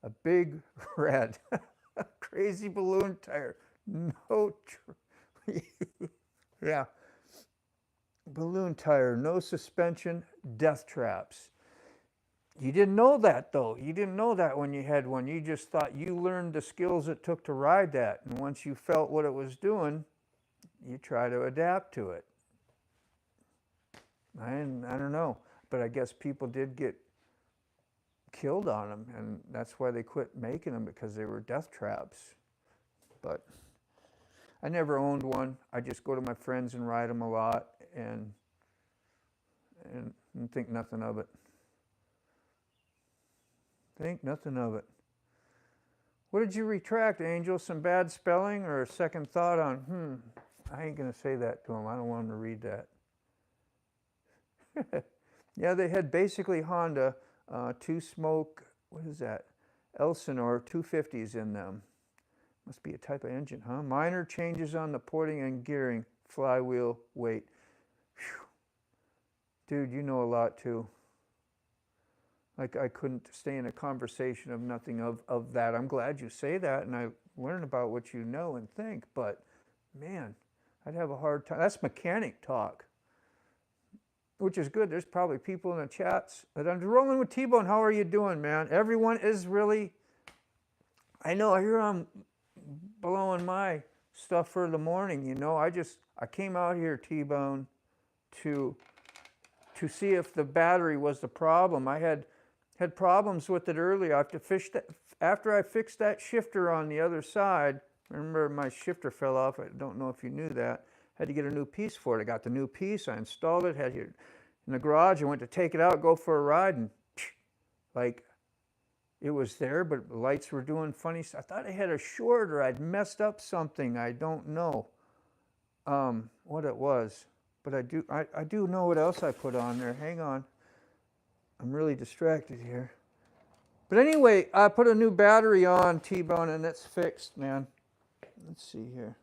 a big red crazy balloon tire. No, yeah. Balloon tire, no suspension, death traps. You didn't know that though. You didn't know that when you had one. You just thought you learned the skills it took to ride that. And once you felt what it was doing, you try to adapt to it. I don't know. But I guess people did get killed on them. And that's why they quit making them, because they were death traps. But I never owned one. I just go to my friends and ride them a lot. and think nothing of it. Think nothing of it. What did you retract, Angel? Some bad spelling or a second thought on, I ain't going to say that to him. I don't want him to read that. Yeah, they had basically Honda, two smoke, what is that? Elsinore 250s in them. Must be a type of engine, huh? Minor changes on the porting and gearing, flywheel weight. Whew. Dude, you know a lot too. Like I couldn't stay in a conversation of nothing of that. I'm glad you say that and I learn about what you know and think, but man, I'd have a hard time. That's mechanic talk, which is good. There's probably people in the chats that I'm rolling with T-Bone. How are you doing, man? Everyone is really, I know here I'm blowing my stuff for the morning, you know. I came out here, T-Bone, to see if the battery was the problem. I had problems with it earlier. I have to fish that after I fixed that shifter on the other side. Remember, my shifter fell off. I don't know if you knew that. Had to get a new piece for it. I got the new piece. I installed it. Had it in the garage. I went to take it out, go for a ride, and like it was there, but the lights were doing funny stuff. I thought I had a short or I'd messed up something. I don't know what it was, but I do know what else I put on there. Hang on. I'm really distracted here. But anyway, I put a new battery on, T-Bone, and it's fixed, man. Let's see here.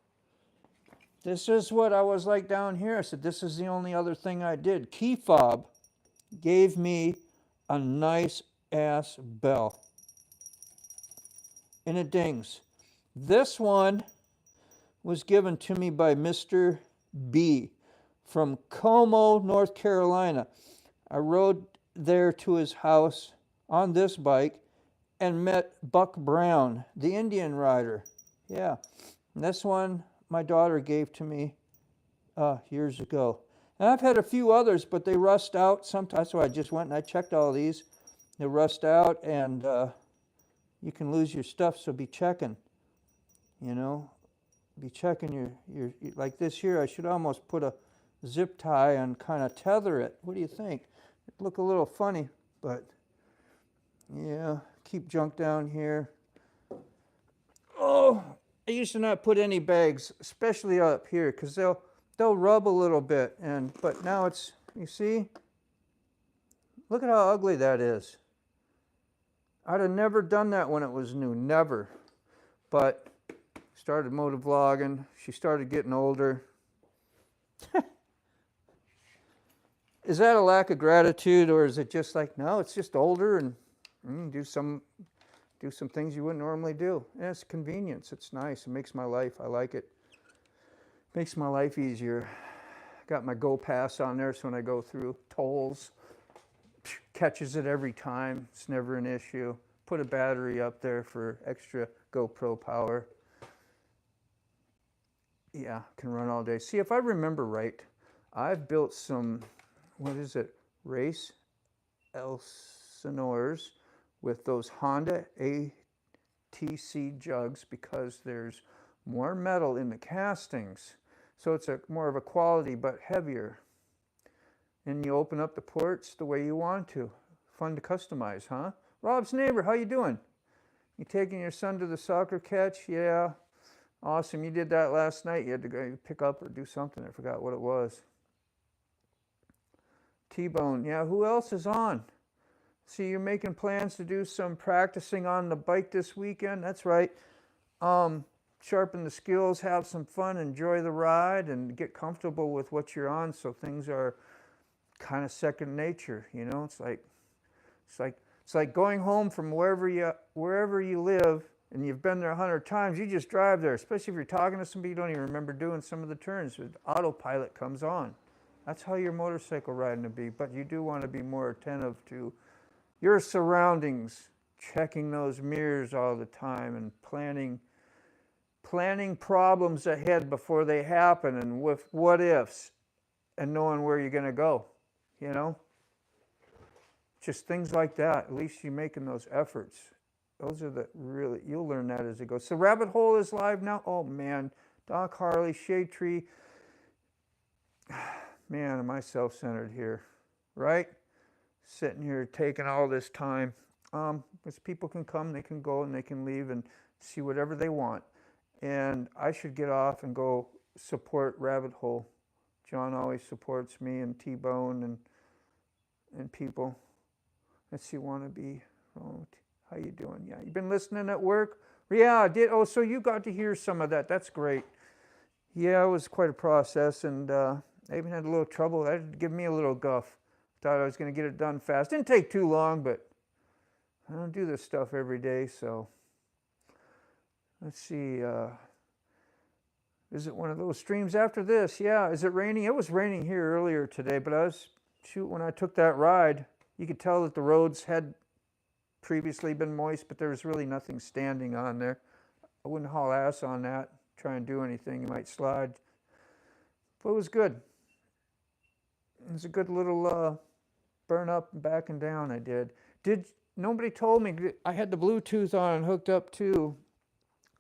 This is what I was like down here. I said, this is the only other thing I did. Key fob gave me a nice ass bell. And it dings. This one was given to me by Mr. B from Como, North Carolina. I rode there to his house on this bike and met Buck Brown, the Indian rider. Yeah, and this one my daughter gave to me years ago. And I've had a few others, but they rust out sometimes. So I just went and I checked all these. They rust out, and you can lose your stuff. So be checking. You know, be checking your like this here. I should almost put a zip tie and kind of tether it. What do you think? It'd look a little funny, but yeah, keep junk down here. Oh, I used to not put any bags, especially up here, because they'll rub a little bit. But now it's, you see, look at how ugly that is. I'd have never done that when it was new, never. But started motovlogging. She started getting older. Is that a lack of gratitude, or is it just like, no, it's just older and do some things you wouldn't normally do? And it's convenience. It's nice. It makes my life, I like it. Makes my life easier. Got my Go Pass on there, so when I go through tolls, catches it every time. It's never an issue. Put a battery up there for extra GoPro power. Yeah, can run all day. See, if I remember right, I've built some, what is it, race Elsinores with those Honda ATC jugs because there's more metal in the castings. So it's more of a quality, but heavier. And you open up the ports the way you want to. Fun to customize, huh? Rob's neighbor, how you doing? You taking your son to the soccer catch? Yeah. Awesome. You did that last night. You had to go pick up or do something. I forgot what it was. T-Bone. Yeah, who else is on? See, you're making plans to do some practicing on the bike this weekend. That's right. Sharpen the skills, have some fun, enjoy the ride, and get comfortable with what you're on so things are kind of second nature. You know, it's like going home from wherever you live, and you've been there 100 times. You just drive there, especially if you're talking to somebody you don't even remember doing some of the turns. Autopilot comes on. That's how your motorcycle riding to be. But you do want to be more attentive to your surroundings, checking those mirrors all the time, and planning problems ahead before they happen, and with what ifs, and knowing where you're going to go. You know, just things like that. At least you're making those efforts. Those are the really, you'll learn that as it goes. So Rabbit Hole is live now. Oh man, Doc Harley, Shade Tree. Man, am I self-centered here, right? Sitting here taking all this time. Because people can come, they can go, and they can leave and see whatever they want. And I should get off and go support Rabbit Hole. John always supports me and T-Bone and people. Let's see, wannabe. Oh, how you doing? Yeah, you been listening at work? Yeah, I did. Oh, so you got to hear some of that. That's great. Yeah, it was quite a process, and I even had a little trouble. That had given me a little guff. Thought I was going to get it done fast. Didn't take too long, but I don't do this stuff every day, so let's see. Is it one of those streams after this? Yeah. Is it raining? It was raining here earlier today, but when I took that ride, you could tell that the roads had previously been moist, but there was really nothing standing on there. I wouldn't haul ass on that, try and do anything. You might slide. But it was good. It was a good little burn up and backing down I did. Nobody told me I had the Bluetooth on hooked up to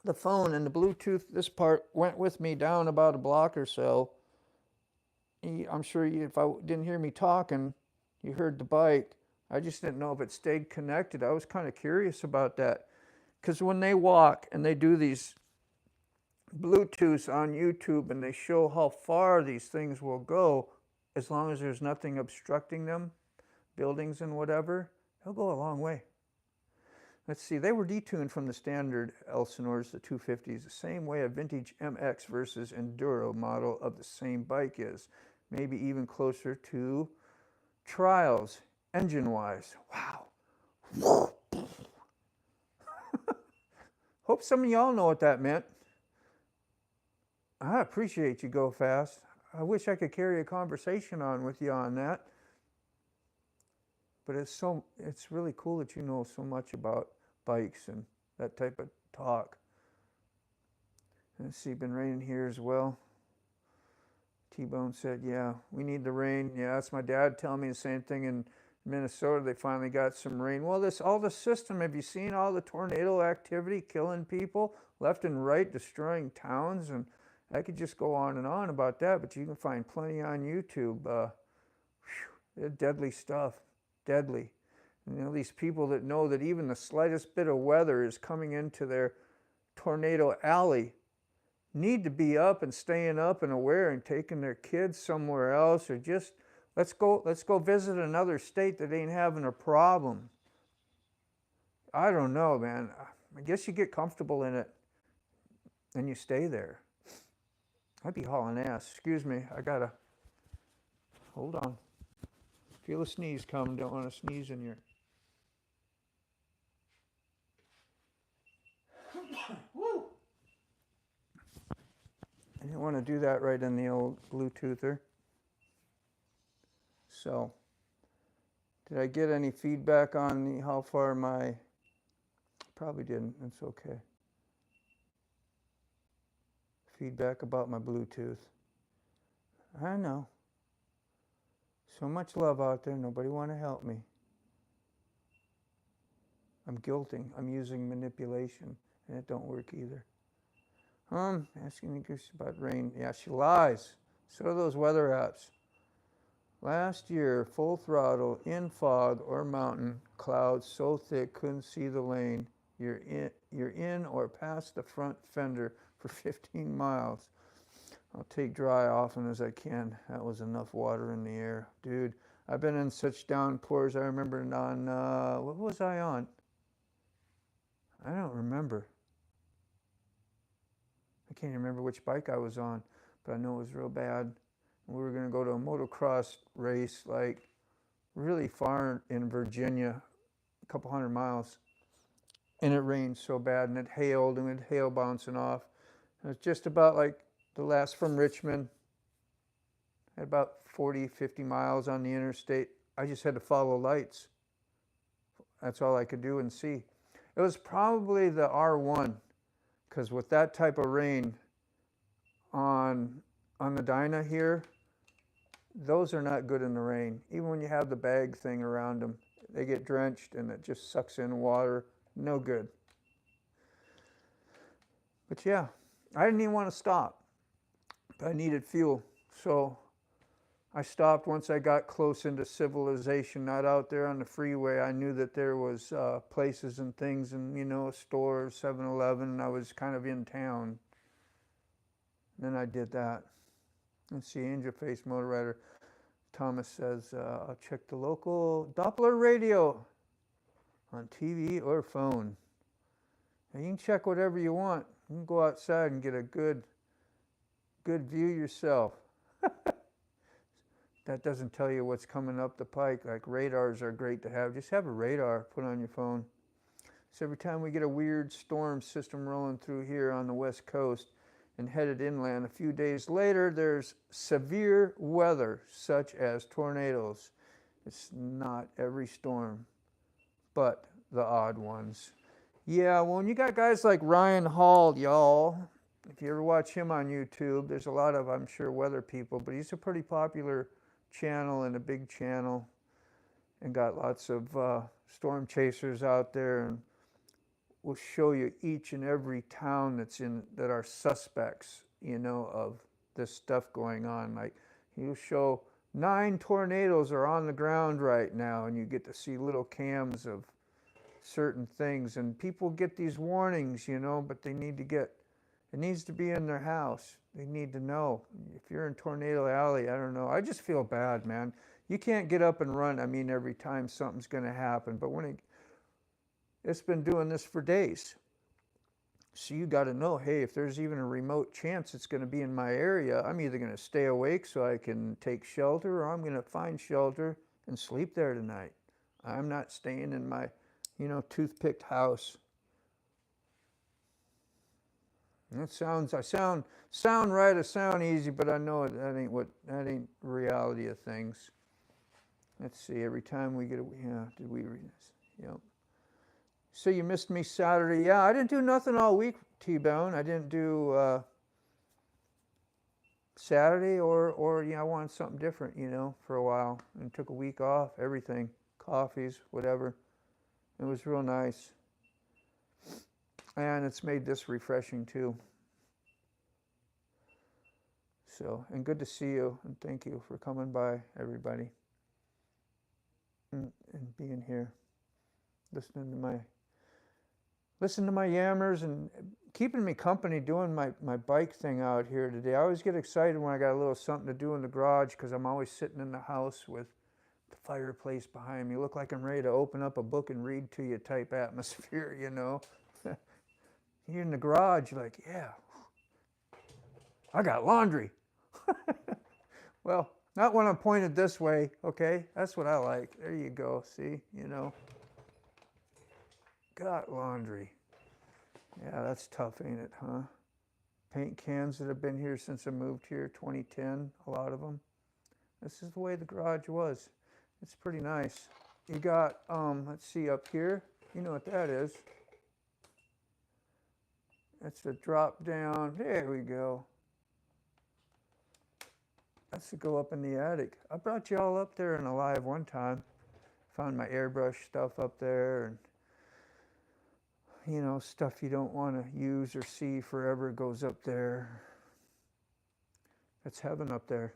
the phone, and the Bluetooth, this part went with me down about a block or so. I'm sure if I didn't hear me talking, you heard the bike. I just didn't know if it stayed connected. I was kind of curious about that. Because when they walk and they do these Bluetooths on YouTube and they show how far these things will go, as long as there's nothing obstructing them, buildings and whatever, they'll go a long way. Let's see, they were detuned from the standard Elsinores, the 250s, the same way a vintage MX versus Enduro model of the same bike is. Maybe even closer to trials, engine-wise. Wow. Hope some of y'all know what that meant. I appreciate you go fast. I wish I could carry a conversation on with you on that. But it's really cool that you know so much about bikes and that type of talk. Let's see, been raining here as well. T-Bone said, yeah, we need the rain. Yeah, that's my dad telling me the same thing in Minnesota. They finally got some rain. Well, all the system, have you seen all the tornado activity, killing people left and right, destroying towns? And I could just go on and on about that, but you can find plenty on YouTube. Deadly stuff. Deadly. And these people that know that even the slightest bit of weather is coming into their tornado alley need to be up and staying up and aware and taking their kids somewhere else, or just let's go visit another state that ain't having a problem. I don't know, man. I guess you get comfortable in it and you stay there. I'd be hauling ass. Excuse me, I gotta hold on. Feel a sneeze coming. Don't want to sneeze in your. Woo! I didn't want to do that right in the old Bluetoother. So, did I get any feedback on how far my? Probably didn't. It's okay. Feedback about my Bluetooth. I know. So much love out there. Nobody want to help me. I'm guilting. I'm using manipulation, and it don't work either. Asking the goose about rain. Yeah, she lies. So do those weather apps. Last year, full throttle, in fog or mountain clouds so thick couldn't see the lane. You're in or past the front fender for 15 miles. I'll take dry often as I can. That was enough water in the air. Dude, I've been in such downpours. I remember on, what was I on? I don't remember. I can't remember which bike I was on, but I know it was real bad. We were going to go to a motocross race, like really far in Virginia, a couple 100 miles. And it rained so bad, and it hailed, and it hail bouncing off. It was just about like the last from Richmond. At about 40, 50 miles on the interstate. I just had to follow lights. That's all I could do and see. It was probably the R1, because with that type of rain on the Dyna here, those are not good in the rain. Even when you have the bag thing around them, they get drenched and it just sucks in water. No good. But yeah, I didn't even want to stop. But I needed fuel. So I stopped once I got close into civilization, not out there on the freeway. I knew that there was places and things and, you know, stores, 7-Eleven, and I was kind of in town. Then I did that. Let's see, Angel Face Motor Rider. Thomas says, I'll check the local Doppler radio on TV or phone. Now you can check whatever you want. You can go outside and get a good view yourself. That doesn't tell you what's coming up the pike. Like radars are great to have. Just have a radar put on your phone. So every time we get a weird storm system rolling through here on the west coast and headed inland, a few days later there's severe weather such as tornadoes. It's not every storm, but the odd ones. Yeah, well, when you got guys like Ryan Hall, y'all, if you ever watch him on YouTube, there's a lot of, I'm sure, weather people, but he's a pretty popular channel and a big channel and got lots of storm chasers out there, and will show you each and every town that are suspects, you know, of this stuff going on. Like he'll show 9 tornadoes are on the ground right now, and you get to see little cams of certain things, and people get these warnings, you know, but they need to get, it needs to be in their house. They need to know. If you're in Tornado Alley, I don't know. I just feel bad, man. You can't get up and run, I mean, every time something's going to happen. But when it's been doing this for days. So you got to know, hey, if there's even a remote chance it's going to be in my area, I'm either going to stay awake so I can take shelter, or I'm going to find shelter and sleep there tonight. I'm not staying in my, you know, toothpicked house. That sounds, I sound right, I sound easy, but I know that ain't reality of things. Let's see, every time we get a, yeah, did we read this? Yep. So you missed me Saturday. Yeah, I didn't do nothing all week, T-Bone. I didn't do Saturday or yeah, I wanted something different, you know, for a while. And took a week off, everything, coffees, whatever. It was real nice. And it's made this refreshing too. So, and good to see you, and thank you for coming by, everybody, and being here, listening to my yammers and keeping me company doing my bike thing out here today. I always get excited when I got a little something to do in the garage, because I'm always sitting in the house with the fireplace behind me. Look like I'm ready to open up a book and read to you type atmosphere, you know. You're in the garage, you're like, yeah, I got laundry. Well, not when I'm pointed this way, okay? That's what I like. There you go, see, you know. Got laundry. Yeah, that's tough, ain't it, huh? Paint cans that have been here since I moved here, 2010, a lot of them. This is the way the garage was. It's pretty nice. You got, let's see, up here, you know what that is. That's a drop down. There we go. That's to go up in the attic. I brought you all up there in a live one time. Found my airbrush stuff up there, and you know, stuff you don't want to use or see forever goes up there. That's heaven up there.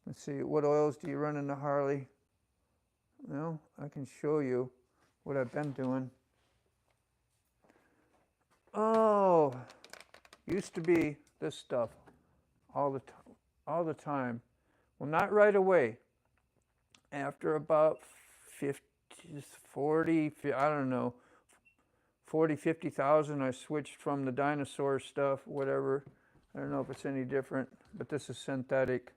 Let's see, what oils do you run in the Harley? Well, I can show you what I've been doing. Oh, used to be this stuff all the time. Well, not right away. After about 40, I don't know, 40, 50,000, I switched from the dinosaur stuff, whatever. I don't know if it's any different, but this is synthetic.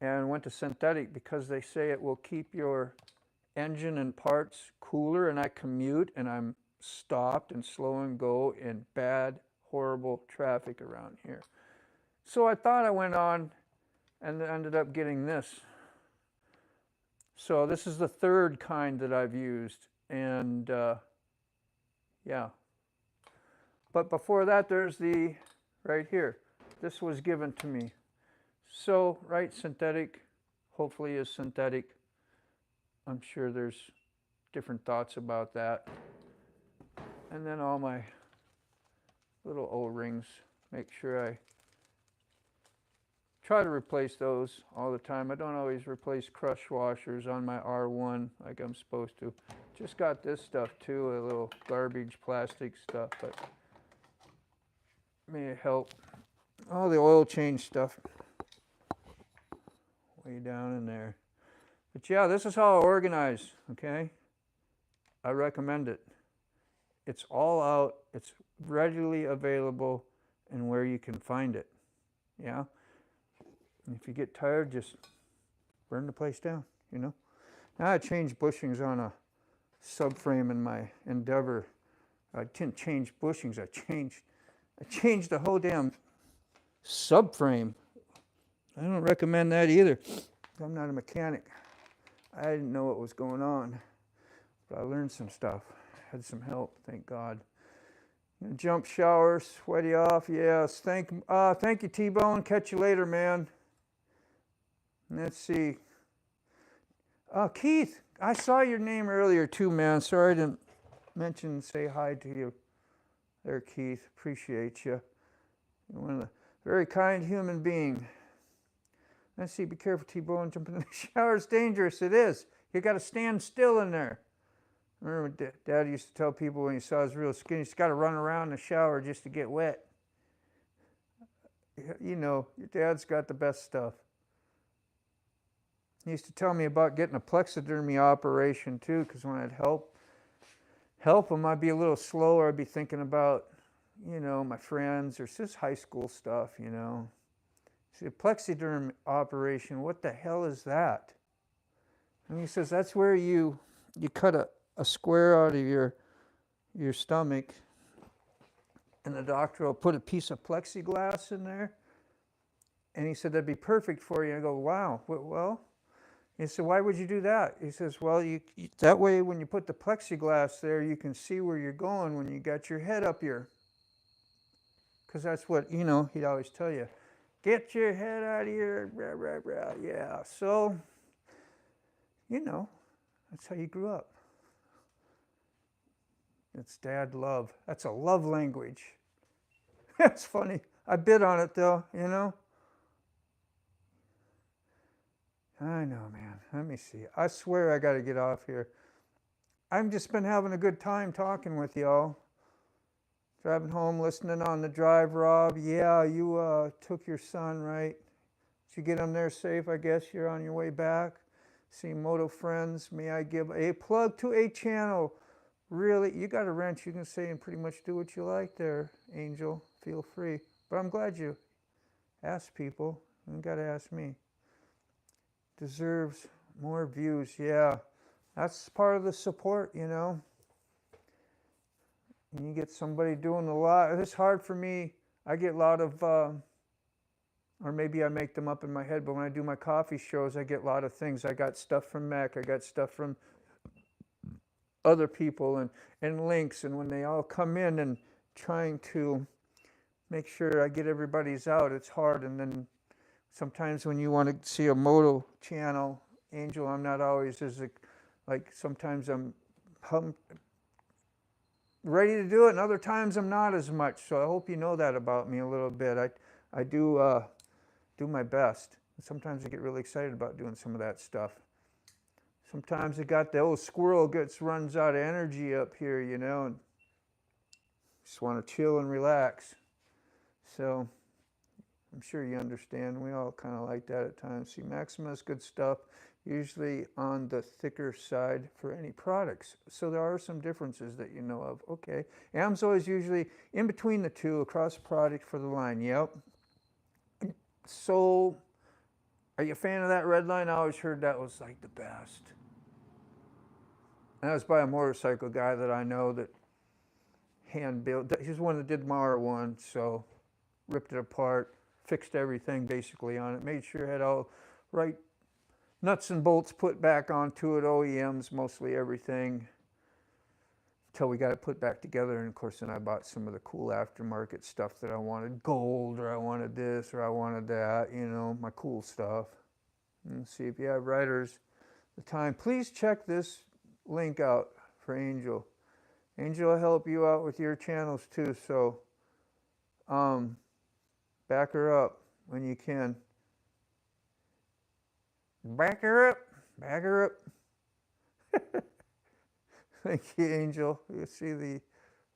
And went to synthetic because they say it will keep your engine and parts cooler, and I commute and I'm stopped and slow and go in bad, horrible traffic around here. So I thought I went on and ended up getting this. So this is the third kind that I've used, and yeah. But before that, there's the, right here. This was given to me. So, right, synthetic, hopefully is synthetic. I'm sure there's different thoughts about that. And then all my little O-rings, make sure I try to replace those all the time. I don't always replace crush washers on my R1 like I'm supposed to. Just got this stuff too, a little garbage plastic stuff, but may help. All the oil change stuff way down in there. But yeah, this is how I organize, okay? I recommend it. It's all out, it's readily available, and where you can find it, yeah? And if you get tired, just burn the place down, you know? Now I changed bushings on a subframe in my Endeavor. I didn't change bushings, I changed the whole damn subframe. I don't recommend that either. I'm not a mechanic. I didn't know what was going on, but I learned some stuff. Had some help, thank God. Jump shower, sweaty off, yes. Thank you, T-Bone. Catch you later, man. Let's see. Keith, I saw your name earlier too, man. Sorry I didn't say hi to you there, Keith. Appreciate you. You're one of the very kind human being. Let's see, be careful, T-Bone. Jumping in the shower is dangerous. It is. You got to stand still in there. I remember when Dad used to tell people when he saw his real skin, he's got to run around the shower just to get wet. You know, your dad's got the best stuff. He used to tell me about getting a plexidermy operation too, because when I'd help him, I'd be a little slower. I'd be thinking about, you know, my friends or just high school stuff, you know. See, a plexiderm operation, what the hell is that? And he says, that's where you cut a square out of your stomach, and the doctor will put a piece of plexiglass in there. And he said, that'd be perfect for you. I go, wow, well, he said, why would you do that? He says, well, that way when you put the plexiglass there, you can see where you're going when you got your head up here. Because that's what, you know, he'd always tell you. Get your head out of here, rah, rah, rah. Yeah, so, you know, that's how you grew up. It's dad love. That's a love language. That's funny. I bit on it though, you know. I know, man. Let me see. I swear I got to get off here. I've just been having a good time talking with y'all. Driving home, listening on the drive, Rob. Yeah, you took your son, right? Did you get him there safe? I guess you're on your way back. See Moto friends. May I give a plug to a channel? Really, you got a wrench. You can say and pretty much do what you like there, Angel. Feel free. But I'm glad you asked people. You got to ask me. Deserves more views. Yeah, that's part of the support, you know. And you get somebody doing a lot. It's hard for me. I get a lot of, or maybe I make them up in my head, but when I do my coffee shows, I get a lot of things. I got stuff from Mac. I got stuff from other people and links. And when they all come in and trying to make sure I get everybody's out, it's hard. And then sometimes when you want to see a moto channel, Angel, I'm not always as, like, sometimes I'm ready to do it, and other times I'm not as much. So I hope you know that about me a little bit. I do my best. Sometimes I get really excited about doing some of that stuff. Sometimes it got the old squirrel runs out of energy up here, you know, and just want to chill and relax. So I'm sure you understand. We all kind of like that at times. See, Maxima's good stuff, usually on the thicker side for any products. So there are some differences that you know of. Okay. AMSO is usually in between the two, across product for the line. Yep. So are you a fan of that red line? I always heard that was like the best. And that was by a motorcycle guy that I know that hand built. He's the one that did my R1, so ripped it apart, fixed everything basically on it, made sure it had all right nuts and bolts put back onto it, OEMs, mostly everything, until we got it put back together. And of course then I bought some of the cool aftermarket stuff that I wanted, gold, or I wanted this, or I wanted that, you know, my cool stuff. And see if you have riders the time. Please check this link out for Angel. Angel will help you out with your channels too, so back her up when you can. Back her up. Back her up. Thank you, Angel. You see the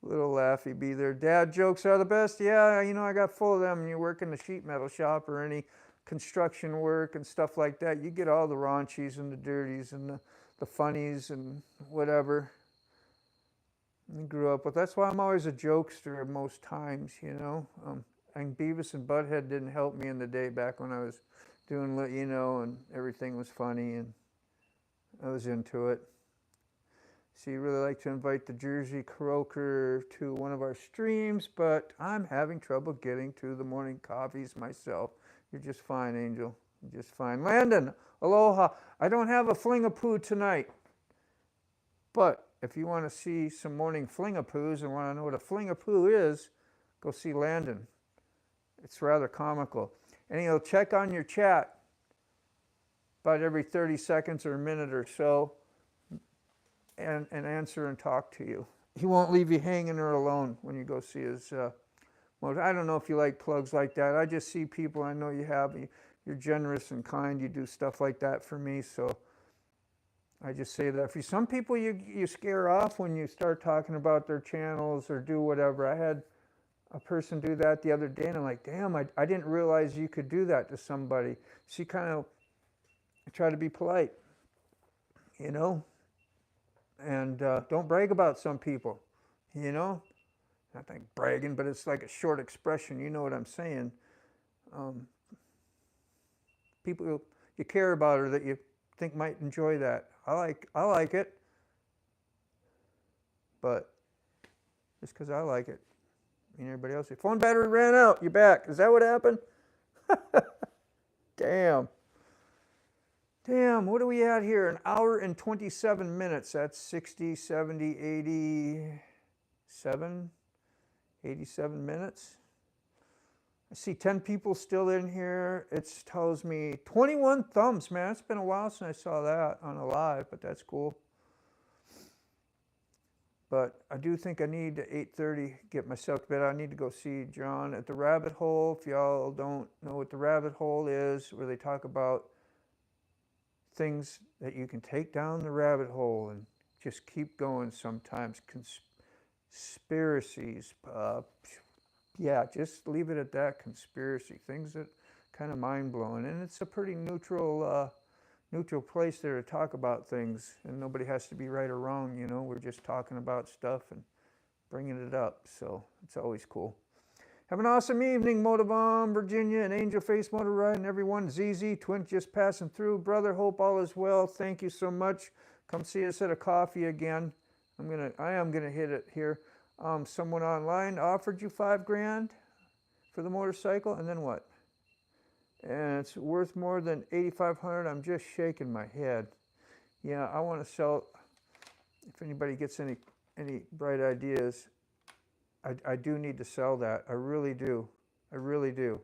little laughy bee there. Dad jokes are the best. Yeah, you know, I got full of them. You work in the sheet metal shop or any construction work and stuff like that. You get all the raunchies and the dirties and the funnies and whatever. I grew up with. That's why I'm always a jokester most times, you know. And Beavis and Butthead didn't help me in the day back when I was doing, you know, and everything was funny and I was into it. So you really like to invite the Jersey Croaker to one of our streams, but I'm having trouble getting to the morning coffees myself. You're just fine, Angel. You're just fine. Landon, aloha. I don't have a fling-a-poo tonight, but if you want to see some morning fling-a-poos and want to know what a fling-a-poo is, go see Landon. It's rather comical. And he'll check on your chat about every 30 seconds or a minute or so and answer and talk to you. He won't leave you hanging or alone when you go see his I don't know if you like plugs like that. I just see people, I know you have, you're generous and kind, you do stuff like that for me, so I just say that. For some people you scare off when you start talking about their channels or do whatever. I had a person do that the other day and I'm like, damn, I didn't realize you could do that to somebody. She kind of tried to be polite, you know, and don't brag about some people, you know. Not like bragging, but it's like a short expression. You know what I'm saying? People you care about or that you think might enjoy that. I like it, but just because I like it, I mean everybody else. Your phone battery ran out. You're back. Is that what happened? Damn. Damn, what are we at here? An hour and 27 minutes. That's 60, 70, 87 minutes. I see 10 people still in here. It tells me 21 thumbs, man. It's been a while since I saw that on a live, but that's cool. But I do think I need to 8:30 get myself to bed. I need to go see John at the Rabbit Hole. If y'all don't know what the Rabbit Hole is, where they talk about things that you can take down the rabbit hole and just keep going sometimes. Conspiracies, yeah, just leave it at that. Conspiracy, things that kind of mind-blowing, and it's a pretty neutral place there to talk about things, and nobody has to be right or wrong, you know. We're just talking about stuff and bringing it up, so it's always cool. Have an awesome evening, Motovon, Virginia, and Angel Face Motor Ride, and everyone. ZZ, Twin just passing through. Brother, hope all is well. Thank you so much. Come see us at a coffee again. I am gonna hit it here. Someone online offered you $5,000 for the motorcycle, and then what? And it's worth more than $8,500. I'm just shaking my head. Yeah, I want to sell. If anybody gets any bright ideas, I do need to sell that. I really do. I really do.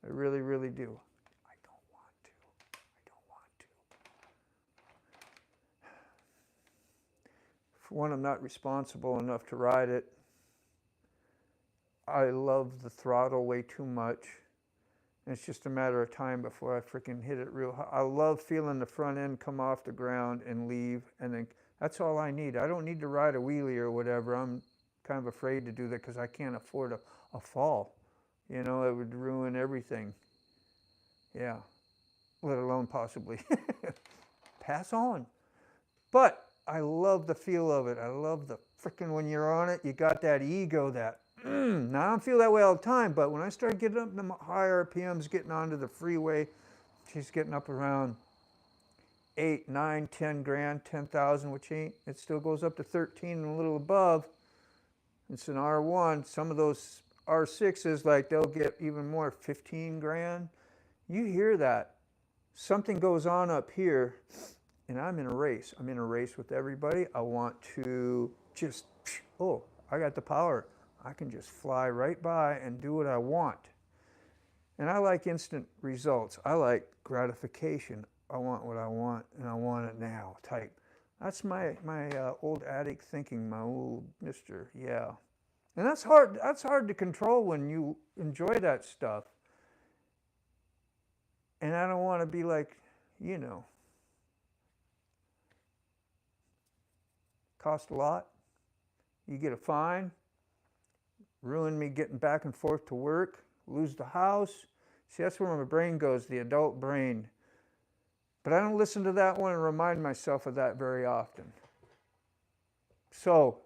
I really, really do. I don't want to. I don't want to. For one, I'm not responsible enough to ride it. I love the throttle way too much. And it's just a matter of time before I freaking hit it real hard. I love feeling the front end come off the ground and leave, and then that's all I need. I don't need to ride a wheelie or whatever. I'm kind of afraid to do that because I can't afford a fall. You know, it would ruin everything. Yeah, let alone possibly pass on. But I love the feel of it. I love the freaking, when you're on it, you got that ego, that now I don't feel that way all the time, but when I start getting up to high RPMs, getting onto the freeway, she's getting up around 8, 9, 10 grand, 10,000, which ain't, it still goes up to 13 and a little above. It's an R1. Some of those R6s, like, they'll get even more, 15 grand. You hear that. Something goes on up here, and I'm in a race. I'm in a race with everybody. I want to just, oh, I got the power. I can just fly right by and do what I want. And I like instant results. I like gratification. I want what I want, and I want it now type. That's my old addict thinking, my old mister, yeah. And that's hard to control when you enjoy that stuff. And I don't want to be like, you know, cost a lot. You get a fine, ruin me getting back and forth to work, lose the house. See, that's where my brain goes, the adult brain. But I don't listen to that one and remind myself of that very often. So,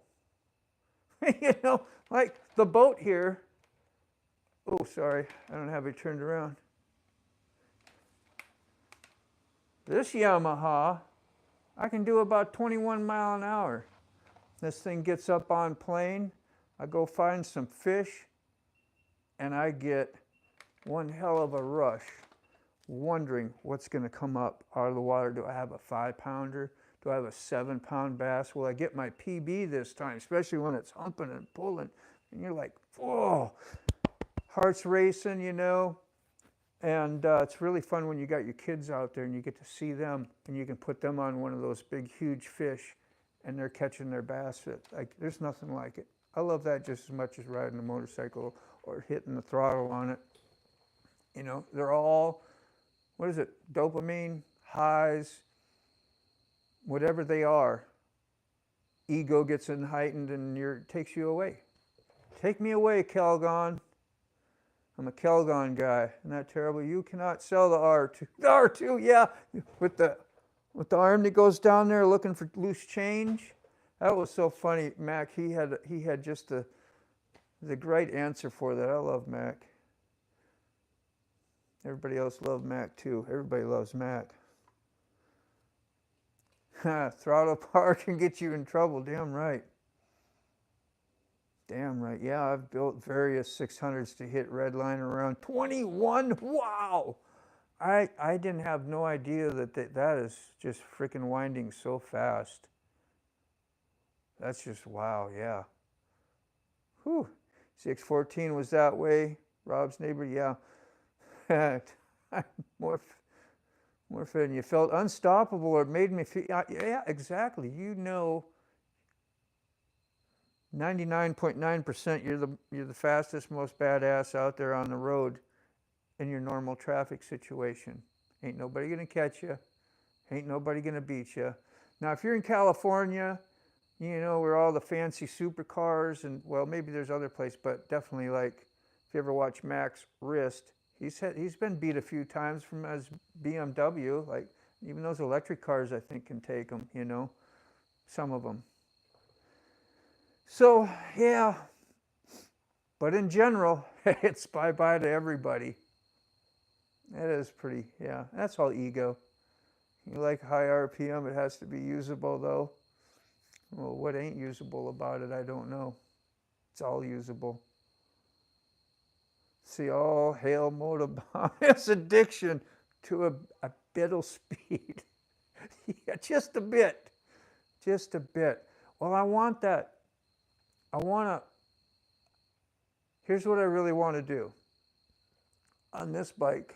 you know, like the boat here. Oh, sorry, I don't have it turned around. This Yamaha, I can do about 21 miles an hour. This thing gets up on plane, I go find some fish, and I get one hell of a rush, wondering what's going to come up out of the water. Do I have a 5-pounder? Do I have a 7-pound bass? Will I get my PB this time, especially when it's humping and pulling? And you're like, whoa, heart's racing, you know. And it's really fun when you got your kids out there and you get to see them and you can put them on one of those big, huge fish and they're catching their bass. Like, there's nothing like it. I love that just as much as riding a motorcycle or hitting the throttle on it. You know, they're all, what is it, dopamine, highs, whatever they are. Ego gets heightened and it takes you away. Take me away, Calgon. I'm a Calgon guy. Isn't that terrible? You cannot sell the R2. The R2, yeah, with the arm that goes down there looking for loose change. That was so funny. Mac, he had just the great answer for that. I love Mac. Everybody else loved Mac too. Everybody loves Mac. Throttle power can get you in trouble. Damn right. Damn right. Yeah, I've built various 600s to hit redline around 21. Wow. I didn't have no idea that is just freaking winding so fast. That's just wow, yeah. Whew. 614 was that way. Rob's neighbor, yeah. more fun. You felt unstoppable, or it made me feel, yeah, exactly. You know, 99.9% you're the fastest, most badass out there on the road in your normal traffic situation. Ain't nobody gonna catch you. Ain't nobody gonna beat you. Now, if you're in California, you know, where all the fancy supercars and, well, maybe there's other places, but definitely, like, if you ever watch Mac's wrist, he's been beat a few times from his BMW. Like, even those electric cars, I think, can take them, you know, some of them. So, yeah, but in general, it's bye-bye to everybody. It is pretty, yeah, that's all ego. You like high RPM, it has to be usable, though. Well, what ain't usable about it, I don't know. It's all usable. See, all hail Motobomb. It's addiction to a bit of speed. Yeah, just a bit. Just a bit. Well, I want that. Here's what I really want to do. On this bike,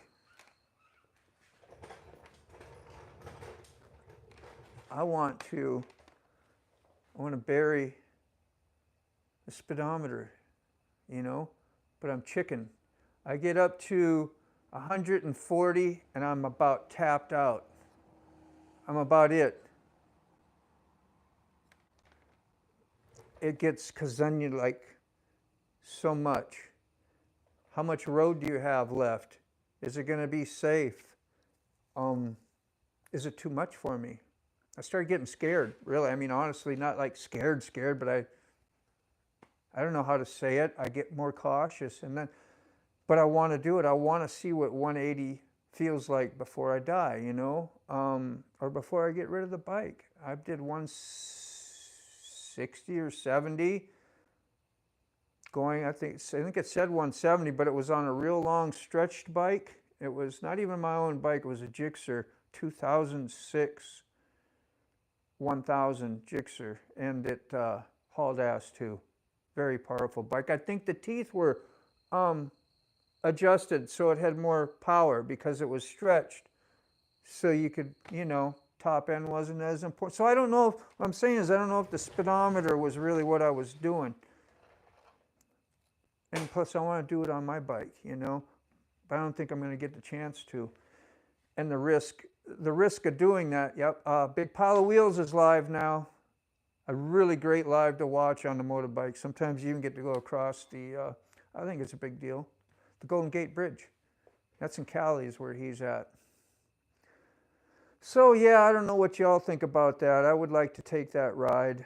I want to bury the speedometer, you know, but I'm chicken. I get up to 140 and I'm about tapped out. I'm about it. It gets, because then you like so much. How much road do you have left? Is it going to be safe? Is it too much for me? I started getting scared, really. I mean, honestly, not like scared, but I don't know how to say it. I get more cautious, but I want to do it. I want to see what 180 feels like before I die, you know, or before I get rid of the bike. I did 160 or 70 going, I think it said 170, but it was on a real long stretched bike. It was not even my own bike. It was a Gixxer 2006 1000 Gixxer, and it hauled ass too. Very powerful bike. I think the teeth were adjusted so it had more power because it was stretched, so you could, you know, top end wasn't as important. So I don't know, what I'm saying is I don't know if the speedometer was really what I was doing. And plus I want to do it on my bike, you know, but I don't think I'm going to get the chance to. And the risk the risk of doing that. Yep. Big Pile of Wheels is live now. A really great live to watch on the motorbike. Sometimes you even get to go across the, I think it's a big deal, the Golden Gate Bridge. That's in Cali is where he's at. So yeah, I don't know what y'all think about that. I would like to take that ride.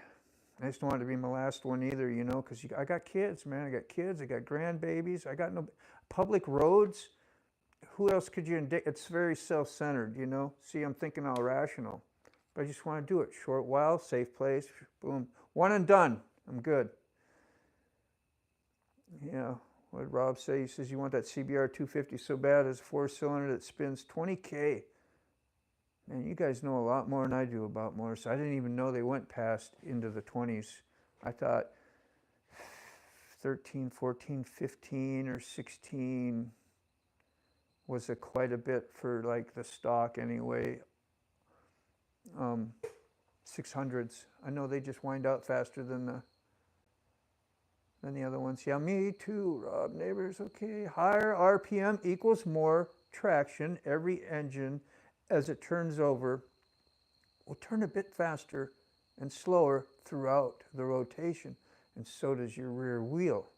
I just don't want it to be my last one either, you know, because I got kids, man. I got kids, I got grandbabies. I got no public roads. Who else could you indict? It's very self-centered, you know. See, I'm thinking all rational. But I just want to do it. Short while, safe place, boom. One and done. I'm good. Yeah. What did Rob say? He says you want that CBR 250 so bad as a 4-cylinder that spins 20K. Man, you guys know a lot more than I do about motorcycles. I didn't even know they went past into the 20s. I thought 13, 14, 15, or 16 was quite a bit for like the stock anyway. 600s. I know they just wind out faster than the other ones. Yeah, me too, Rob. Neighbors, okay. Higher RPM equals more traction. Every engine, as it turns over, will turn a bit faster and slower throughout the rotation, and so does your rear wheel.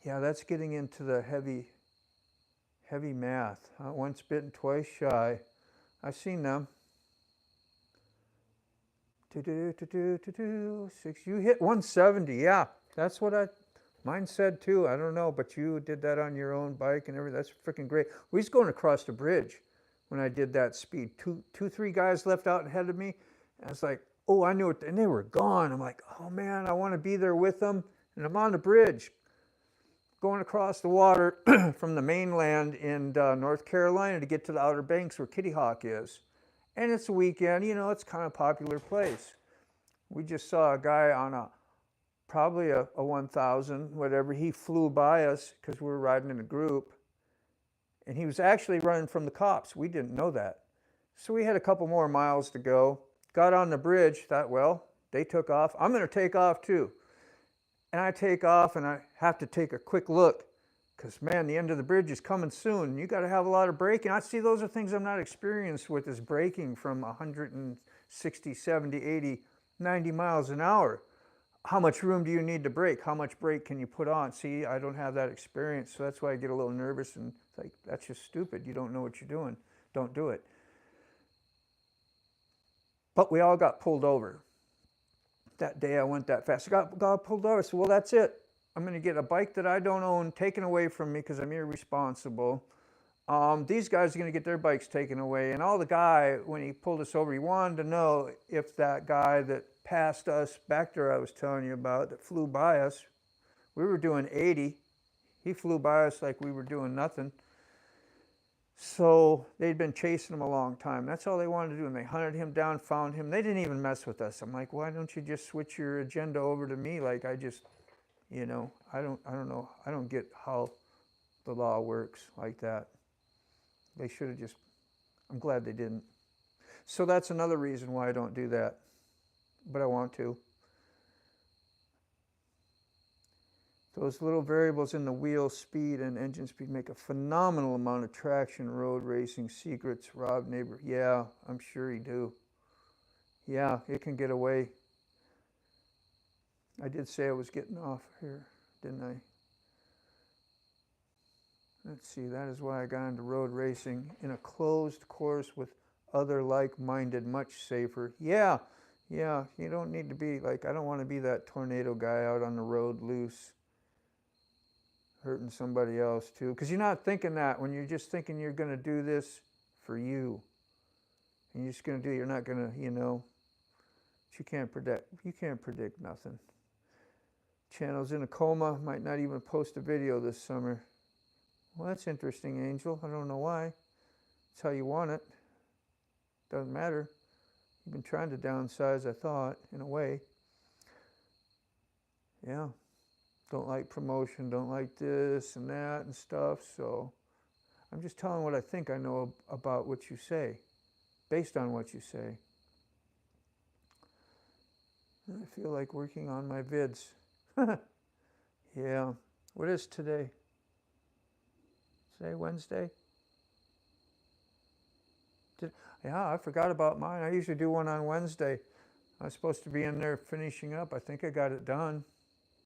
Yeah, that's getting into the heavy math. Once bitten, twice shy. I've seen them. Six. You hit 170. Yeah, that's what mine said too. I don't know, but you did that on your own bike and everything. That's freaking great. We was going across the bridge when I did that speed. Three guys left out ahead of me. And I was like, oh, I knew it, and they were gone. I'm like, oh man, I want to be there with them. And I'm on the bridge, going across the water from the mainland in North Carolina to get to the Outer Banks where Kitty Hawk is. And it's a weekend, you know, it's kind of a popular place. We just saw a guy on probably a 1000, whatever. He flew by us because we were riding in a group. And he was actually running from the cops. We didn't know that. So we had a couple more miles to go. Got on the bridge, thought, well, they took off. I'm going to take off too. And I take off and I have to take a quick look because, man, the end of the bridge is coming soon. You got to have a lot of braking. I see those are things I'm not experienced with, is braking from 160, 70, 80, 90 miles an hour. How much room do you need to brake? How much brake can you put on? See, I don't have that experience, so that's why I get a little nervous and it's like, that's just stupid. You don't know what you're doing. Don't do it. But we all got pulled over. That day I went that fast. I got pulled over. So, well, that's it. I'm going to get a bike that I don't own taken away from me because I'm irresponsible. These guys are going to get their bikes taken away. And all the guy, when he pulled us over, he wanted to know if that guy that passed us back there I was telling you about, that flew by us, we were doing 80. He flew by us like we were doing nothing. So they'd been chasing him a long time. That's all they wanted to do. And they hunted him down, found him. They didn't even mess with us. I'm like, why don't you just switch your agenda over to me? Like, I just, you know, I don't know. I don't get how the law works like that. They should have just, I'm glad they didn't. So that's another reason why I don't do that. But I want to. Those little variables in the wheel speed and engine speed make a phenomenal amount of traction. Road racing secrets, Rob Neighbor. Yeah, I'm sure you do. Yeah, it can get away. I did say I was getting off here, didn't I? Let's see, that is why I got into road racing in a closed course with other like-minded, much safer. Yeah, you don't need to be like, I don't want to be that tornado guy out on the road loose, hurting somebody else too. Because you're not thinking that when you're just thinking you're going to do this for you. And you're just going to do it, you're not going to, you know, but you can't predict nothing. Channel's in a coma, might not even post a video this summer. Well, that's interesting, Angel. I don't know why. It's how you want it. Doesn't matter. You've been trying to downsize, I thought, in a way. Yeah. Don't like promotion, don't like this and that and stuff. So I'm just telling what I think I know about what you say, based on what you say. I feel like working on my vids. Yeah. What is today? Today, Wednesday? Yeah, I forgot about mine. I usually do one on Wednesday. I was supposed to be in there finishing up. I think I got it done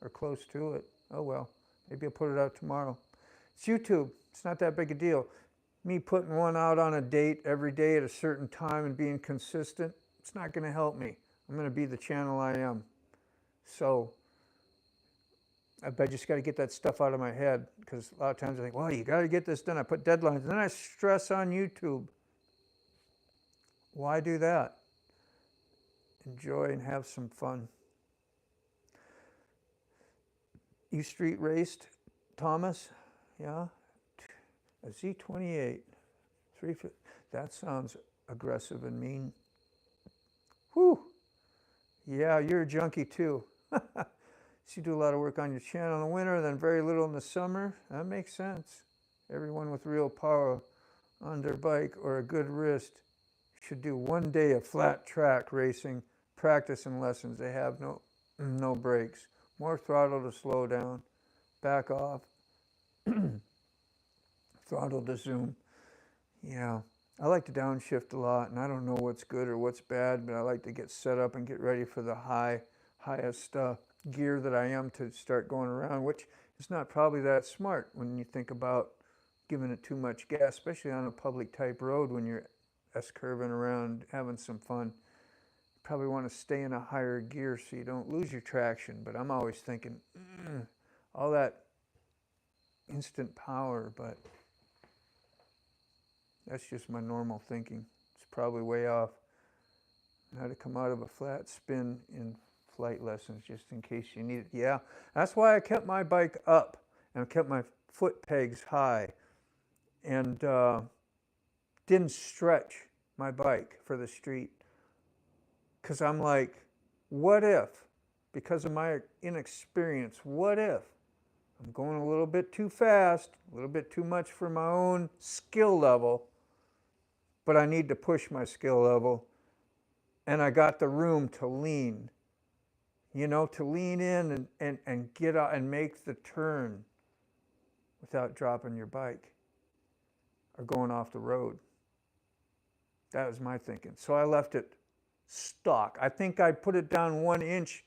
or close to it. Oh well, maybe I'll put it out tomorrow. It's YouTube. It's not that big a deal. Me putting one out on a date every day at a certain time and being consistent, it's not going to help me. I'm going to be the channel I am. So I just got to get that stuff out of my head, because a lot of times I think, well, you got to get this done. I put deadlines, and then I stress on YouTube. Why do that? Enjoy and have some fun. You street raced, Thomas? Yeah? A Z28. That sounds aggressive and mean. Whew. Yeah, you're a junkie too. So you do a lot of work on your channel in the winter, then very little in the summer. That makes sense. Everyone with real power on their bike or a good wrist should do one day of flat track racing, practice and lessons. They have no brakes. More throttle to slow down, back off, throttle to zoom. Yeah, I like to downshift a lot, and I don't know what's good or what's bad, but I like to get set up and get ready for the highest gear that I am to start going around, which is not probably that smart when you think about giving it too much gas, especially on a public type road when you're S-curving around having some fun. You probably want to stay in a higher gear so you don't lose your traction, but I'm always thinking, all that instant power, but that's just my normal thinking. It's probably way off. I had to come out of a flat spin in flight lessons just in case you need it. Yeah, that's why I kept my bike up and kept my foot pegs high and didn't stretch my bike for the street. Because I'm like, what if, because of my inexperience, what if I'm going a little bit too fast, a little bit too much for my own skill level, but I need to push my skill level, and I got the room to lean, to lean in and get out and make the turn without dropping your bike or going off the road. That was my thinking. So I left it stock. I think I put it down 1 inch.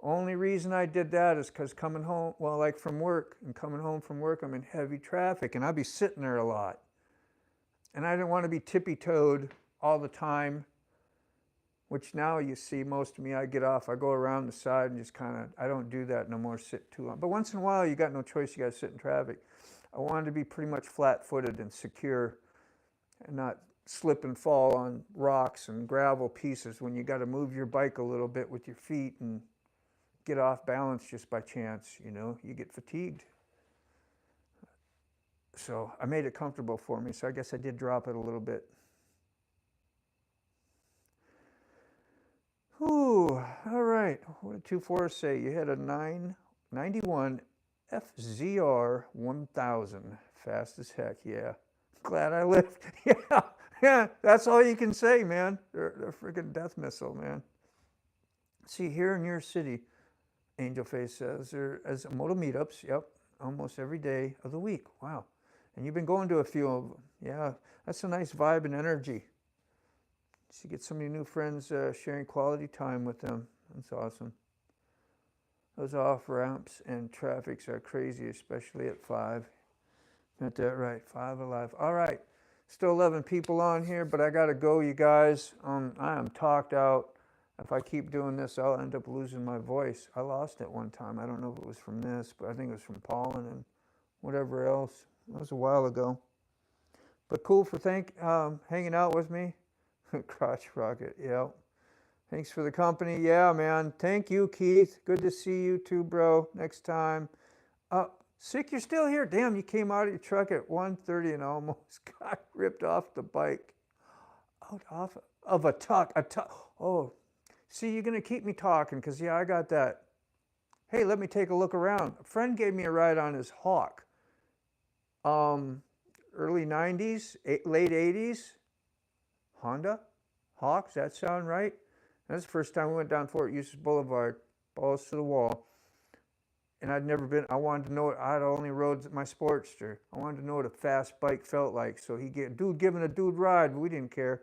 Only reason I did that is because coming home, well, like from work, and coming home from work, I'm in heavy traffic, and I'd be sitting there a lot. And I didn't want to be tippy-toed all the time, which now you see most of me, I get off, I go around the side and just kind of, I don't do that no more, sit too long. But once in a while, you got no choice, you got to sit in traffic. I wanted to be pretty much flat-footed and secure and not slip and fall on rocks and gravel pieces when you got to move your bike a little bit with your feet and get off balance just by chance, you get fatigued. So I made it comfortable for me, so I guess I did drop it a little bit. Ooh, all right. What did 24 say? You had a 991 FZR 1000. Fast as heck, yeah. Glad I lived. Yeah, that's all you can say, man. They're a freaking death missile, man. See, here in your city, Angel Face says, there as moto meetups, yep, almost every day of the week. Wow. And you've been going to a few of them. Yeah, that's a nice vibe and energy. So you get so many new friends sharing quality time with them. That's awesome. Those off-ramps and traffics are crazy, especially at 5. Got that right, 5 alive. All right, still 11 people on here, but I got to go, you guys. I am talked out. If I keep doing this, I'll end up losing my voice. I lost it one time. I don't know if it was from this, but I think it was from pollen and whatever else. That was a while ago. But cool for hanging out with me. Crotch rocket, yeah. Thanks for the company. Yeah, man. Thank you, Keith. Good to see you too, bro. Next time. Sick, you're still here. Damn, you came out of your truck at 1:30 and almost got ripped off the bike. Out off of a tuck. Oh, see, you're going to keep me talking because, yeah, I got that. Hey, let me take a look around. A friend gave me a ride on his Hawk. Early 90s, late 80s. Honda? Hawk, does that sound right? That's the first time we went down Fort Eustis Boulevard, balls to the wall. and I'd never been, I wanted to know, I'd only rode my Sportster. I wanted to know what a fast bike felt like. So dude giving a dude ride, but we didn't care.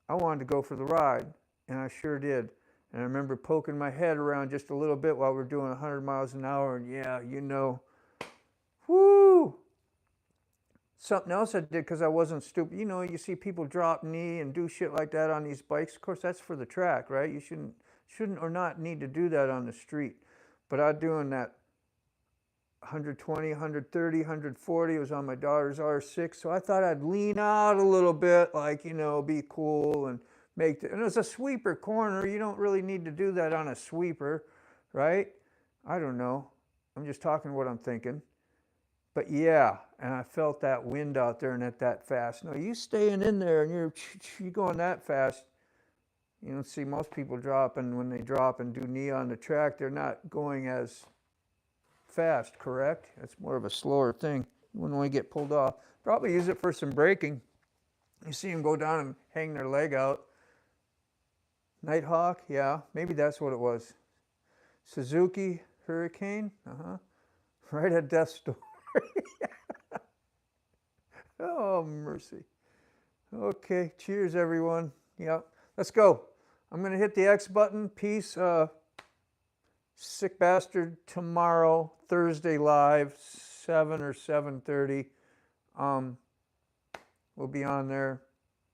I wanted to go for the ride, and I sure did. And I remember poking my head around just a little bit while we were doing 100 miles an hour, and yeah, you know, whoo! Something else I did because I wasn't stupid. You know, you see people drop knee and do shit like that on these bikes. Of course, that's for the track, right? You shouldn't or not need to do that on the street. But I'm doing that 120, 130, 140. It was on my daughter's R6. So I thought I'd lean out a little bit, like, you know, be cool and and it was a sweeper corner. You don't really need to do that on a sweeper, right? I don't know. I'm just talking what I'm thinking. But yeah, and I felt that wind out there and that fast. No, you staying in there and you're going that fast. You don't see most people dropping. When they drop and do knee on the track, they're not going as fast, correct? That's more of a slower thing. You wouldn't want to get pulled off. Probably use it for some braking. You see them go down and hang their leg out. Nighthawk, yeah, maybe that's what it was. Suzuki Hurricane, right at death's door. Oh, mercy. Okay, cheers, everyone. Yep, let's go. I'm going to hit the X button. Peace. Sick Bastard tomorrow, Thursday live, 7 or 7:30. We'll be on there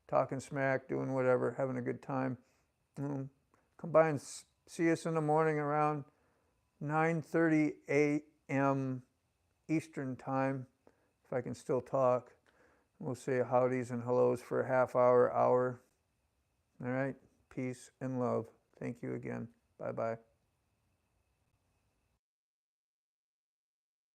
talking smack, doing whatever, having a good time. Come by and see us in the morning around 9:30 a.m. Eastern time, if I can still talk. We'll say howdies and hellos for a half hour. All right? Peace and love. Thank you again. Bye-bye.